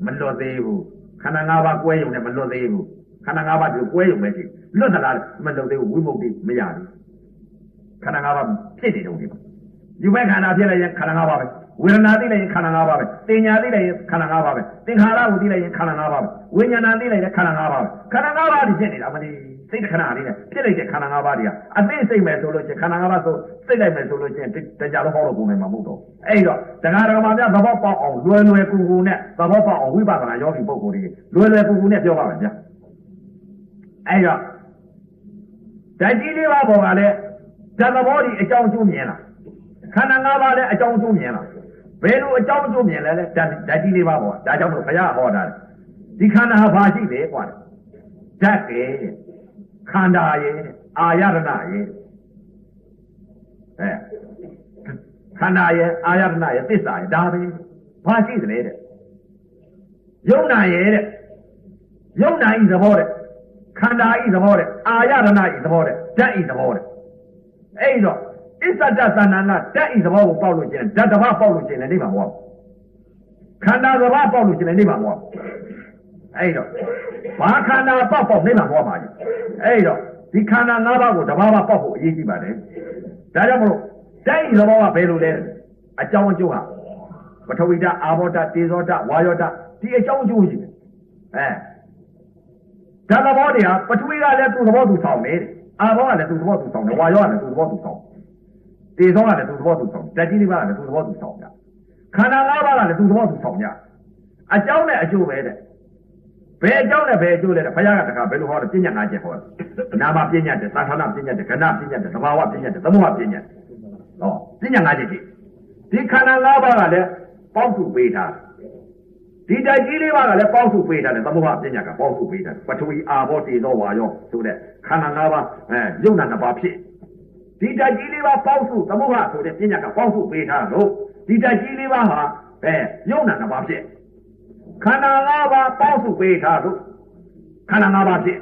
မလွတ်သေးဘူးခန္ဓာ၅ပါးကွဲရုံနဲ့မလွတ်သေးဘူးခန္ဓာ၅ပါးဒီကွဲရုံပဲရှိလွတ်သလားမလွတ်သေးဘူးဝိမု ക്തി မရဘူးခန္ဓာ၅ပါးဖြစ်နေတော့ဒီမှာယူဘက်ခန္ဓာဖြစ်လိုက်ရင်ခန္ဓာ၅ပါးပဲဝေဒနာသိလိုက်ရင်ခန္ဓာ၅ပါးပဲတင်ညာသိလိုက်ရင်ခန္ဓာ၅ပါးပဲသင်္ခါရကိုသိလိုက်ရင်ခန္ဓာ၅ပါးပဲဝိညာဏသိလိုက်ရင်ခန္ဓာ၅ပါးပဲခန္ဓာ၅ပါးဒီဖြစ်နေတာမသိစိတ်တခဏလေးနဲ့ဖြစ်လိုက်တဲ့ခန္ဓာ၅ပါးတွေကအသိစိတ်မဲ့ဆိုလို့ချင်းခန္ဓာ၅ပါးဆိုစိတ်လိုက်မဲ့ဆိုလို့ချင်းတရားလုံးဟောလို့ပုံနေမှာမဟုတ်တော့အဲ့တော့တရားတော်မှာများသဘောပေါက်အောင်လွယ်လွယ်ကူကူနဲ့သဘောပေါက်အောင်ဝိပဿနာယောဂီပုဂ္ဂိုလ်တွေလွယ်လွယ်ကူကူနဲ့ပြောပါမယ်ဗျာအဲ့တော့ဓာတ်ကြီးလေးပါးပေါ်ကလည်းဓာတ်သဘောတွေအကြောင်းကျိုးမြင်လားခန္ဓာ၅ပါးလည်းအကြောင်းကျိုးမြင်လားဘယ်လိုအကြောင်းကျိုးမြင်လဲဓာတ်ကြီးလေးပါးပေါ်ဒါကြောင့်မို့ဘုရားဟောတာဒီခန္ဓာဟာဘာရှိတယ်ကွာဓာတ်ကဲခန္ဓာရဲ့အာယတနာရဲ့ခန္ဓာရဲ့အာယတနာရဲ့သစ္စာရဲ့ဒါပဲဘာရှိသလဲတဲ့ယုံနာရဲ့တဲ့ယုံနာဤသဘောတဲ့ခန္ဓာဤသဘောတဲ့အာယတနာဤသဘောတဲ့ဓာတ်ဤသဘောတဲ့အဲ့တော့အစ္ဆဒသဏ္ဍာန်ကဓာတ်ဤသဘောကိုပေါက်လို့ခြင်းဓာတ်တစ်ပါးပေါက်လို့ခြင်းလည်းနေမှာမဟုတ်ခန္ဓာတစ်ပါးပေါက်လို့ခြင်းလည်းနေမှာမဟုတ်အဲ့တော့ဘာခန္ဓာပေါက်နေမှာမဟုတ်ပါဘူးအဲ့တော့ဒီခန္ဓာ၅ပါးကိုတစ်ပါးပေါက်ဖို့အရေးကြီးပါတယ်ဒါကြောင့်မလို့ဓာတ်ဤသဘောကဘယ်လိုလဲအကြောင်းအကျိုးဟာပထဝီဓာတ်အာဘောဓာတ်တေဇောဓာတ်ဝါယောဓာတ်ဒီအကြောင်းအကျိုးရှိတယ်ဓာတ်သဘောတွေဟာပထဝီကလည်းသူ့သဘောသူဆောင်တယ်အာဘောကလည်းသူ့သဘောသူဆောင်တယ်ဝါယောကလည်းသူ့သဘောသူဆောင်တေဇောကလည်းသူ့သဘောသူဆောင်ဓာတ်ကြီးလေးပါးကလည်းသူ့သဘောသူဆောင်ကြခန္ဓာ၅ပါးကလည်းသူ့သဘောသူဆောင်ကြအကြောင်းနဲ့အကျိုးပဲတဲ့ဘယ်အကြောင်းနဲ့ဘယ်အကျိုးလဲတဲ့ဘုရားကတခါဘယ်လိုဟောတယ်ပညာ၅ချက်ဟောတယ်နာမပညာတဲ့သံဃာနာပညာတဲ့ခဏပညာတဲ့သဘာဝပညာတဲ့သမုဟပညာဟောပညာ၅ချက်ဒီခန္ဓာ၅ပါးကလည်းပေါင်းစုပေးထားဒီဓာတ်ကြီးလေးပါးကလည်းပေါင်းစုပေးထားတယ်သမုဟပညာကပေါင်းစုပေးထားပထဝီအာဘောတေဇောဝါယောဆိုတဲ့ခန္ဓာ၅ပါးယုံနာ၅ပါးဖြစ်ဒီဓာတ်ကြီးလေးပါးပေါင်းစုသမုဟဆိုတဲ့ပညာကပေါင်းစုပေးထားလို့ဒီဓာတ်ကြီးလေးပါးဟာယုံနာ၅ပါးဖြစ်ခန္ဓာ၅ပါးပေါင်းစုပေးထားလို့ခန္ဓာ၅ပါးဖြစ်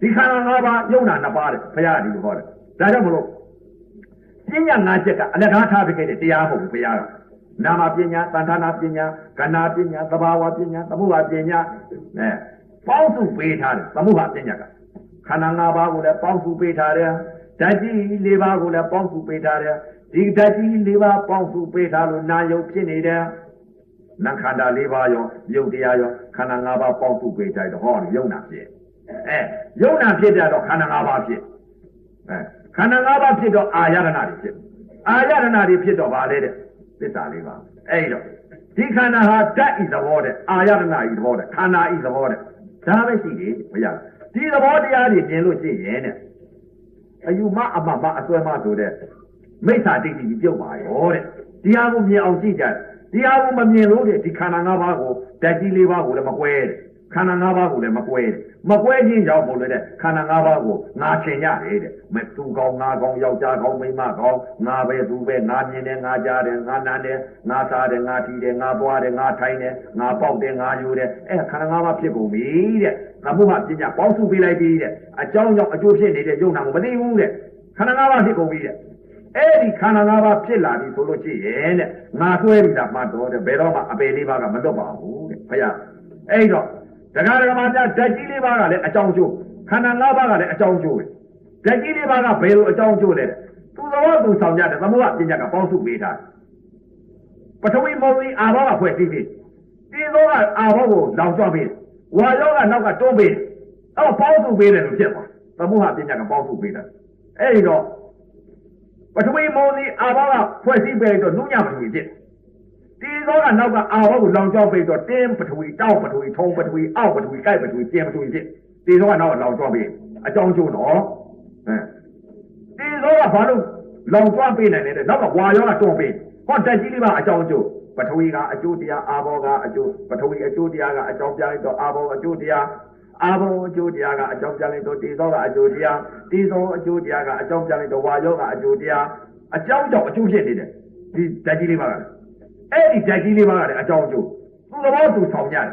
ဒီခန္ဓာ၅ပါးယုံနာ၅ပါးတဲ့ဘုရားကဒီလိုဟောတယ်ဒါကြောင့်မလို့ပညာ၅ချက်ကအလကားထားပေးခဲ့တဲ့တရားမဟုတ်ဘူးဘုရားကနာမပညာသံဌာနာပညာကဏ္ဍပညာသဘာဝပညာသမုဟပညာပေါင်းစုပေးထားတယ်သမုဟပညာက ခန္ဓာ၅ပါးကိုလည်းပေါင်းစုပေးထားတယ်ဓာတ်ကြီး၄ပါးကိုလည်းပေါင်းစုပေးထားတယ်ဒီဓာတ်ကြီး၄ပါးပေါင်းစုပေးထားလို့နာယုတ်ဖြစ်နေတယ်နာခန္ဓာ၄ပါးရောယုတ်တရားရောခန္ဓာ၅ပါးပေါင်းစုပေးထားတော့ဟောယုံနာဖြစ်ယုံနာဖြစ်တဲ့တော့ခန္ဓာ၅ပါးဖြစ်ခန္ဓာ၅ပါးဖြစ်တော့အာယတနာတွေဖြစ်အာယတနာတွေဖြစ်တော့ဗာလေတဲ့သစ္စာ၄ပါးအဲ့တော့ဒီခန္ဓာဟာဓာတ်ဤသဘောတဲ့အာယတနာဤသဘောတဲ့ခန္ဓာဤသဘောတဲ့ဒါပဲရှိတယ်မရဒီသဘောတရားတွေပြင်လို့ရှိရင်တဲ့အယူမအမမအစွဲမဆိုတဲ့မိစ္ဆာဒိဋ္ဌိကြီးပြုတ်ပါရောတဲ့ဒီဟာကိုမြင်အောင်ကြည့်ကြဒီဟာကိုမမြင်လို့တဲ့ဒီခန္ဓာ၅ပါးကိုဓာတ်ကြီး၄ပါးကိုလည်းမကွဲတဲ့ခန္ဓာ၅ပါးကိုလည်းမကွဲမကွဲခြင်းကြောင့်ပို့လို့တဲ့ခန္ဓာ၅ပါးကိုငါချင်ရတယ်တဲ့မသူကောင်းငါကောင်းယောက်ျားကောင်းမိန်းမကောင်းငါပဲသူပဲငါမြင်တယ်ငါကြားတယ်ငါနားတယ်ငါစားတယ်ငါထီတယ်ငါပွားတယ်ငါထိုင်တယ်ငါပေါက်တယ်ငါယူတယ်ခန္ဓာ၅ပါးဖြစ်ကုန်ပြီတဲ့သမုဟပညာပေါင်းစုပေးလိုက်ပြီတဲ့အကြောင်းကြောင့်အကျိုးဖြစ်နေတဲ့ယုံနာကိုမသိဘူးတဲ့ခန္ဓာ၅ပါးဖြစ်ကုန်ပြီတဲ့အဲ့ဒီခန္ဓာ၅ပါးဖြစ်လာပြီဆိုလို့ရှိရင်တဲ့ငါဆွဲပြီးတာမှတ်တော့တဲ့ဘယ်တော့မှအပေလေးပါးကမလွတ်ပါဘူးတဲ့ဘုရားအဲ့တော့တရားဓမ္မများဓာတ်ကြီးလေးပါးကလည်းအကြောင်းကျိုးခန္ဓာ၅ပါးကလည်းအကြောင်းကျိုးပဲဓာတ်ကြီးလေးပါးကဘယ်လိုအကြောင်းကျိုးလဲတဲ့သူတော်သူဆောင်ကြတဲ့သမုဟပညာကပေါင်းစုပေးထားပထဝီမောဇီအာဘောကဖွဲ့စည်းပြီးဒီသောကအာဘောကိုလောင်ကျွမ်းပေးဝါယောကနောက်ကတွန်းပေးအဲ့ပေါင်းစုပေးတယ်လို့ဖြစ်သွားသမုဟပညာကပေါင်းစုပေးတာအဲ့ဒီတော့ပထဝီမောဇီအာဘောကဖွဲ့စည်းပေးတော့နုညပထဝီဖြစ်ဒီသောကနောက်ကအာဘောကိုလောင်ကျွမ်းပေးတော့တင်းပထဝီတောက်ပထဝီထုံပထဝီအောက်ပထဝီကြိုက်ပထဝီကျင်းပထဝီဖြစ်ဒီသောကနောက်ကလောင်ကျွမ်းပေးအကြောင်းကျိုးတော့ဒီသောကဘာလို့လောင်ကျွမ်းပေးနိုင်လဲတဲ့နောက်ကဝါယောကတွန်းပေးဟောဓာတ်ကြီးလေးပါအကြောင်းကျိုးပထဝီကအကျိုးတရားအာဘောကအကျိုးပထဝီအကျိုးတရားကအကြောင်းပြလိုက်တော့အာဘောအကျိုးတရားအာဘောအကျိုးတရားကအကြောင်းပြလိုက်တော့ဒီသောကအကျိုးတရားဒီသောအကျိုးတရားကအကြောင်းပြလိုက်တော့ဝါယောကအကျိုးတရားအကြောင်းကြောင့်အကျိုးဖြစ်နေတယ်ဒီဓာတ်ကြီးလေးပါကအဲ့ဒီဓာတ်ကြီးလေးပါကလည်းအကြောင်းကျိုးသူ့သဘောသူဆောင်ရတယ်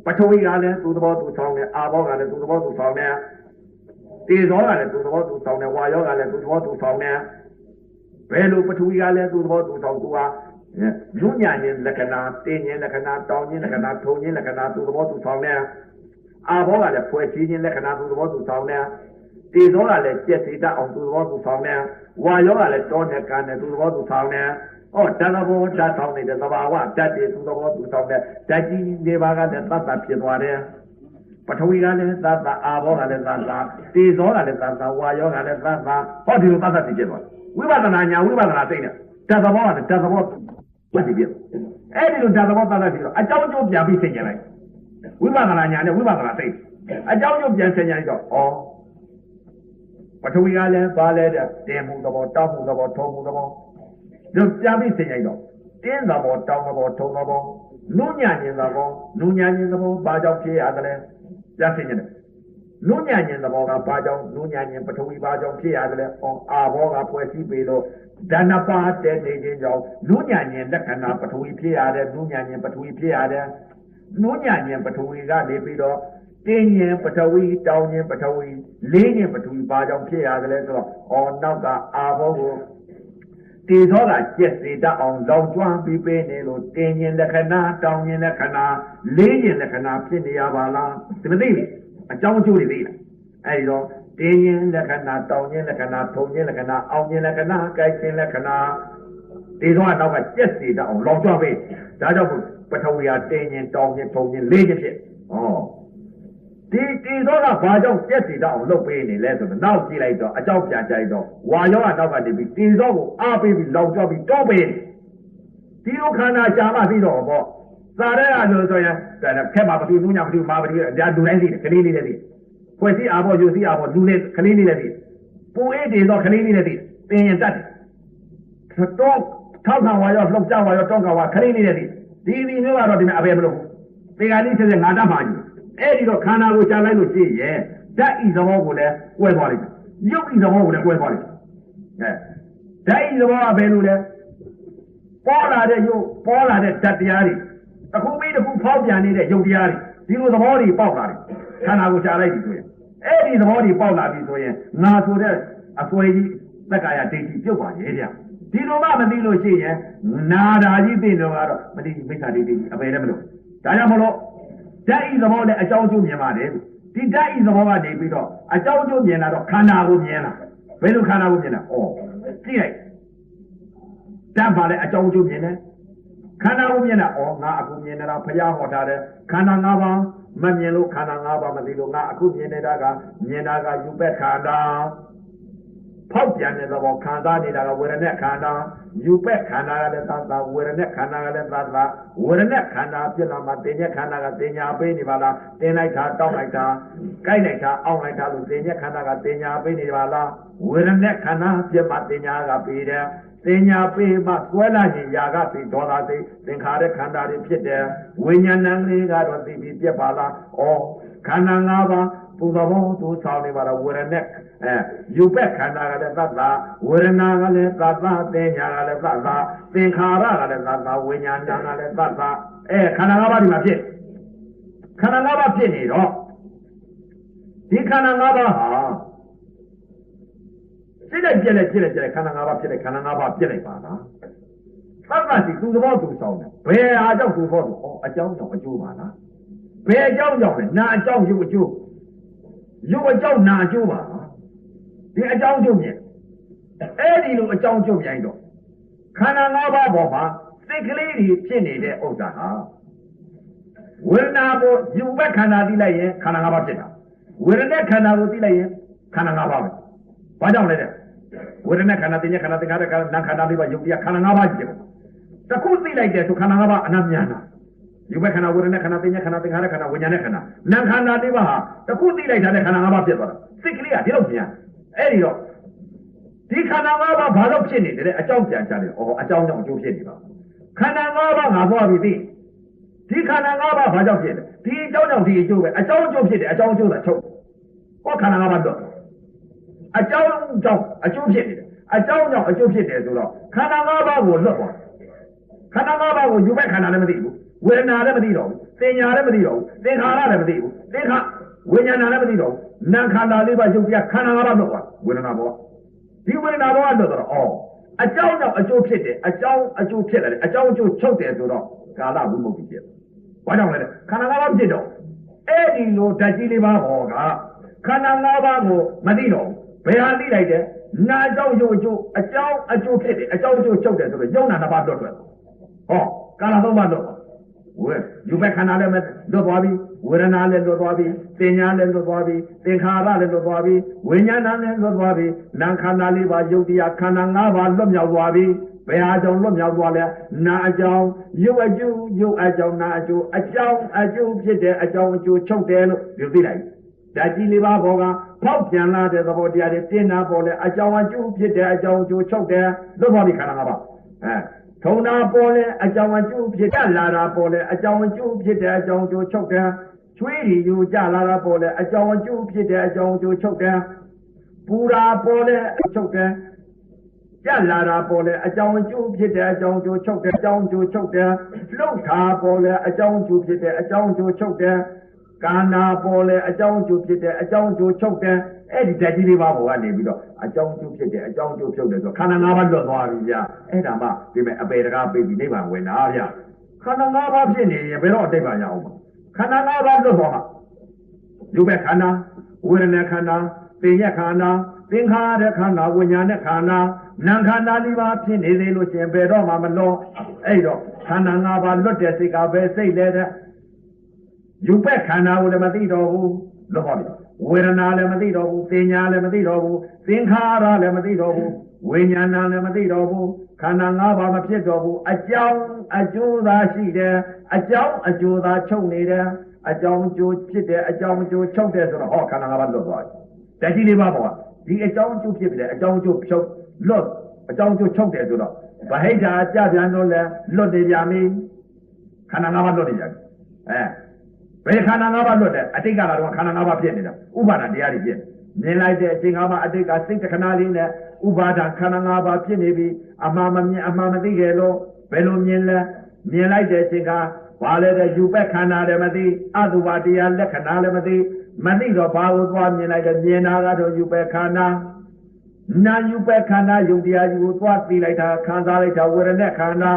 ပထဝီကလည်းသူ့သဘောသူဆောင်တယ်အာဘောကလည်းသူ့သဘောသူဆောင်တယ်ဒီသောကလည်းသူ့သဘောသူဆောင်တယ်ဝါယောကလည်းသူ့သဘောသူဆောင်တယ်ဘယ်လိုပထဝီကလည်းသူ့သဘောသူဆောင်သူဟာညဉ့်ညာခြင်းလက္ခဏာတင်းခြင်းလက္ခဏာတောင်းခြင်းလက္ခဏာထုံခြင်းလက္ခဏာသူ့သဘောသူဆောင်တယ်အာဘောကလည်းဖွဲ့စည်းခြင်းလက္ခဏာသူ့သဘောသူဆောင်တယ်တေသောကလည်းကျက်စေတတ်အောင်သူ့သဘောသူဆောင်တယ်ဝါယောကလည်းတောနဲ့ကန်တယ်သူ့သဘောသူဆောင်တယ်ဟောတဏ္ဍဘောဓာတ်ဆောင်နေတဲ့သဘာဝဓာတ်တွေသူ့သဘောသူဆောင်တယ်ဓာတ်ကြီး၄ပါးကလည်းသတ္တဖြစ်သွားတယ်ပထဝီကလည်းသတ္တအာဘောကလည်းသတ္တတေသောကလည်းသတ္တဝါယောကလည်းသတ္တဟောဒီလိုသတ္တဖြစ်သွားဝိပဿနာညာဝိပဿနာသိတဲ့ဓာတ်သဘောကဓာတ်သဘောဝတ်ပြီးအဲ့ဒီလိုဓာတ်သဘောသတ္တဖြစ်တော့အကြောင်းကျိုးပြန်ပြီးသိကြလိုက်ဝိပဿနာညာနဲ့ဝိပဿနာသိအကြောင်းကျိုးပြန်သိကြလိုက်တော့ဩပထဝီကလည်းပါလဲတဲ့တင်မှုသဘောတောက်မှုသဘောထုံမှုသဘောတို့ပြန်ပြီးသိကြတော့တင်းသဘောတောက်သဘောထုံသဘောနုညံ့ခြင်းသဘောနုညံ့ခြင်းသဘောဘာကြောင့်ဖြစ်ရတယ်ပြန်သိကြတယ်နုညံ့ခြင်းသဘောကဘာကြောင့်နုညံ့ခြင်းပထဝီဘာကြောင့်ဖြစ်ရတယ်အာဘောကဖွဲ့စည်းပြီးတော့ဓာနပါတဲ့နေခြင်းကြောင့်နုညံ့ခြင်းလက္ခဏာပထဝီဖြစ်ရတယ်နုညံ့ခြင်းပထဝီဖြစ်ရတယ်နုညံ့ခြင်းပထဝီကနေပြီးတော့တင်းခြင်းပထဝီတောင်းခြင်းပထဝီလေးခြင်းပထဝီဘာကြောင့်ဖြစ်ရတယ်ဆိုတော့နောက်ကအာဘောကိုတေသောကကျက်စေတတ်အောင်လောင်ကျွမ်းပြီးပေးနေလို့တင်းခြင်းလက္ခဏာတောင်းခြင်းလက္ခဏာလေးခြင်းလက္ခဏာဖြစ်နေရပါလားဒီမသိဘူးအကြောင်းအကျိုးတွေသိလားအဲဒီတော့တင်းခြင်းလက္ခဏာတောင်းခြင်းလက္ခဏာထုံခြင်းလက္ခဏာအောင်ခြင်းလက္ခဏာကြိုက်ခြင်းလက္ခဏာတေသောကနောက်ကကျက်စေတတ်အောင်လောင်ကျွမ်းပေးဒါကြောင့်ပထဝီဟာတင်းခြင်းတောင်းခြင်းထုံခြင်းလေးခြင်းဖြစ်ဒီတေသောကဘာကြောင့်ကျက်စီတော့အောင်လုပ်ပေးနေလဲဆိုတော့နောက်ကြည့်လိုက်တော့အကြောင်းပြန်ကြိုက်တော့ဝါယောကနောက်ကနေပြီးတေသောကိုအားပေးပြီးလောင်ကျွမ်းပြီးတောပေးဒီလိုခန္ဓာရှာမှသိတော့ပေါ့သာရဲအလို့ဆိုရင်ခက်မှာမတူနူးညာမတူမာပတိဒါလူတိုင်းသိတယ်ခလေးလေးလည်းသိဖွဲ့စည်းအာဘောယူစည်းအာဘောလူလေးခလေးလေးလည်းသိပူအေးတေသောခလေးလေးလည်းသိသင်ရင်တတ်တော့ထောက်ခံဝါယောလှုပ်ကြဝါယောတောင်းကဝါခလေးလေးလည်းသိဒီမျိုးကတော့ဒီမှာအဘယ်မလို့သေကလေးဆက်ငါတတ်မှာယူအဲ့ဒီတော့ခန္ဓာကိုရှာလိုက်လို့ရှိရဲ့ဓာတ်ဤသဘောကိုလည်းကွဲသွားလိမ့်မယ်ရုပ်ဤသဘောကိုလည်းကွဲသွားလိမ့်မယ်ဓာတ်ဤသဘောကဘယ်လိုလဲပေါ်လာတဲ့ရုပ်ပေါ်လာတဲ့ဓာတ်တရားတွေတစ်ခုပြီးတစ်ခုဖောက်ပြန်နေတဲ့ရုပ်တရားတွေဒီလိုသဘောတွေပေါက်လာတယ်ခန္ဓာကိုရှာလိုက်ပြီဆိုရင်အဲ့ဒီသဘောတွေပေါက်လာပြီဆိုရင်ငါဆိုတဲ့အစွဲကြီးသက္ကာယဒိဋ္ဌိပြုတ်ပါရဲ့ဗျဒီလိုမှမသိလို့ရှိရင်နာတာကြီးသိတော့ကတော့မသိမိစ္ဆာဒိဋ္ဌိအပေလည်းမလို့ဒါကြောင့်မလို့ဓာတ်ဤသဘောနဲ့အကြောင်းကျိုးမြင်ပါတယ် ဒီဓာတ်ဤသဘောကနေပြီးတော့အကြောင်းကျိုးမြင်လာတော့ခန္ဓာကိုမြင်လာဘယ်လိုခန္ဓာကိုမြင်လာဩကြည့်လိုက်ဓာတ်ပါလေအကြောင်းကျိုးမြင်တယ်ခန္ဓာကိုမြင်တာဩငါအခုမြင်နေတာဘုရားဟောထားတယ်ခန္ဓာ၅ပါးမမြင်လို့ခန္ဓာ၅ပါးမသိလို့ငါအခုမြင်နေတာကယူပက်ခန္ဓာဖောက်ပြန်တဲ့သဘောခံစားနေတာကဝေဒနာခန္ဓာယူပက်ခန္ဓာကလည်းသတ်တာဝေဒနာခန္ဓာကလည်းသတ်တာဝေဒနာခန္ဓာဖြစ်လာမှတင်ညက်ခန္ဓာကတင်ညာပေးနေပါလားတင်လိုက်တာတောင်းလိုက်တာကြိုက်လိုက်တာအောင်းလိုက်တာလို့တင်ညက်ခန္ဓာကတင်ညာပေးနေပါလားဝေဒနာခန္ဓာဖြစ်မှတင်ညာကပေးတယ်တင်ညာပေးမှသွဲလာခြင်းຢာကပြီးဒေါသစိတ်သင်္ခါရခန္ဓာတွေဖြစ်တယ်ဝိညာဏလေးကတော့သိပြီးပြက်ပါလားဩခန္ဓာ၅ပါးသူသဘောသူဆောင်နေပါတော့ဝေဒနာယူပက်ခန္ဓာကလည်းသတ္တဝေဒနာကလည်းသတ္တတင်ညာကလည်းသတ္တသင်္ခါရကလည်းသတ္တဝိညာဏကလည်းသတ္တခန္ဓာ၅ပါးဒီမှာဖြစ်ခန္ဓာ၅ပါးဖြစ်နေတော့ဒီခန္ဓာ၅ပါးဟာစိတ်လိုက်ပြက်လိုက်ဖြစ်လိုက်ခန္ဓာ၅ပါးဖြစ်လိုက်ခန္ဓာ၅ပါးပြက်လိုက်ပါလားသတ္တစီသူသဘောသူဆောင်တယ်ဘယ်အားကြောင့်သူဖို့လို့အကြောင်းကြောင့်အကျိုးပါလားဘယ်အကြောင်းကြောင့်လဲနာအကြောင်းရုပ်အကျိုးရုပ်အကြောင်းနာအကျိုးပါဒီအကြောင်းကျုပ်မြင်အဲ့ဒီလိုအကြောင်းကျုပ်မြိုင်တော့ခန္ဓာ၅ပါးပေါ်မှာစိတ်ကလေးတွေဖြစ်နေတဲ့ဥစ္စာဟာဝေဒနာကိုယူဘက်ခန္ဓာသိလိုက်ရင်ခန္ဓာ၅ပါးဖြစ်တာဝေဒနာခန္ဓာကိုသိလိုက်ရင်ခန္ဓာ၅ပါးပဲဘာကြောင့်လဲတဲ့ဝေဒနာခန္ဓာတင်ညခန္ဓာသင်္ခါရခန္ဓာနာခန္ဓာလေးပါယုတ်တရားခန္ဓာ၅ပါးကြီးတယ်တခုသိလိုက်တယ်ဆိုခန္ဓာ၅ပါးအနတ်မြန်တာယူဘက်ခန္ဓာဝေဒနာခန္ဓာတင်ညခန္ဓာသင်္ခါရခန္ဓာဝိညာဉ်နဲ့ခန္ဓာနာခန္ဓာလေးပါဟာတခုသိလိုက်တာနဲ့ခန္ဓာ၅ပါးဖြစ်သွားတာစိတ်ကလေးကဒီလိုမြန်အဲ့ဒီတော့ဒီခန္ဓာ၅ပါးဘာလို့ဖြစ်နေတယ်အကြောင်းပြန်ချတယ်ဩအကြောင်းကြောင့်အကျိုးဖြစ်နေပါခန္ဓာ၅ပါးငါသွားပြီသိဒီခန္ဓာ၅ပါးဘာကြောင့်ဖြစ်လဲဒီအကြောင်းကြောင့်ဒီအကျိုးပဲအကြောင်းအကျိုးဖြစ်တယ်အကြောင်းအကျိုးသာချုပ်ဟောခန္ဓာ၅ပါးတော့အကြောင်းကြောင့်အကျိုးဖြစ်နေတယ်အကြောင်းကြောင့်အကျိုးဖြစ်တယ်ဆိုတော့ခန္ဓာ၅ပါးကိုလွတ်သွားခန္ဓာ၅ပါးကိုယူမဲ့ခန္ဓာလည်းမသိဘူးဝေဒနာလည်းမသိတော့ဘူးသင်ညာလည်းမသိတော့ဘူးသင်္ခါရလည်းမသိဘူးသင်္ခါဝိညာဏလည်းမသိတော့ဘူးနာခန္ဓာလေးပါယုတ်တရားခန္ဓာ၅ပါးလွတ်သွားဝေဒနာဘောဒီဝေဒနာဘောကလွတ်တော့အကြောင်းကြောင့်အကျိုးဖြစ်တယ်အကြောင်းအကျိုးဖြစ်တယ်အကြောင်းအကျိုးချုပ်တယ်ဆိုတော့ကာလဝိမုတ်တိဖြစ်ဘာကြောင့်လဲခန္ဓာ၅ပါးဖြစ်တော့အဲ့ဒီလိုဓာတ်ကြီးလေးပါးဟောကခန္ဓာ၅ပါးကိုမသိတော့ဘယ်ဟာသိလိုက်တယ်နာအကြောင်းယုတ်အကျိုးအကြောင်းအကျိုးဖြစ်တယ်အကြောင်းအကျိုးချုပ်တယ်ဆိုတော့ယုံနာနှစ်ပါးလွတ်ထွက်ဟောကာလ၃ပါးလွတ်ဝေယူဘက်ခန္ဓာလည်းလွတ်သွားပြီဝေဒနာလည်းလွတ်သွားပြီတင်ညာလည်းလွတ်သွားပြီသင်္ခါရလည်းလွတ်သွားပြီဝိညာဏလည်းလွတ်သွားပြီနာခန္ဓာလေးပါယုတ်တရားခန္ဓာ၅ပါးလွတ်မြောက်သွားပြီဘယ်ဟာကြောင့်လွတ်မြောက်သွားလဲနာအကြောင်းယုတ်အကျိုးယုတ်အကြောင်းနာအကျိုးအကြောင်းအကျိုးဖြစ်တဲ့အကြောင်းအကျိုးချုပ်တယ်လို့ပြောသိလိုက်ဓာတ်ကြီးလေးပါဘောကဖောက်ပြန်လာတဲ့သဘောတရားတွေတင်နာပေါ်လဲအကြောင်းအကျိုးဖြစ်တဲ့အကြောင်းအကျိုးချုပ်တယ်လွတ်သွားပြီခန္ဓာ၅ပါးထုံနာပေါ်လဲအကြောင်းအကျိုးဖြစ်တဲ့လာတာပေါ်လဲအကြောင်းအကျိုးဖြစ်တဲ့အကြောင်းအကျိုးချုပ်တယ်ချွေးရီယူကြလာတာပေါ်လဲအကြောင်းအကျိုးဖြစ်တဲ့အကြောင်းအကျိုးချုပ်တယ်ပူရာပေါ်လဲချုပ်တယ်ကြလာတာပေါ်လဲအကြောင်းအကျိုးဖြစ်တဲ့အကြောင်းအကျိုးချုပ်တယ်အကြောင်းအကျိုးချုပ်တယ်လှုပ်တာပေါ်လဲအကြောင်းအကျိုးဖြစ်တဲ့အကြောင်းအကျိုးချုပ်တယ်ကာနာပေါ်လဲအကြောင်းအကျိုးဖြစ်တဲ့အကြောင်းအကျိုးချုပ်တယ်အဲ့ဒီဓာတ်ကြီးလေးပါးပေါ်ကနေပြီးတော့အကြောင်းအကျိုးဖြစ်တဲ့အကြောင်းအကျိုးဖြုတ်တယ်ဆိုခန္ဓာ၅ပါးလွတ်သွားပြီဗျာအဲ့ဒါမှဒီမဲ့အပေတကားပြေးပြီးနိဗ္ဗာန်ဝင်တာဗျာခန္ဓာ၅ပါးဖြစ်နေရင်ဘယ်တော့နိဗ္ဗာန်ရအောင်မခန္ဓာ၅ပါးလွတ်သွားမှာယူမဲ့ခန္ဓာဝေဒနာခန္ဓာသင်ညက်ခန္ဓာသင်္ခါရခန္ဓာဝိညာဉ်ခန္ဓာနာခန္ဓာလေးပါးဖြစ်နေသေးလို့ရှင်ဘယ်တော့မှမလွတ်အဲ့တော့ခန္ဓာ၅ပါးလွတ်တဲ့စိတ်ကပဲစိတ်လဲတဲ့ယူမဲ့ခန္ဓာကိုလည်းမသိတော့ဘူးလွတ်ပါပြီဝေဒနာလည်းမသိတော့ဘူးသင်ညာလည်းမသိတော့ဘူးသင်္ခါရလည်းမသိတော့ဘူးဝိညာဏလည်းမသိတော့ဘူးခန္ဓာ၅ပါးမဖြစ်တော့ဘူးအကြောင်းအကျိုးသာရှိတယ်အကြောင်းအကျိုးသာချုပ်နေတယ်အကြောင်းအကျိုးဖြစ်တယ်အကြောင်းအကျိုးချုပ်တယ်ဆိုတော့ဟောခန္ဓာ၅ပါးလွတ်သွားပြီတတိလေးပါပေါ့ဒီအကြောင်းအကျိုးဖြစ်တယ်အကြောင်းအကျိုးဖြုတ်လွတ်အကြောင်းအကျိုးချုပ်တယ်ဆိုတော့ဗဟိတအကြပြန်တော့လဲလွတ်နေပြန်ပြီခန္ဓာ၅ပါးလွတ်နေပြန်ဘယ်ခန္ဓာ၅ပါးလွတ်တယ်အတိတ်ကတော့ခန္ဓာ၅ပါးဖြစ်နေတာဥပါဒတရားတွေဖြစ်မြင်လိုက်တဲ့အချိန်ကမှအတိတ်ကစိတ်တခဏလေးနဲ့ဥပါဒခန္ဓာ၅ပါးဖြစ်နေပြီအမှားမမြင်အမှားမသိကြလို့ဘယ်လိုမြင်လဲမြင်လိုက်တဲ့အချိန်ကဘာလဲတဲ့ယူပက်ခန္ဓာလည်းမသိအတုပါတရားလက္ခဏာလည်းမသိတော့ဘာကိုသွားမြင်လိုက်တယ်မြင်တာကတော့ယူပက်ခန္ဓာနာယူပက်ခန္ဓာယုတ်တရားကြီးကိုသွားသိလိုက်တာခံစားလိုက်တာဝေဒနာခန္ဓာ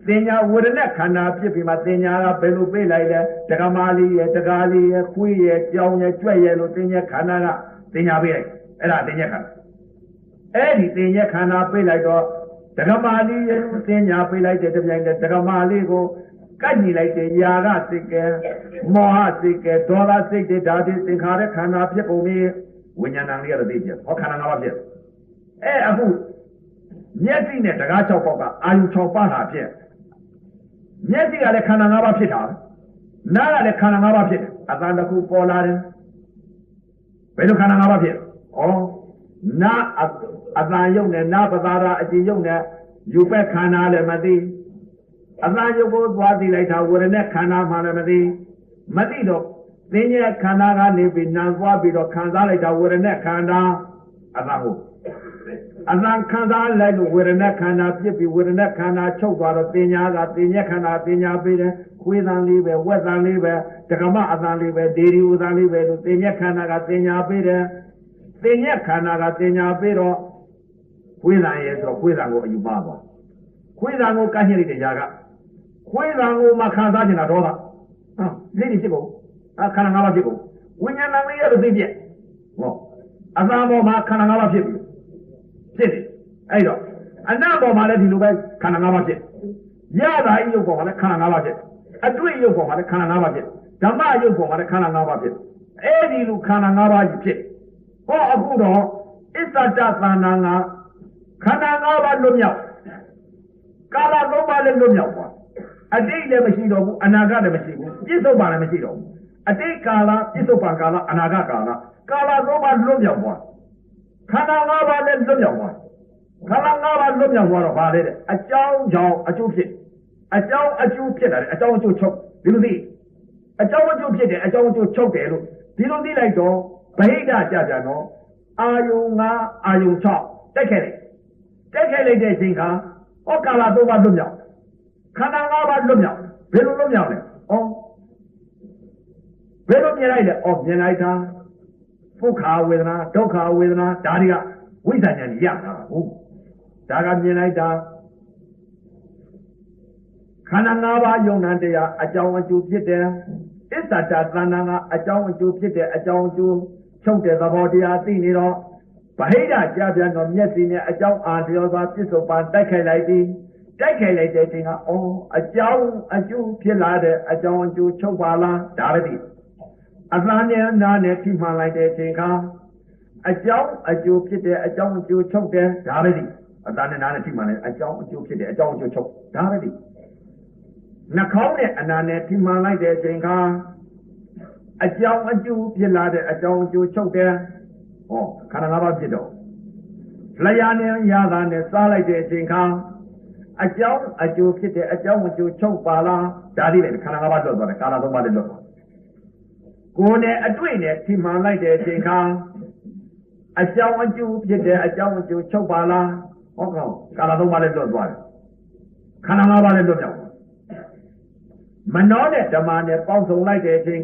တင်ညာဝရณะခန္ဓာဖြစ်ပြီးမှတင်ညာကဘယ်လိုပြေးလိုက်လဲတက္ကမလေးရဲ့တက္ကလေးရဲ့ခွေးရဲ့ကြောင်ရဲ့ကြွက်ရဲ့လို့တင်ညာခန္ဓာကတင်ညာပြေးလိုက်အဲ့ဒါတင်ညာခန္ဓာအဲ့ဒီတင်ညာခန္ဓာပြေးလိုက်တော့တက္ကမလေးရဲ့တင်ညာပြေးလိုက်တဲ့တပြိုင်တည်းတက္ကမလေးကိုကတ်ညီလိုက်တဲ့ຢာကစိတ်ကဲမောဟစိတ်ကဲဒေါသစိတ်တွေဒါတွေသင်္ခါရခန္ဓာဖြစ်ပုံပြီးဝိညာဏလေးရတဲ့သိဖြစ်ဟောခန္ဓာ၅ပါးဖြစ်အခုမျက်စိနဲ့တကား၆ပေါက်ကအာယု6ပါးတာဖြစ်မျက်စိကလည်းခန္ဓာ၅ပါးဖြစ်တာနားကလည်းခန္ဓာ၅ပါးဖြစ်တယ်အသံတစ်ခုပေါ်လာတယ်ဘယ်လိုခန္ဓာ၅ပါးဖြစ်ဩနာအသံယုတ်နဲ့နာပသာရအကြည်ယုတ်နဲ့ယူပက်ခန္ဓာလည်းမသိအသံယုတ်ကိုသွားသိလိုက်တာဝရณะခန္ဓာမှလည်းမသိတော့သင်္ညေခန္ဓာကနေပြီးနာသွားပြီးတော့ခံစားလိုက်တာဝရณะခန္ဓာအသံကိုအသံခံစားလိုက်လို့ဝေဒနာခန္ဓာဖြစ်ပြီးဝေဒနာခန္ဓာချုပ်သွားတော့တင်ညာကတင်ညက်ခန္ဓာတင်ညာပေးတယ်ခွေးသံလေးပဲဝက်သံလေးပဲတက္ကမအသံလေးပဲဒေရီဥသံလေးပဲလို့တင်ညက်ခန္ဓာကတင်ညာပေးတယ်တင်ညက်ခန္ဓာကတင်ညာပေးတော့ခွေးသံရဲ့ဆိုတော့ခွေးသံကိုအယူပါသွားခွေးသံကိုကန့်ညှိလိုက်တဲ့ຢာကခွေးသံကိုမခံစားနေတာတော့လိမ့်နေဖြစ်ကုန်ခန္ဓာ၅ပါးဖြစ်ကုန်ဝိညာဏလေးရတော့သိပြက်ဟောအသံပေါ်မှာခန္ဓာ၅ပါးဖြစ်ပြီဖြစ်တယ်အဲ့တော့အနတ်ပေါ်မှာလည်းဒီလိုပဲခန္ဓာ၅ပါးဖြစ်ရတာဤရုပ်ပေါ်မှာလည်းခန္ဓာ၅ပါးဖြစ်အတွေ့ရုပ်ပေါ်မှာလည်းခန္ဓာ၅ပါးဖြစ်ဓမ္မရုပ်ပေါ်မှာလည်းခန္ဓာ၅ပါးဖြစ်အဲ့ဒီလိုခန္ဓာ၅ပါးကြီးဖြစ်ဟောအခုတော့အစ္ဆတသဏ္ဍာန်ကခန္ဓာ၅ပါးလွတ်မြောက်ကာလ၃ပါးလည်းလွတ်မြောက်သွားအတိတ်လည်းမရှိတော့ဘူးအနာဂတ်လည်းမရှိဘူးပြစ္ဆုတ်ပါလည်းမရှိတော့ဘူးအတိတ်ကာလပြစ္ဆုတ်ပါကာလအနာဂတ်ကာလကာလ၃ပါးလွတ်မြောက်သွားခန္ဓာ၅ပါးနဲ့လွတ်မြောက်သွားခန္ဓာ၅ပါးလွတ်မြောက်သွားတော့ဗာလေတဲ့အကြောင်းကြောင့်အကျိုးဖြစ်အကြောင်းအကျိုးဖြစ်လာတယ်အကြောင်းအကျိုးချုပ်ဒီလိုသိအကြောင်းအကျိုးဖြစ်တယ်အကြောင်းအကျိုးချုပ်တယ်လို့ဒီလိုသိလိုက်တော့ဗဟိတကြကြတော့အာယုံ၅အာယုံ၆တက်ခဲ့လိုက်တဲ့အချိန်ကဟောကာလ၃ပါးလွတ်မြောက်ခန္ဓာ၅ပါးလွတ်မြောက်ဘယ်လိုလွတ်မြောက်လဲဩဘယ်လိုမြင်လိုက်လဲဩမြင်လိုက်တာဒုက္ခဝေဒနာဒုက္ခဝေဒနာဒါတွေကဝိဇ္ဇာဉာဏ်ကြီးရတာဟုတ်ဒါကမြင်လိုက်တာခန္ဓာ၅ပါးယုံနာတရားအကြောင်းအကျိုးဖြစ်တယ်အစ္ဆတသဏ္ဍာန်ကအကြောင်းအကျိုးဖြစ်တယ်အကြောင်းအကျိုးချုပ်တဲ့သဘောတရားသိနေတော့ဗဟိတကြာပြန်တော့မျက်စိနဲ့အကြောင်းအာလျော်စွာပြစ္ဆုတ်ပန်တိုက်ခိုက်လိုက်ပြီးတိုက်ခိုက်လိုက်တဲ့အချိန်ကအော်အကြောင်းအကျိုးဖြစ်လာတဲ့အကြောင်းအကျိုးချုပ်ပါလားဒါပဲသိအသံနဲ့နားနဲ့ထိမှန်လိုက်တဲ့အချိန်ကအကြောင်းအကျိုးဖြစ်တဲ့အကြောင်းအကျိုးချုပ်တယ်ဒါပဲသိအသံနဲ့နားနဲ့ထိမှန်လိုက်အကြောင်းအကျိုးဖြစ်တဲ့အကြောင်းအကျိုးချုပ်ဒါပဲသိနှာခေါင်းနဲ့အနာနဲ့ထိမှန်လိုက်တဲ့အချိန်ကအကြောင်းအကျိုးဖြစ်လာတဲ့အကြောင်းအကျိုးချုပ်တယ်ဟောခန္ဓာ၅ပါးဖြစ်တော့လျာနဲ့ရာသာနဲ့စားလိုက်တဲ့အချိန်ကအကြောင်းအကျိုးဖြစ်တဲ့အကြောင်းအကျိုးချုပ်ပါလားဒါလေးပဲခန္ဓာ၅ပါးလွတ်သွားတယ်ကာလ၃ပါးလည်းလွတ်သွားကိုယ်နဲ့အတွေ့နဲ့ထိမှန်လိုက်တဲ့အချိန်အကြောင်းအကျိုးဖြစ်တဲ့အကြောင်းအကျိုးချုပ်ပါလားဟောကောကာလ၃ပါးလည်းလွတ်သွားတယ်ခန္ဓာ၅ပါးလည်းလွတ်ပြောက်မနောနဲ့ဓမ္မနဲ့ပေါင်းစုံလိုက်တဲ့အချိန်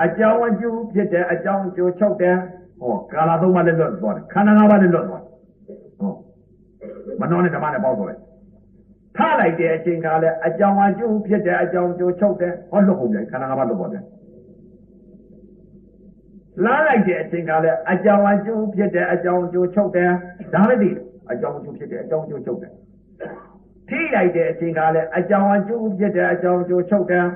အကြောင်းအကျိုးဖြစ်တဲ့အကြောင်းအကျိုးချုပ်တယ်ဟောကာလ၃ပါးလည်းလွတ်သွားတယ်ခန္ဓာ၅ပါးလည်းလွတ်သွားဟောမနောနဲ့ဓမ္မနဲ့ပေါင်းစုံလိုက်ထားလိုက်တဲ့အချိန်ကလည်းအကြောင်းအကျိုးဖြစ်တဲ့အကြောင်းအကျိုးချုပ်တယ်ဟောလွတ်ကုန်ပြီခန္ဓာ၅ပါးလွတ်သွားတယ်လာလိုက်တဲ့အချိန်ကလည်းအကြောင်းအကျိုးဖြစ်တဲ့အကြောင်းအကျိုးချုပ်တယ်ဒါပဲဒီအကြောင်းအကျိုးဖြစ်တဲ့အကြောင်းအကျိုးချုပ်တယ်ထိလိုက်တဲ့အချိန်ကလည်းအကြောင်းအကျိုးဖြစ်တဲ့အကြောင်းအကျိုးချုပ်တယ်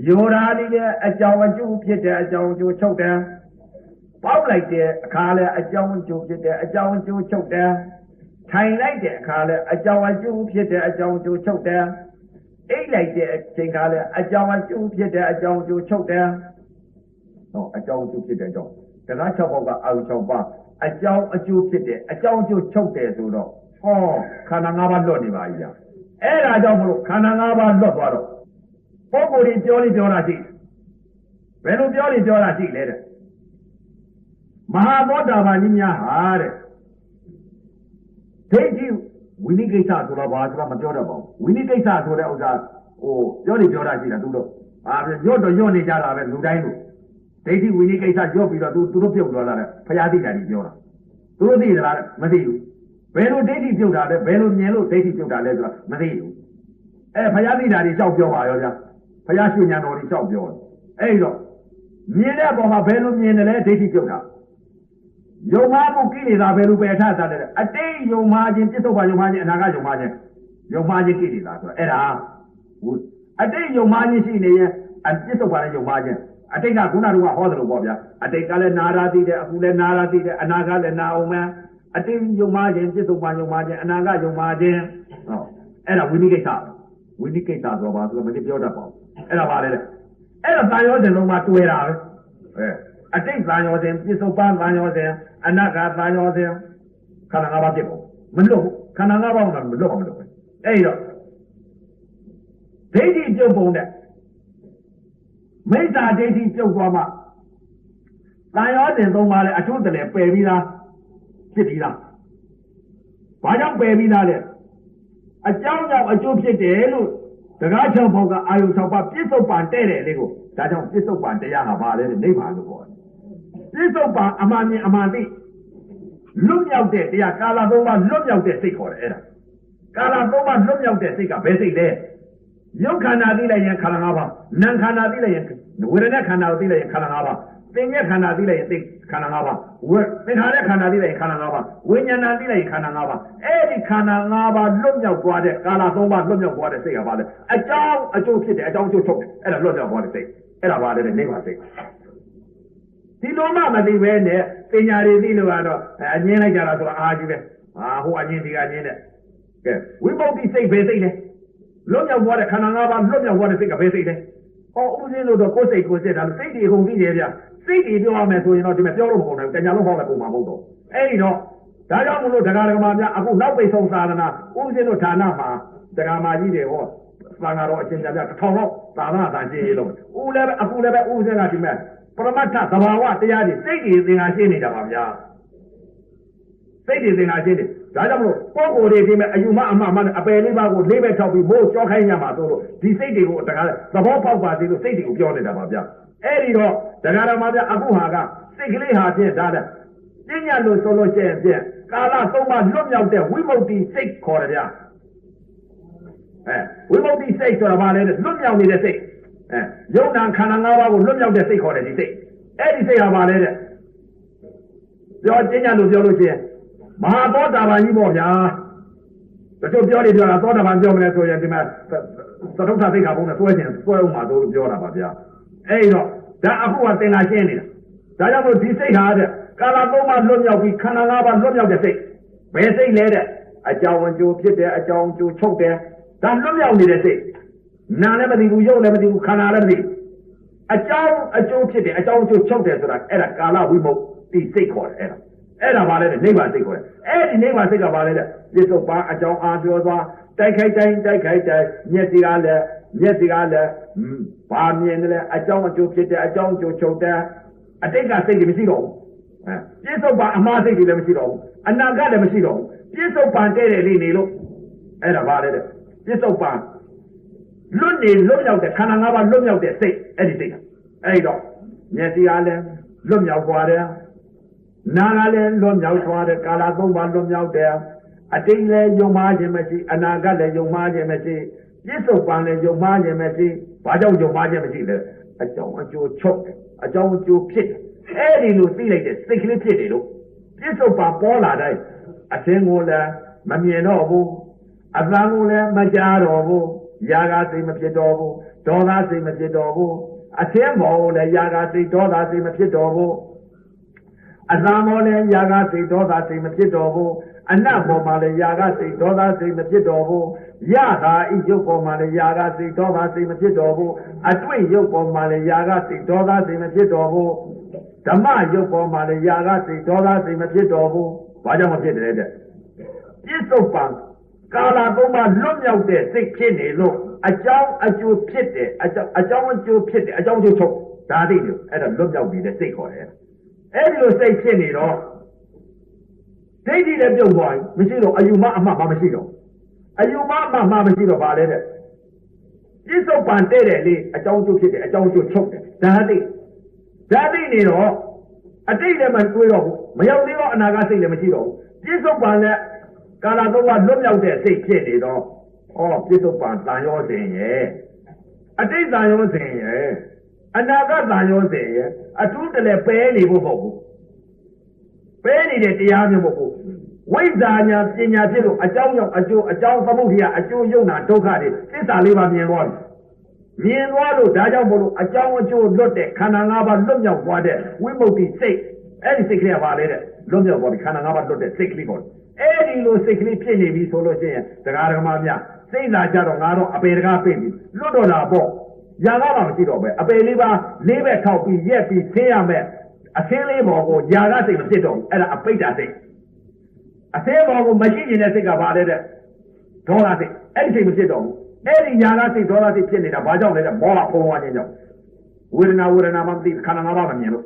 ယောဓာလေးလည်းအကြောင်းအကျိုးဖြစ်တဲ့အကြောင်းအကျိုးချုပ်တယ်ပေါက်လိုက်တဲ့အခါလည်းအကြောင်းအကျိုးဖြစ်တဲ့အကြောင်းအကျိုးချုပ်တယ်ထိုင်လိုက်တဲ့အခါလည်းအကြောင်းအကျိုးဖြစ်တဲ့အကြောင်းအကျိုးချုပ်တယ်အိတ်လိုက်တဲ့အချိန်ကလည်းအကြောင်းအကျိုးဖြစ်တဲ့အကြောင်းအကျိုးချုပ်တယ်ဟောအကြောင်းအကျိုးဖြစ်တဲ့အကြောင်းတရား၆ပေါက်ကအာရုံ၆ပါးအကြောင်းအကျိုးဖြစ်တဲ့အကြောင်းအကျိုးချုပ်တယ်ဆိုတော့ဟောခန္ဓာ၅ပါးလွတ်နေပါကြီးအဲ့ဒါကြောင့်မလို့ခန္ဓာ၅ပါးလွတ်သွားတော့ပုဂ္ဂိုလ်ကြီးပြောတာရှိဘယ်လိုပြောတာရှိလဲတဲ့မဟာသောတာပန်ကြီးများဟာတဲ့ဒိဋ္ဌိဝိနိကိစ္စဆိုတော့ဘာဆိုတာမပြောတတ်ပါဘူးဝိနိကိစ္စဆိုတဲ့ဥစ္စာဟိုပြောတာရှိတာသူတို့ညွတ်တော့ညွတ်နေကြတာပဲလူတိုင်းလို့ဒိဋ္ဌိဝိနိကိစ္စညွတ်ပြီးတော့သူတို့ပြုတ်သွားတာတဲ့ဖရာသိတာကြီးပြောတာသူတို့သိကြလားမသိဘူးဘ ဘယ်လိုဒိဋ္ဌိပြုတ်တာလဲဘယ်လိုမြင်လို့ဒိဋ္ဌိပြုတ်တာလဲဆိုတာမသိဘူးဘုရားသိတာတွေလျှောက်ပြောပါရောဗျာဘုရားရှင်ညာတော်တွေလျှောက်ပြောအဲ့တော့မြင်တဲ့ပုံမှာဘယ်လိုမြင်တယ်လဲဒိဋ္ဌိပြုတ်တာယုံမှားမှုကိလေသာဘယ်လိုပယ်ထတာလဲအတိတ်ယုံမှားခြင်းပြစ္ဆုတ်ပါယုံမှားခြင်းအနာဂတ်ယုံမှားခြင်းယုံမှားခြင်းကိလေသာဆိုအဲ့ဒါအတိတ်ယုံမှားခြင်းရှိနေရင်ပြစ္ဆုတ်ပါလည်းယုံမှားခြင်းအတိတ်ကခုနကဟောသလိုပေါ့ဗျာအတိတ်ကလည်းနာရာသိတယ်အခုလည်းနာရာသိတယ်အနာဂတ်လည်းနာအောင်မယ်အတိတ်ယုံမှားခြင်းပြစ္ဆုတ်ပါယုံမှားခြင်းအနာဂတ်ယုံမှားခြင်းဟောအဲ့ဒါဝိနိကိစ္စဝိနိကိစ္စဆိုပါဆိုမသိပြောတတ်ပါဘူးအဲ့ဒါပါလေအဲ့ဒါသာယောဇဉ်လုံးမှာတွေ့တာပဲအတိတ်သာယောဇဉ်ပြစ္ဆုတ်ပါသာယောဇဉ်အနာဂတ်သာယောဇဉ်ခန္ဓာ၅ပါးဖြစ်ပုံမလွတ်ဘူးခန္ဓာ၅ပါးကမလွတ်အောင်မလုပ်ဘူးအဲ့တော့ဒိဋ္ဌိပြုတ်ပုံတဲ့မိစ္ဆာဒိဋ္ဌိပြုတ်သွားမှသာယောဇဉ်သုံးပါးလဲအထုတလဲပယ်ပြီးသားဖြစ်ပြီးသားဘာကြောင့်ပယ်ပြီးသားလဲအကြောင်းကြောင့်အကျိုးဖြစ်တယ်လို့တကား၆ဘုံကအာယု၆ပါးပြစ္ဆုတ်ပံတဲ့တယ်လေကိုဒါကြောင့်ပြစ္ဆုတ်ပံတရားဟာဘာလဲနိဗ္ဗာန်လို့ခေါ်တယ်ပြစ္ဆုတ်ပံအမှန်မြင်အမှန်သိလွတ်မြောက်တဲ့တရားကာလသုံးပါးလွတ်မြောက်တဲ့စိတ်ခေါ်တယ်အဲ့ဒါကာလသုံးပါးလွတ်မြောက်တဲ့စိတ်ကဘယ်စိတ်လဲရုပ်ခန္ဓာသိလိုက်ရင်ခန္ဓာ၅ပါးနာမ်ခန္ဓာသိလိုက်ရင်ဝေဒနာခန္ဓာကိုသိလိုက်ရင်ခန္ဓာ၅ပါးသင်္ညေခန္ဓာသိလိုက်ရင်သိခန္ဓာ၅ပါးသင်္ခါရခန္ဓာသိလိုက်ရင်ခန္ဓာ၅ပါးဝိညာဏသိလိုက်ရင်ခန္ဓာ၅ပါးအဲ့ဒီခန္ဓာ၅ပါးလွတ်မြောက်သွားတဲ့ကာလ၃ပါးလွတ်မြောက်သွားတဲ့စိတ်ကဘာလဲအကြောင်းအကျိုးဖြစ်တယ်အကြောင်းအကျိုးချုပ်တယ်အဲ့ဒါလွတ်မြောက်သွားတဲ့စိတ်အဲ့ဒါဘာလဲနိဗ္ဗာန်စိတ်ဒီလိုမှမသိပဲနဲ့ပညာတွေသိလို့ကတော့အငင်းလိုက်ကြတာဆိုအားကြီးပဲဟိုအငင်းဒီကအငင်းတဲ့ကဲဝိပုဒ္ဓိစိတ်ပဲစိတ်လဲလွတ်မြောက်သွားတဲ့ခန္ဓာ၅ပါးလွတ်မြောက်သွားတဲ့စိတ်ကဘယ်စိတ်လဲဟောဥစဉ်လို့တော့ကိုယ်စိတ်ကိုယ်စိတ်ဒါစိတ်တွေကုန်သိတယ်ဗျစိတ်တွေပြောရမယ်ဆိုရင်တော့ဒီမှာပြောလို့မကုန်ဘူးတညာလုံးဟောမယ်ပုံမှာမဟုတ်တော့အဲ့ဒီတော့ဒါကြောင့်မလို့ဒကာဒကမာများအခုနောက်ပိတ်ဆုံးသာသနာဥစဉ်လို့ဌာနမှာဒကာမာကြီးတွေဟောသံဃာတော်အရှင်ပြတစ်ထောင်တော့သာသနာတန်ရှင်းရေးလို့ဦးလည်းအခုလည်းပဲဥစဉ်ကဒီမဲ့ပရမတ္ထသဘာဝတရားတွေစိတ်တွေသင်္ခါရှင်းနေတာပါဗျာစိတ်တွေသင်္ခါရှင်းနေဒါကြောင့်မလို့ပုဂ္ဂိုလ်တွေဒီမဲ့အယူမအမှားမှအပယ်လေးပါးကိုလေးပဲထောက်ပြီးမိုးကြောခိုင်းရမှာဆိုလို့ဒီစိတ်တွေကိုတကားသဘောပေါက်ပါသေးလို့စိတ်တွေကိုပြောနေတာပါဗျာအဲ့ဒီတော့ဒကာတော်မှာဗျအခုဟာကစိတ်ကလေးဟာဖြင့်ဒါတဲ့ပညာလို့ဆိုလို့ရှိရင်ဖြင့်ကာလသုံးပါလွတ်မြောက်တဲ့ဝိမု ക്തി စိတ်ခေါ်တယ်ဗျာဝိမု ക്തി စိတ်ဆိုတာဘာလဲလွတ်မြောက်နေတဲ့စိတ်ယုံနာခန္ဓာ၅ပါးကိုလွတ်မြောက်တဲ့စိတ်ခေါ်တယ်ဒီစိတ်အဲ့ဒီစိတ်ဟာဘာလဲတဲ့ပြောပညာလို့ပြောလို့ရှိရင်မဟာသောတာပန်ကြီးပေါ့ဗျာတချို့ပြောနေကြတာသောတာပန်ပြောမလဲဆိုရင်ဒီမှာသတုဋ္ဌသိက္ခာဘုံနဲ့ဆွဲခြင်းဆွဲအောင်မှာတို့ပြောတာပါဗျာအဲ့တော့ဒါအခုကသင်္ခါရှင်းနေတာဒါကြောင့်မို့ဒီစိတ်ဟာတဲ့ကာလသုံးပါးလွတ်မြောက်ပြီးခန္ဓာ၅ပါးလွတ်မြောက်တဲ့စိတ်ဘယ်စိတ်လဲတဲ့အကြောင်းအကျိုးဖြစ်တယ်အကြောင်းအကျိုးချုပ်တယ်ဒါလွတ်မြောက်နေတဲ့စိတ်နာလည်းမသိဘူးရုပ်လည်းမသိဘူးခန္ဓာလည်းမသိဘူးအကြောင်းအကျိုးဖြစ်တယ်အကြောင်းအကျိုးချုပ်တယ်ဆိုတာအဲ့ဒါကာလဝိမု ക്തി စိတ်ခေါ်တယ်အဲ့ဒါဘာလဲနိဗ္ဗာန်စိတ်ခေါ်တယ်အဲ့ဒီနိဗ္ဗာန်စိတ်ကဘာလဲပြစ္ဆုတ်ပံအကြောင်းအားပြောသွားတိုက်ခိုက်တိုင်းမျက်စိကလည်းဘာမြင်တယ်လဲအကြောင်းအကျိုးဖြစ်တယ်အကြောင်းအကျိုးချုပ်တယ်အတိတ်ကစိတ်တွေမရှိတော့ဘူးပြစ္ဆုတ်ပံအမှားစိတ်တွေလည်းမရှိတော့ဘူးအနာဂတ်လည်းမရှိတော့ဘူးပြစ္ဆုတ်ပံတဲ့တယ်လေးနေလို့အဲ့ဒါဘာလဲပြစ္ဆုတ်ပံလွတ်မြောက်တဲ့ခန္ဓာ၅ပါးလွတ်မြောက်တဲ့စိတ်အဲ့ဒီစိတ်အဲ့တော့မျက်စိကလည်းလွတ်မြောက်သွားတယ်နာကလည်းလွတ်မြောက်သွားတယ်ကာလသုံးပါးလွတ်မြောက်တယ်အတိတ်လည်းယုံမှားခြင်းမရှိအနာဂတ်လည်းယုံမှားခြင်းမရှိပြစ္ဆုတ်ပံလည်းယုံမှားခြင်းမရှိဘာကြောင့်ယုံမှားခြင်းမရှိလဲအကြောင်းအကျိုးချုပ်တယ်အကြောင်းအကျိုးဖြစ်တယ်အဲ့ဒီလိုသိလိုက်တဲ့စိတ်ကလေးဖြစ်တယ်လို့ပြစ္ဆုတ်ပံပေါ်လာတိုင်းအသင်ကိုလည်းမမြင်တော့ဘူးအသံကိုလည်းမကြားတော့ဘူးယာဂစိတ်မဖြစ်တော့ဘူးဒေါသစိတ်မဖြစ်တော့ဘူးအသင်ပေါ်ကိုလည်းယာဂစိတ်ဒေါသစိတ်မဖြစ်တော့ဘူးအသံပေါ်လည်းယာဂစိတ်ဒေါသစိတ်မဖြစ်တော့ဘူးအနတ်ပေါ်မှာလည်းယာဂစိတ်ဒေါသစိတ်မဖြစ်တော့ဘူးယထာဤရုပ်ပေါ်မှာလည်းယာဂစိတ်ဒေါသစိတ်မဖြစ်တော့ဘူးအတွေ့ရုပ်ပေါ်မှာလည်းယာဂစိတ်ဒေါသစိတ်မဖြစ်တော့ဘူးဓမ္မရုပ်ပေါ်မှာလည်းယာဂစိတ်ဒေါသစိတ်မဖြစ်တော့ဘူးဘာကြောင့်မဖြစ်တယ်တဲ့ပြစ္ဆုတ်ပံကာလသုံးပါးလွတ်မြောက်တဲ့စိတ်ဖြစ်နေလို့အကြောင်းအကျိုးဖြစ်တယ်အကြောင်းအကျိုးဖြစ်တယ်အကြောင်းအကျိုးချုပ်ဒါသိတယ်အဲ့ဒါလွတ်မြောက်နေတဲ့စိတ်ခေါ်တယ်အဲ့ဒီလိုစိတ်ဖြစ်နေတော့ဒိဋ္ဌိလည်းပြုတ်သွားပြီမရှိတော့အယူမအမှားမရှိတော့အယူမအမှားမရှိတော့ဘာလဲတဲ့ပြစ္ဆုတ်ပံတဲ့တယ်လေအကြောင်းကျိုးဖြစ်တယ်အကြောင်းကျိုးချုပ်တယ်ဒါသိနေတော့အတိတ်လည်းမတွေးတော့ဘူးမရောက်သေးတော့အနာဂတ်စိတ်လည်းမရှိတော့ဘူးပြစ္ဆုတ်ပံလည်း ကာလသုံးပါးလွတ်မြောက်တဲ့စိတ်ဖြစ်နေတော့ပြစ္ဆုတ်ပန်တန်ရောစဉ်ရဲ့အတိတ်တန်ရောစဉ်ရဲ့အနာဂတ်တန်ရောစဉ်ရဲ့အထူးတလည်းပဲနေဖို့မဟုတ်ဘူးပဲနေတဲ့တရားမျိုးမဟုတ်ဘူးဝိဇ္ဇာညာပညာဖြစ်လို့အကြောင်းကြောင့်အကျိုးအကြောင်းသမုဒ္ဒရာအကျိုးယုံနာဒုက္ခတွေသစ္စာလေးပါမြင်သွားပြီမြင်သွားလို့ဒါကြောင့်မို့လို့အကြောင်းအကျိုးလွတ်တဲ့ခန္ဓာ၅ပါးလွတ်မြောက်သွားတဲ့ဝိမု ക്തി စိတ်အဲ့ဒီစိတ်ကလေးကပါလေတဲ့လွတ်မြောက်သွားပြီခန္ဓာ၅ပါးလွတ်တဲ့စိတ်ကလေးပေါ့အဲ့ဒီလိုစိတ်ကလေးဖြစ်နေပြီဆိုလို့ရှိရင်တရားဓမ္မများစိတ်လာကြတော့ငါတော့အပေတကားပြည့်ပြီလွတ်တော့တာပေါ့ညာကမှမရှိတော့ပဲအပေလေးပါလေးပဲထောက်ပြီးရက်ပြီးဆင်းရမယ်အဆင်းလေးပေါ်ကိုညာကစိတ်မဖြစ်တော့ဘူးအဲ့ဒါအပိဋ္ဌာစိတ်အသေးပေါ်ကိုမရှိနေတဲ့စိတ်ကပါလေတဲ့ဒေါသစိတ်အဲ့ဒီစိတ်မဖြစ်တော့ဘူးအဲ့ဒီညာကစိတ်ဒေါသစိတ်ဖြစ်နေတာဘာကြောင့်လဲတဲ့မောဟဖုံးသွားခြင်းကြောင့်ဝေဒနာမှမသိခန္ဓာ၅ပါးမမြင်လို့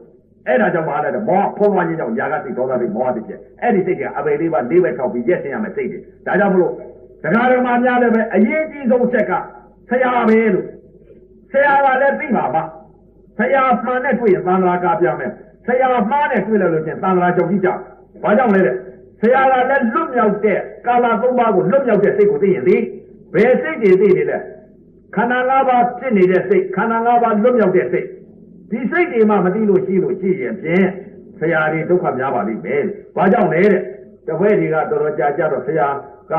အဲ့ဒါကြောင့်ပါလေတဲ့မောဟဖုံးသွားခြင်းကြောင့်ညာကစိတ်ဒေါသစိတ်မောဟစိတ်ဖြစ်အဲ့ဒီစိတ်ကအပေလေးပါလေးပဲထောက်ပြီးရက်ဆင်းရမယ်စိတ်တွေဒါကြောင့်မလို့တရားဓမ္မများလည်းပဲအရေးကြီးဆုံးချက်ကဆရာပဲလို့ဆရာကလည်းသိမှာပါဆရာမှန်နဲ့တွေ့ရင်သံဃာကပြမယ်ဆရာမှားနဲ့တွေ့လို့ချင်းသံဃာကြောင့်ကြီးကြဘာကြောင့်လဲတဲ့ဆရာကလည်းလွတ်မြောက်တဲ့ကာလသုံးပါးကိုလွတ်မြောက်တဲ့စိတ်ကိုသိရင်လေဘယ်စိတ်တွေသိနေလဲခန္ဓာ၅ပါးဖြစ်နေတဲ့စိတ်ခန္ဓာ၅ပါးလွတ်မြောက်တဲ့စိတ်ဒီစိတ်တွေမှမသိလို့ရှိရင်ဖြင့်ဆရာတွေဒုက္ခများပါလိမ့်မယ်ဘာကြောင့်လဲတဲ့တပည့်တွေကတော်တော်ကြာကြတော့ဆရာက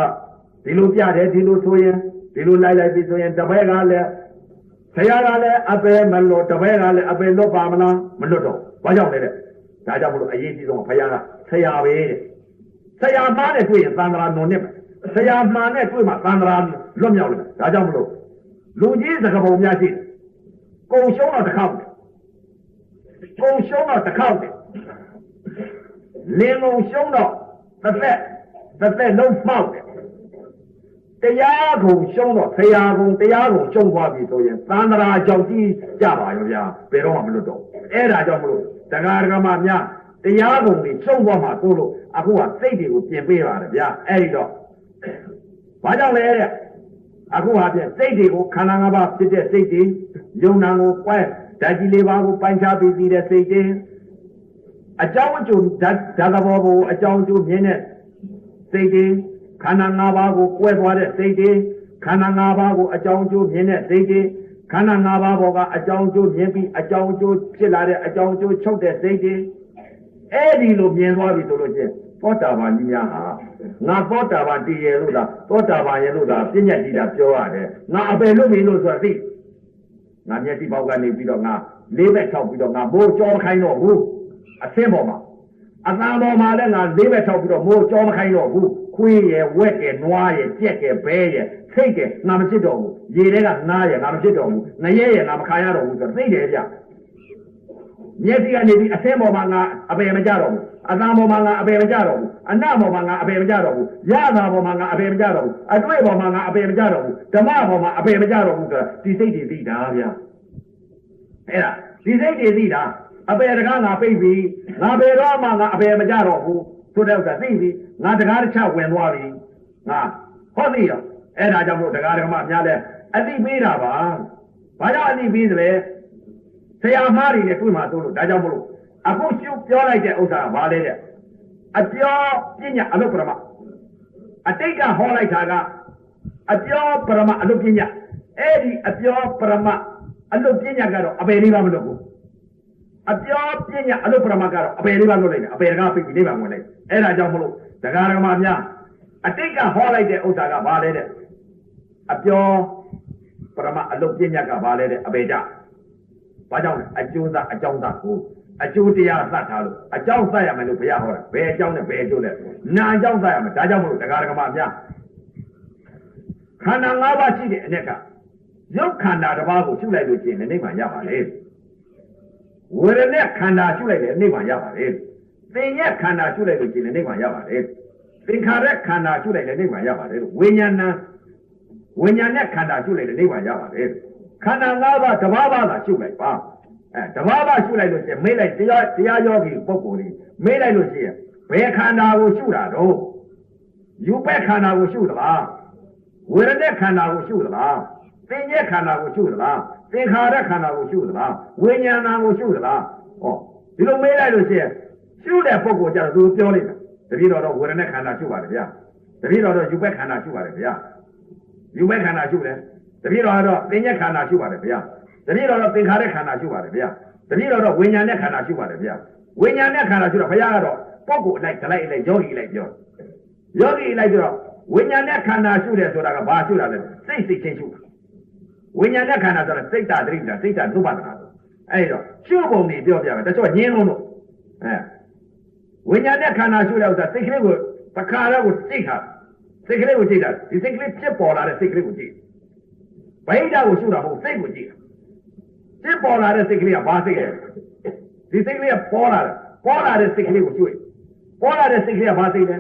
ဒီလိုပြတယ်ဒီလိုဆိုရင်ဒီလိုလိုက်ပြီးဆိုရင်တပည့်ကလည်းဆရာကလည်းအပေမလို့တပည့်ကလည်းအပေလွတ်ပါမလားမလွတ်တော့ဘာကြောင့်လဲတဲ့ဒါကြောင့်မလို့အရေးကြီးဆုံးဘုရားကဆရာပဲတဲ့ဆရာမှားနဲ့တွေ့ရင်သံဃာနုံနဲ့ဆရာမှန်နဲ့တွေ့မှသံဃာလွတ်မြောက်တယ်ဒါကြောင့်မလို့လူကြီးစကားပုံများရှိတယ်ကုံရှုံးတော့တစ်ခေါက်ကုံရှုံးတော့တစ်ခေါက်လင်းကုံရှုံးတော့တစ်သက်လုံးမှောက်တယ်တရားကုံရှုံးတော့ဆရာကုံတရားကုံရှုံးသွားပြီဆိုရင်သံဃာကြောင့်ကြီးကြပါရောဗျာဘယ်တော့မှမလွတ်တော့အဲ့ဒါကြောင့်မလို့တရားဓမ္မများတရားကုံတွေရှုံးသွားမှကိုလို့အခုကစိတ်တွေကိုပြင်ပေးပါတယ်ဗျာအဲ့ဒီတော့ဘာကြောင့်လဲတဲ့အခုဟာပြန်စိတ်တွေကိုခန္ဓာ၅ပါးဖြစ်တဲ့စိတ်တွေယုံနာကိုကွဲဓာတ်ကြီး၄ပါးကိုပိုင်းခြားပြီးတဲ့စိတ်တွေအကြောင်းအကျိုးဓာတ်ဘောကိုအကြောင်းအကျိုးမြင်တဲ့စိတ်တွေခန္ဓာ၅ပါးကိုကွဲသွားတဲ့စိတ်တွေခန္ဓာ၅ပါးကိုအကြောင်းအကျိုးမြင်တဲ့စိတ်တွေခန္ဓာ၅ပါးဘောကအကြောင်းအကျိုးမြင်ပြီးအကြောင်းအကျိုးဖြစ်လာတဲ့အကြောင်းအကျိုးချုပ်တဲ့စိတ်တွေအဲ့ဒီလိုမြင်သွားပြီဆိုလို့ချင်းသောတာပန်ကြီးများဟာငါသောတာပန်တည်ရလို့သာသောတာပန်ရလို့သာပြည့်ညတ်ကြီးတာပြောရတယ်ငါအပယ်လို့ပြီလို့ဆိုတာသိငါမျက်စိပေါက်ကနေပြီးတော့ငါလေးဘက်ထောက်ပြီးတော့ငါမိုးကြောမခိုင်းတော့ဘူးအဆင်းပေါ်မှာအသာပေါ်မှာလည်းငါလေးဘက်ထောက်ပြီးတော့မိုးကြောမခိုင်းတော့ဘူးခွေးရယ်ဝက်ကယ်နွားရယ်ကြက်ကယ်ဘဲရယ်စိတ်ကယ်ငါမဖြစ်တော့ဘူးရေထဲကငါးရယ်ငါမဖြစ်တော့ဘူးငရဲရယ်ငါမခါရတော့ဘူးဆိုသိတယ်ဗျမျက်စိကနေပြီးအဆင်းပေါ်မှာငါအပယ်မကြတော့ဘူးအသာပေါ်မှာငါအပယ်မကြတော့ဘူးအနပေါ်မှာငါအပယ်မကြတော့ဘူးရတာပေါ်မှာငါအပယ်မကြတော့ဘူးအတွေ့ပေါ်မှာငါအပယ်မကြတော့ဘူးဓမ္မပေါ်မှာအပယ်မကြတော့ဘူးဆိုတာဒီစိတ်တွေသိတာဗျာအဲ့ဒါဒီစိတ်တွေသိတာအပယ်တကားငါပိတ်ပြီငါဘယ်တော့မှငါအပယ်မကြတော့ဘူးဆိုတဲ့ဥစ္စာသိပြီငါတကားတစ်ချက်ဝင်သွားပြီငါဟောသိရောအဲ့ဒါကြောင့်မို့တကားဓမ္မများလဲအသိပေးတာပါဘာကြောင့်အသိပေးသလဲဆရာမားတွေနဲ့တွေ့မှသို့လို့ဒါကြောင့်မလို့အခုရှုပြောလိုက်တဲ့ဥစ္စာကဘာလဲတဲ့အပြောပညာအလုပရမအတိတ်ကဟောလိုက်တာကအပြောပရမအလုပညာအဲ့ဒီအပြောပရမအလုပညာကတော့အပေလေးပါမလို့ဘူးအပြောပညာအလုပရမကတော့အပေလေးပါလို့လိုက်တယ်အပေတကားပိတ်ပြီးလေးပါဝင်လိုက်အဲ့ဒါကြောင့်မလို့တရားဓမ္မများအတိတ်ကဟောလိုက်တဲ့ဥစ္စာကဘာလဲတဲ့အပြောပရမအလုပညာကဘာလဲတဲ့အပေကြဘာကြောင့်လဲအကျိုးသားအကြောင်းသားကိုအကျိုးတရားသတ်ထားလို့အကြောင်းသတ်ရမယ်လို့ဘုရားဟောတာဘယ်အကြောင်းနဲ့ဘယ်အကျိုးလဲနာအကြောင်းသတ်ရမယ်ဒါကြောင့်မလို့တရားဓမ္မများခန္ဓာ၅ပါးရှိတဲ့အ ਨੇ ကရုပ်ခန္ဓာတစ်ပါးကိုရှုလိုက်လို့ရှိရင်နိဗ္ဗာန်ရပါလေဝေဒနာခန္ဓာရှုလိုက်တယ်နိဗ္ဗာန်ရပါလေသင်ရဲ့ခန္ဓာရှုလိုက်လို့ရှိရင်နိဗ္ဗာန်ရပါလေသင်္ခါရခန္ဓာရှုလိုက်တယ်နိဗ္ဗာန်ရပါလေဝိညာဏနဲ့ခန္ဓာရှုလိုက်တယ်နိဗ္ဗာန်ရပါလေခန္ဓာ၅ပါးတစ်ပါးပါးသာရှုလိုက်ပါတဘာဘာရှုလိုက်လို့ရှိရင်မေးလိုက်တရားယောဂီပုဂ္ဂိုလ်တွေမေးလိုက်လို့ရှိရင်ဘယ်ခန္ဓာကိုရှုတာတော့ယူပက်ခန္ဓာကိုရှုသလားဝေဒနာခန္ဓာကိုရှုသလားသင်္ညက်ခန္ဓာကိုရှုသလားသင်္ခါရခန္ဓာကိုရှုသလားဝိညာဏကိုရှုသလားဟောဒီလိုမေးလိုက်လို့ရှိရင်ရှုတဲ့ပုဂ္ဂိုလ်ကျတော့သူပြောလိုက်တယ်တပည့်တော်တော့ဝေဒနာခန္ဓာရှုပါတယ်ဗျာ တပည့်တော်တော့ယူဘက်ခန္ဓာရှုပါတယ်ဗျာယူဘက်ခန္ဓာရှုတယ်တပည့်တော်ကတော့သင်္ညက်ခန္ဓာရှုပါတယ်ဗျာတပည့်တော်တော့သင်္ခါရခန္ဓာရှုပါတယ်ဗျာတပည့်တော်တော့ဝိညာဉ်နဲ့ခန္ဓာရှုပါတယ်ဗျာဝိညာဉ်နဲ့ခန္ဓာရှုတော့ဘုရားကတော့ပုဂ္ဂိုလ်အလိုက်ဒလိုက်အလိုက်ယောဂီအလိုက်ပြောယောဂီအလိုက်ဆိုတော့ဝိညာဉ်နဲ့ခန္ဓာရှုတယ်ဆိုတာကဘာရှုတာလဲစိတ်ချင်းရှုတာဝိညာဉ်နဲ့ခန္ဓာဆိုတာစိတ်တာသတိပ္ပံစိတ်တာနုပါဒနာအဲ့တော့ရှုပုံတွေပြောပြမယ်တချို့ညင်းလုံးတို့ဝိညာဉ်နဲ့ခန္ဓာရှုတဲ့ဥစ္စာစိတ်ကလေးကိုပခါတော့ကိုစိတ်ထားစိတ်ကလေးကိုကြည့်တာဒီစိတ်ကလေးဖြစ်ပေါ်လာတဲ့စိတ်ကလေးကိုကြည့်ဗိဓာကိုရှုတာမဟုတ်စိတ်ကိုကြည့်ဖြစ်ပေါ်လာတဲ့စိတ်ကလေးကဘာစိတ်လဲဒီစိတ်ကလေးကပေါ်လာတဲ့စိတ်ကလေးကိုရှုရပေါ်လာတဲ့စိတ်ကလေးကဘာစိတ်လဲဩ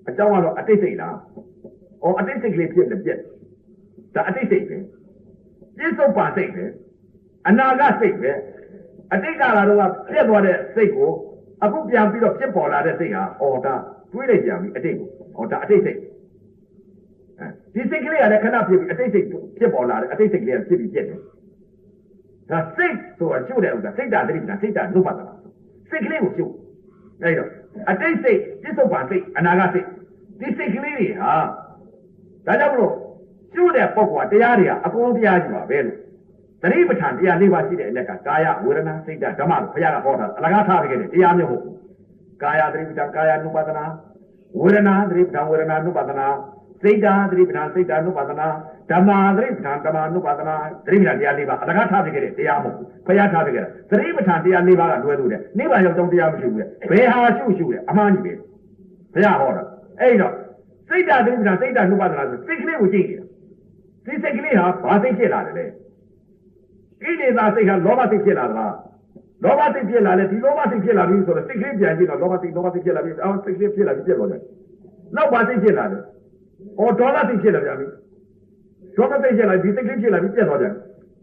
အကြောင်းကတော့အတိတ်စိတ်လားဩအတိတ်စိတ်ကလေးဖြစ်တယ်ပြက်ဒါအတိတ်စိတ်ပဲပြစ္ဆုတ်ပါစိတ်ပဲအနာဂတ်စိတ်ပဲအတိတ်ကလာတော့ပြက်သွားတဲ့စိတ်ကိုအခုပြန်ပြီးတော့ဖြစ်ပေါ်လာတဲ့စိတ်ဟာဩဒါတွေးလိုက်ကြပြီအတိတ်ကိုဩဒါအတိတ်စိတ်ဒီစိတ်ကလေးကလည်းခဏဖြစ်ပြီးအတိတ်စိတ်ဖြစ်ပေါ်လာတယ်အတိတ်စိတ်ကလေးကဖြစ်ပြီးပြက်တယ်ဒါစိတ်ဆိုတာကျုပ်တဲ့ဥစ္စာစိတ်ဓာတ်တိပ္ပံစိတ်ဓာတ်နုပါဒနာစိတ်ကလေးကိုကျုပ်အဲ့တော့အတိတ်စိတ်ပြစ္ဆုတ်ပါစိတ်အနာဂတ်စိတ်ဒီစိတ်ကလေးတွေဟာဒါကြောင့်မလို့ကျုပ်တဲ့ပုဂ္ဂိုလ်ကတရားတွေကအကုန်တရားကြီးပါပဲလို့သတိပဋ္ဌာန်တရား၄ပါးရှိတဲ့အလက်ကကာယဝေဒနာစိတ်ဓာတ်ဓမ္မလို့ဘုရားကဟောတာအလကားထားခဲ့တဲ့တရားမျိုးဟုတ်ကာယသတိပဋ္ဌာန်ကာယ ानु ပါဒနာဝေဒနာသတိပဋ္ဌာန်ဝေဒနာ ानु ပါဒနာစိတ်ဓာတ်သတိပဋ္ဌာန်စိတ်ဓာတ် ानु ပါဒနာဓမ္မသတိပဋ္ဌာန်ဓမ္မ ानु ပါဒနာသတိပဋ္ဌာန်တရား၄ပါးအလကားထားခဲ့တဲ့တရားမဟုတ်ဘုရားထားခဲ့တဲ့သတိပဋ္ဌာန်တရား၄ပါးကလွဲလို့တဲ့နိဗ္ဗာန်ရောက်တော့တရားမရှိဘူးလေဘယ်ဟာရှုတဲ့အမှန်ကြီးပဲဘုရားဟောတာအဲ့တော့စိတ်ဓာတ်သတိပဋ္ဌာန်စိတ်ဓာတ် ानु ပါဒနာဆိုစိတ်ကလေးကိုကြည့်နေတာဒီစိတ်ကလေးဟာဘာစိတ်ဖြစ်လာတယ်လဲကိလေသာစိတ်ဟာလောဘစိတ်ဖြစ်လာသလားလောဘစိတ်ဖြစ်လာလေဒီလောဘစိတ်ဖြစ်လာပြီဆိုတော့စိတ်ကလေးပြန်ကြည့်တော့လောဘစိတ်ဖြစ်လာပြီအော်စိတ်ကလေးဖြစ်လာပြီပြက်သွားတယ်နောက်ဘာစိတ်ဖြစ်လာလဲဩဒေါသစိတ်ဖြစ်လာပြန်ပြီဒေါသစိတ်ဖြစ်လာဒီစိတ်ကလေးဖြစ်လာပြီပြက်သွားတယ်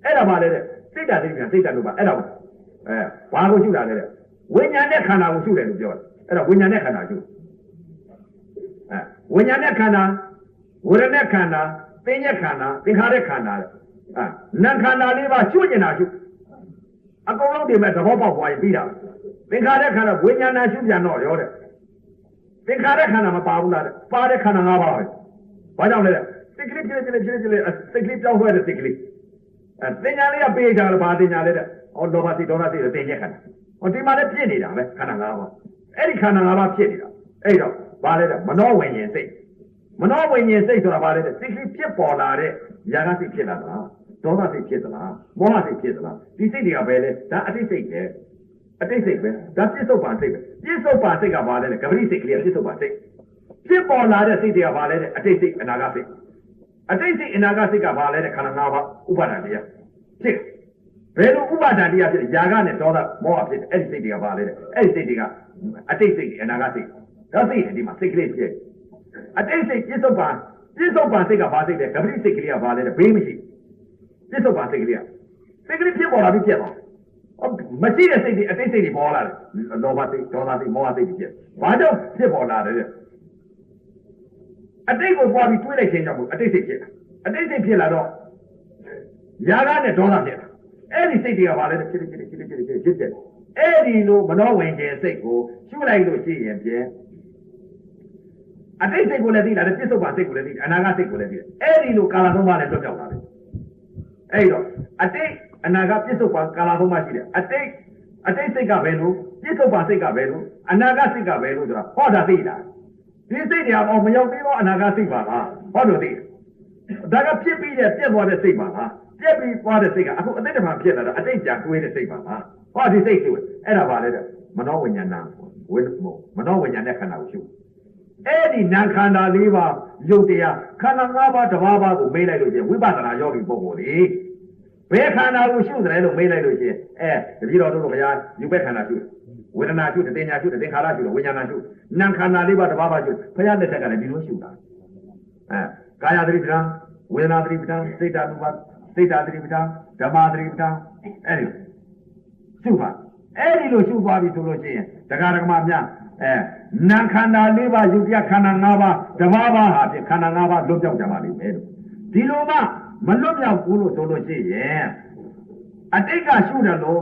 အဲ့ဒါပါလေတဲ့စိတ်ဓာတ်စိတ်ပြန်စိတ်ဓာတ်လို့ပါအဲ့ဒါဘာကိုရှုတာလဲတဲ့ဝိညာဉ်နဲ့ခန္ဓာကိုရှုတယ်လို့ပြောတယ်အဲ့ဒါဝိညာဉ်နဲ့ခန္ဓာရှုဝိညာဉ်နဲ့ခန္ဓာဝေဒနာခန္ဓာသင်္ညက်ခန္ဓာသင်္ခါရခန္ဓာတဲ့နာခန္ဓာလေးပါရှုကျင်တာရှုအကုန်လုံးဒီမဲ့သဘောပေါက်သွားရင်ပြီးတာသင်္ခါရခန္ဓာဝိညာဏရှုပြန်တော့ရောတဲ့သင်္ခါရခန္ဓာမပါဘူးလားတဲ့ပါတဲ့ခန္ဓာ၅ပါးပဲဘာကြောင့်လဲစိတ်ကလေးဖြစ်စိတ်ကလေးပြောင်းသွားတဲ့စိတ်ကလေးသင်ညာလေးကပေးကြတယ်ဘာသင်ညာလဲတဲ့ဩလောဘစိတ်ဒေါသစိတ်သင်ညက်ခန္ဓာဟောဒီမှာလည်းဖြစ်နေတာပဲခန္ဓာ၅ပါးအဲ့ဒီခန္ဓာ၅ပါးဖြစ်နေတာအဲ့တော့ဘာလဲတဲ့မနောဝိညာဉ်စိတ်မနောဝိညာဉ်စိတ်ဆိုတာဘာလဲတဲ့စိတ်ကလေးဖြစ်ပေါ်လာတဲ့ຢာကစိတ်ဖြစ်လာတာဒေါသစိတ်ဖြစ်သလားမောဟစိတ်ဖြစ်သလားဒီစိတ်တွေကပဲလေဒါအတိတ်စိတ်ပဲအတိတ်စိတ်ပဲဒါပြစ္ဆုတ်ပါစိတ်ပဲပြစ္ဆုတ်ပါစိတ်ကဘာလဲကပရိစိတ်ကလေးပြစ္ဆုတ်ပါစိတ်ဖြစ်ပေါ်လာတဲ့စိတ်တွေကဘာလဲတဲ့အတိတ်စိတ်အနာဂတ်စိတ်အတိတ်စိတ်အနာဂတ်စိတ်ကဘာလဲတဲ့ခန္ဓာ၅ပါးဥပါဒဏ်တရားဖြစ်ဘယ်လိုဥပါဒဏ်တရားဖြစ်ຢာကနဲ့ဒေါသမောဟဖြစ်အဲ့ဒီစိတ်တွေကဘာလဲတဲ့အဲ့ဒီစိတ်တွေကအတိတ်စိတ်အနာဂတ်စိတ်ဒါစိတ်တွေဒီမှာစိတ်ကလေးဖြစ်အတိတ်စိတ်ပြစ္ဆုတ်ပါစိတ်ကဘာစိတ်လဲကပရိစိတ်ကလေးကဘာလဲတဲ့ဘေးမရှိပြစ္ဆုတ်ပါစိတ်ကလေးဖြစ်ပေါ်လာပြီးပြက်သွားမရှိတဲ့စိတ်တွေအတိတ်စိတ်တွေပေါ်လာတယ်လောဘစိတ်ဒေါသစိတ်မောဟစိတ်တွေဖြစ်ဘာကြောင့်ဖြစ်ပေါ်လာတယ်အတိတ်ကိုပွားပြီးတွေးလိုက်ခြင်းကြောင့်အတိတ်စိတ်ဖြစ်တာအတိတ်စိတ်ဖြစ်လာတော့ຢာကနဲ့ဒေါသဖြစ်တာအဲ့ဒီစိတ်တွေကဘာလဲဖြစ်တယ်အဲ့ဒီလိုမနောဝင်ခြင်းစိတ်ကိုရှုလိုက်လို့ရှိရင်ဖြင့်အတိတ်စိတ်ကိုလည်းသိလာတယ်ပြစ္ဆုတ်ပါစိတ်ကိုလည်းသိတယ်အနာဂတ်စိတ်ကိုလည်းသိတယ်အဲ့ဒီလိုကာလသုံးပါးနဲ့တွက်ပြောက်လာတယ်အဲ့တော့အတိတ်အနာဂတ်ပြစ္ဆုတ်ပါကာလသုံးပါးရှိတယ်အတိတ်စိတ်ကဘယ်လိုပြစ္ဆုတ်ပါစိတ်ကဘယ်လိုအနာဂတ်စိတ်ကဘယ်လိုဆိုတာဟောတာသိတာဒီစိတ်တွေအောင်မရောက်သေးတော့အနာဂတ်စိတ်ပါလားဟောလို့သိဒါကဖြစ်ပြီးပြက်သွားတဲ့စိတ်ပါလားပြက်ပြီးသွားတဲ့စိတ်ကအခုအတိတ်တမှာဖြစ်လာတာအတိတ်ကြာတွေးတဲ့စိတ်ပါလားဟောဒီစိတ်တွေအဲ့ဒါပါလေတဲ့မနောဝိညာဏမနောဝိညာဉ်နဲ့ခန္ဓာကိုရှုအဲ့ဒီနာခန္ဓာ၄ပါးရုပ်တရားခန္ဓာ၅ပါးတစ်ပါးပါးကိုမေးလိုက်လို့ချင်းဝိပဿနာယောဂီပုဂ္ဂိုလ်တွေဘယ်ခန္ဓာကိုရှုတယ်လို့မေးလိုက်လို့ချင်းတပည့်တော်တို့ဘုရားယူဘက်ခန္ဓာရှုဝေဒနာရှုတင်ညာရှုသင်္ခါရရှုဝိညာဏရှုနာခန္ဓာ၄ပါးတစ်ပါးပါးရှုဘုရားလက်ထက်ကလည်းဒီလိုရှုတာကာယသတိပဋ္ဌာန်ဝေဒနာသတိပဋ္ဌာန်စိတ်ဓာတ်သတိပဋ္ဌာန်ဓမ္မသတိပဋ္ဌာန်အဲ့ဒီရှုပါအဲ့ဒီလိုရှုသွားပြီဆိုလို့ရှိရင်တရားဓမ္မများနာခန္ဓာ၄ပါးယုတ်ရခန္ဓာ၅ပါးဓမ္မပါဟာဖြင့်ခန္ဓာ၅ပါးလွတ်ပြောက်ကြပါလိမ့်မယ်လို့ဒီလိုမှမလွတ်မြောက်ဘူးလို့ဆိုလို့ရှိရင်အတိတ်ကရှုတယ်လို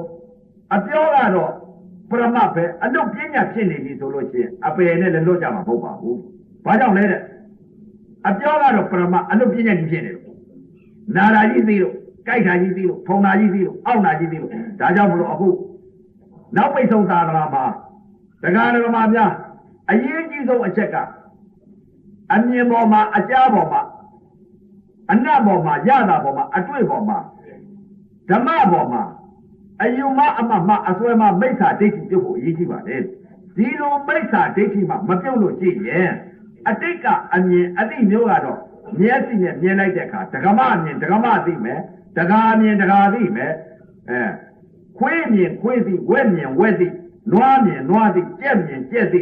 ့အပြောကတော့ ပရမပဲအလုတ်ပညာဖြစ်နေပြီဆိုလို့ရှိရင်အပယ်နဲ့လည်းလွတ်ကြမှာမဟုတ်ပါဘူးဘာကြောင့်လဲတဲ့အပြောကတော့ပရမအလုတ်ပညာကြီးဖြစ်နေလို့နာရာကြီးသိလို့ကြိုက်တာကြီးသိလို့ဖုံနာကြီးသိလို့အောက်နာကြီးသိလို့ဒါကြောင့်မလို့အခုနောက်ပိတ်ဆုံးသာသနာမှာတရားဓမ္မများအရေးကြီးဆုံးအချက်ကအမြင်ပေါ်မှာအကြားပေါ်မှာအနတ်ပေါ်မှာရတာပေါ်မှာအတွေ့ပေါ်မှာဓမ္မပေါ်မှာအယုမအမမအစွဲမမိစ္ဆာဒိဋ္ဌိပြုတ်ဖို့အရေးကြီးပါတယ်ဒီလိုမိစ္ဆာဒိဋ္ဌိမှမပြုတ်လို့ကြည့်ရင်အတိတ်ကအမြင်အသိမျိုးကတော့မျက်စိနဲ့မြင်လိုက်တဲ့အခါဒဂမအမြင်ဒဂမသိမယ်ဒဂါအမြင်ဒဂါသိမယ်ခွေးမြင်ခွေးသိဝက်မြင်ဝက်သိနွားမြင်နွားသိကြက်မြင်ကြက်သိ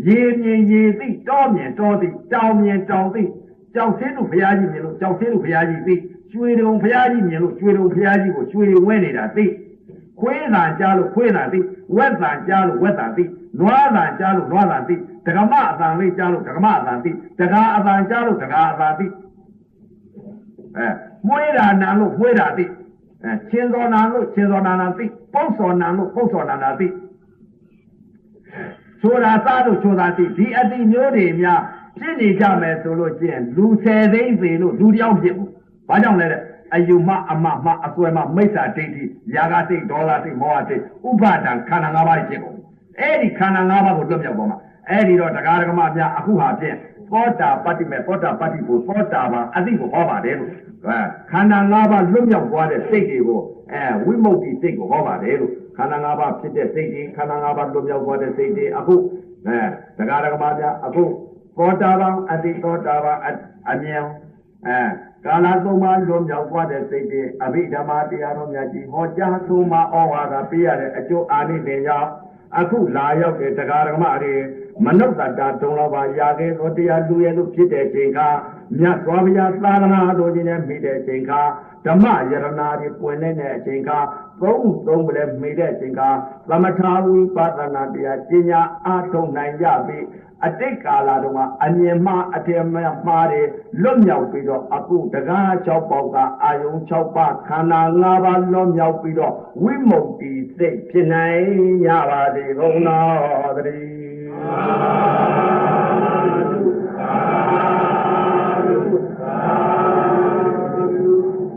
ရေမြင်ရေသိတောမြင်တောသိတောင်မြင်တောင်သိကြောက်ဆင်းတို့ဘုရားကြီးမြင်လို့ကြောက်ဆင်းတို့ဘုရားကြီးသိရွှေတုံဘုရားကြီးမြင်လို့ရွှေတုံဘုရားကြီးကိုရွှေဝဲနေတာသိခွေးတန်ကြားလို့ခွေးတန်သိဝက်တန်ကြားလို့ဝက်တန်သိနွားတန်ကြားလို့နွားတန်သိဒဂမအတန်လေးကြားလို့ဒဂမအတန်သိဒဂါအတန်ကြားလို့ဒဂါအတန်သိမွေးတာနာလို့မွေးတာသိချင်းစောနာလို့ချင်းစောနာသိပုတ်စောနာလို့ပုတ်စောနာသိဆိုတာသားလို့ဆိုတာသိဒီအတိမျိုးတွေများဖြစ်နေကြမယ်ဆိုလို့ကျင့်လူ10သိန်းသေးလို့လူတယောက်ဖြစ်ဘူးဘာကြောင့်လဲတဲ့အယုမအမမအစွဲမမိစ္ဆာဒိဋ္ဌိယာဂစိတ်ဒေါသစိတ်မောဟစိတ်ဥပါဒံခန္ဓာ၅ပါးဖြစ်ကုန်အဲ့ဒီခန္ဓာ၅ပါးကိုလွတ်မြောက်ပေါ်မှာအဲ့ဒီတော့တရားဓမ္မများအခုဟာဖြင့်သောတာပတ္တိမေသောတာပတ္တိကိုသောတာပန်အသိကိုဟောပါတယ်လို့ခန္ဓာ၅ပါးလွတ်မြောက်သွားတဲ့စိတ်တွေကိုဝိမု ക്തി စိတ်ကိုဟောပါတယ်လို့ခန္ဓာ၅ပါးဖြစ်တဲ့စိတ်တွေခန္ဓာ၅ပါးလွတ်မြောက်သွားတဲ့စိတ်တွေအခုတရားဓမ္မများအခုသောတာပန်အသိသောတာပန်အမြင်ကာလသုံးပါးလွန်မြောက်သွားတဲ့စိတ်တွေအဘိဓမ္မာတရားတော်များကြီးဟောကြားဆုံးမဩဝါဒပေးရတဲ့အကျိုးအာနိသင်ကြောင့်အခုလာရောက်တဲ့တရားဓမ္မတွေမနုဿတာဒုံတော်ပါရာခဲ့သောတရားလူရဲ့လို့ဖြစ်တဲ့ချိန်ခါမြတ်စွာဘုရားသာသနာတော်ကြီးနဲ့မိတဲ့ချိန်ခါဓမ္မယရနာတွေပွင့်တဲ့အချိန်ခါသုံးပလဲမိတဲ့အချိန်ခါသမထဝိပဿနာတရားကျင့်ညာအားထုတ်နိုင်ကြပြီအတိတ်ကာလတုန်းကအမြင်မှအထင်မှားတယ်လွတ်မြောက်ပြီးတော့အခုတကား6ပေါက်ကအာယုံ6ပါးခန္ဓာ5ပါးလွတ်မြောက်ပြီးတော့ဝိမု ക്തി စိတ်ဖြစ်နိုင်ရပါစေကုန်တော်တည်း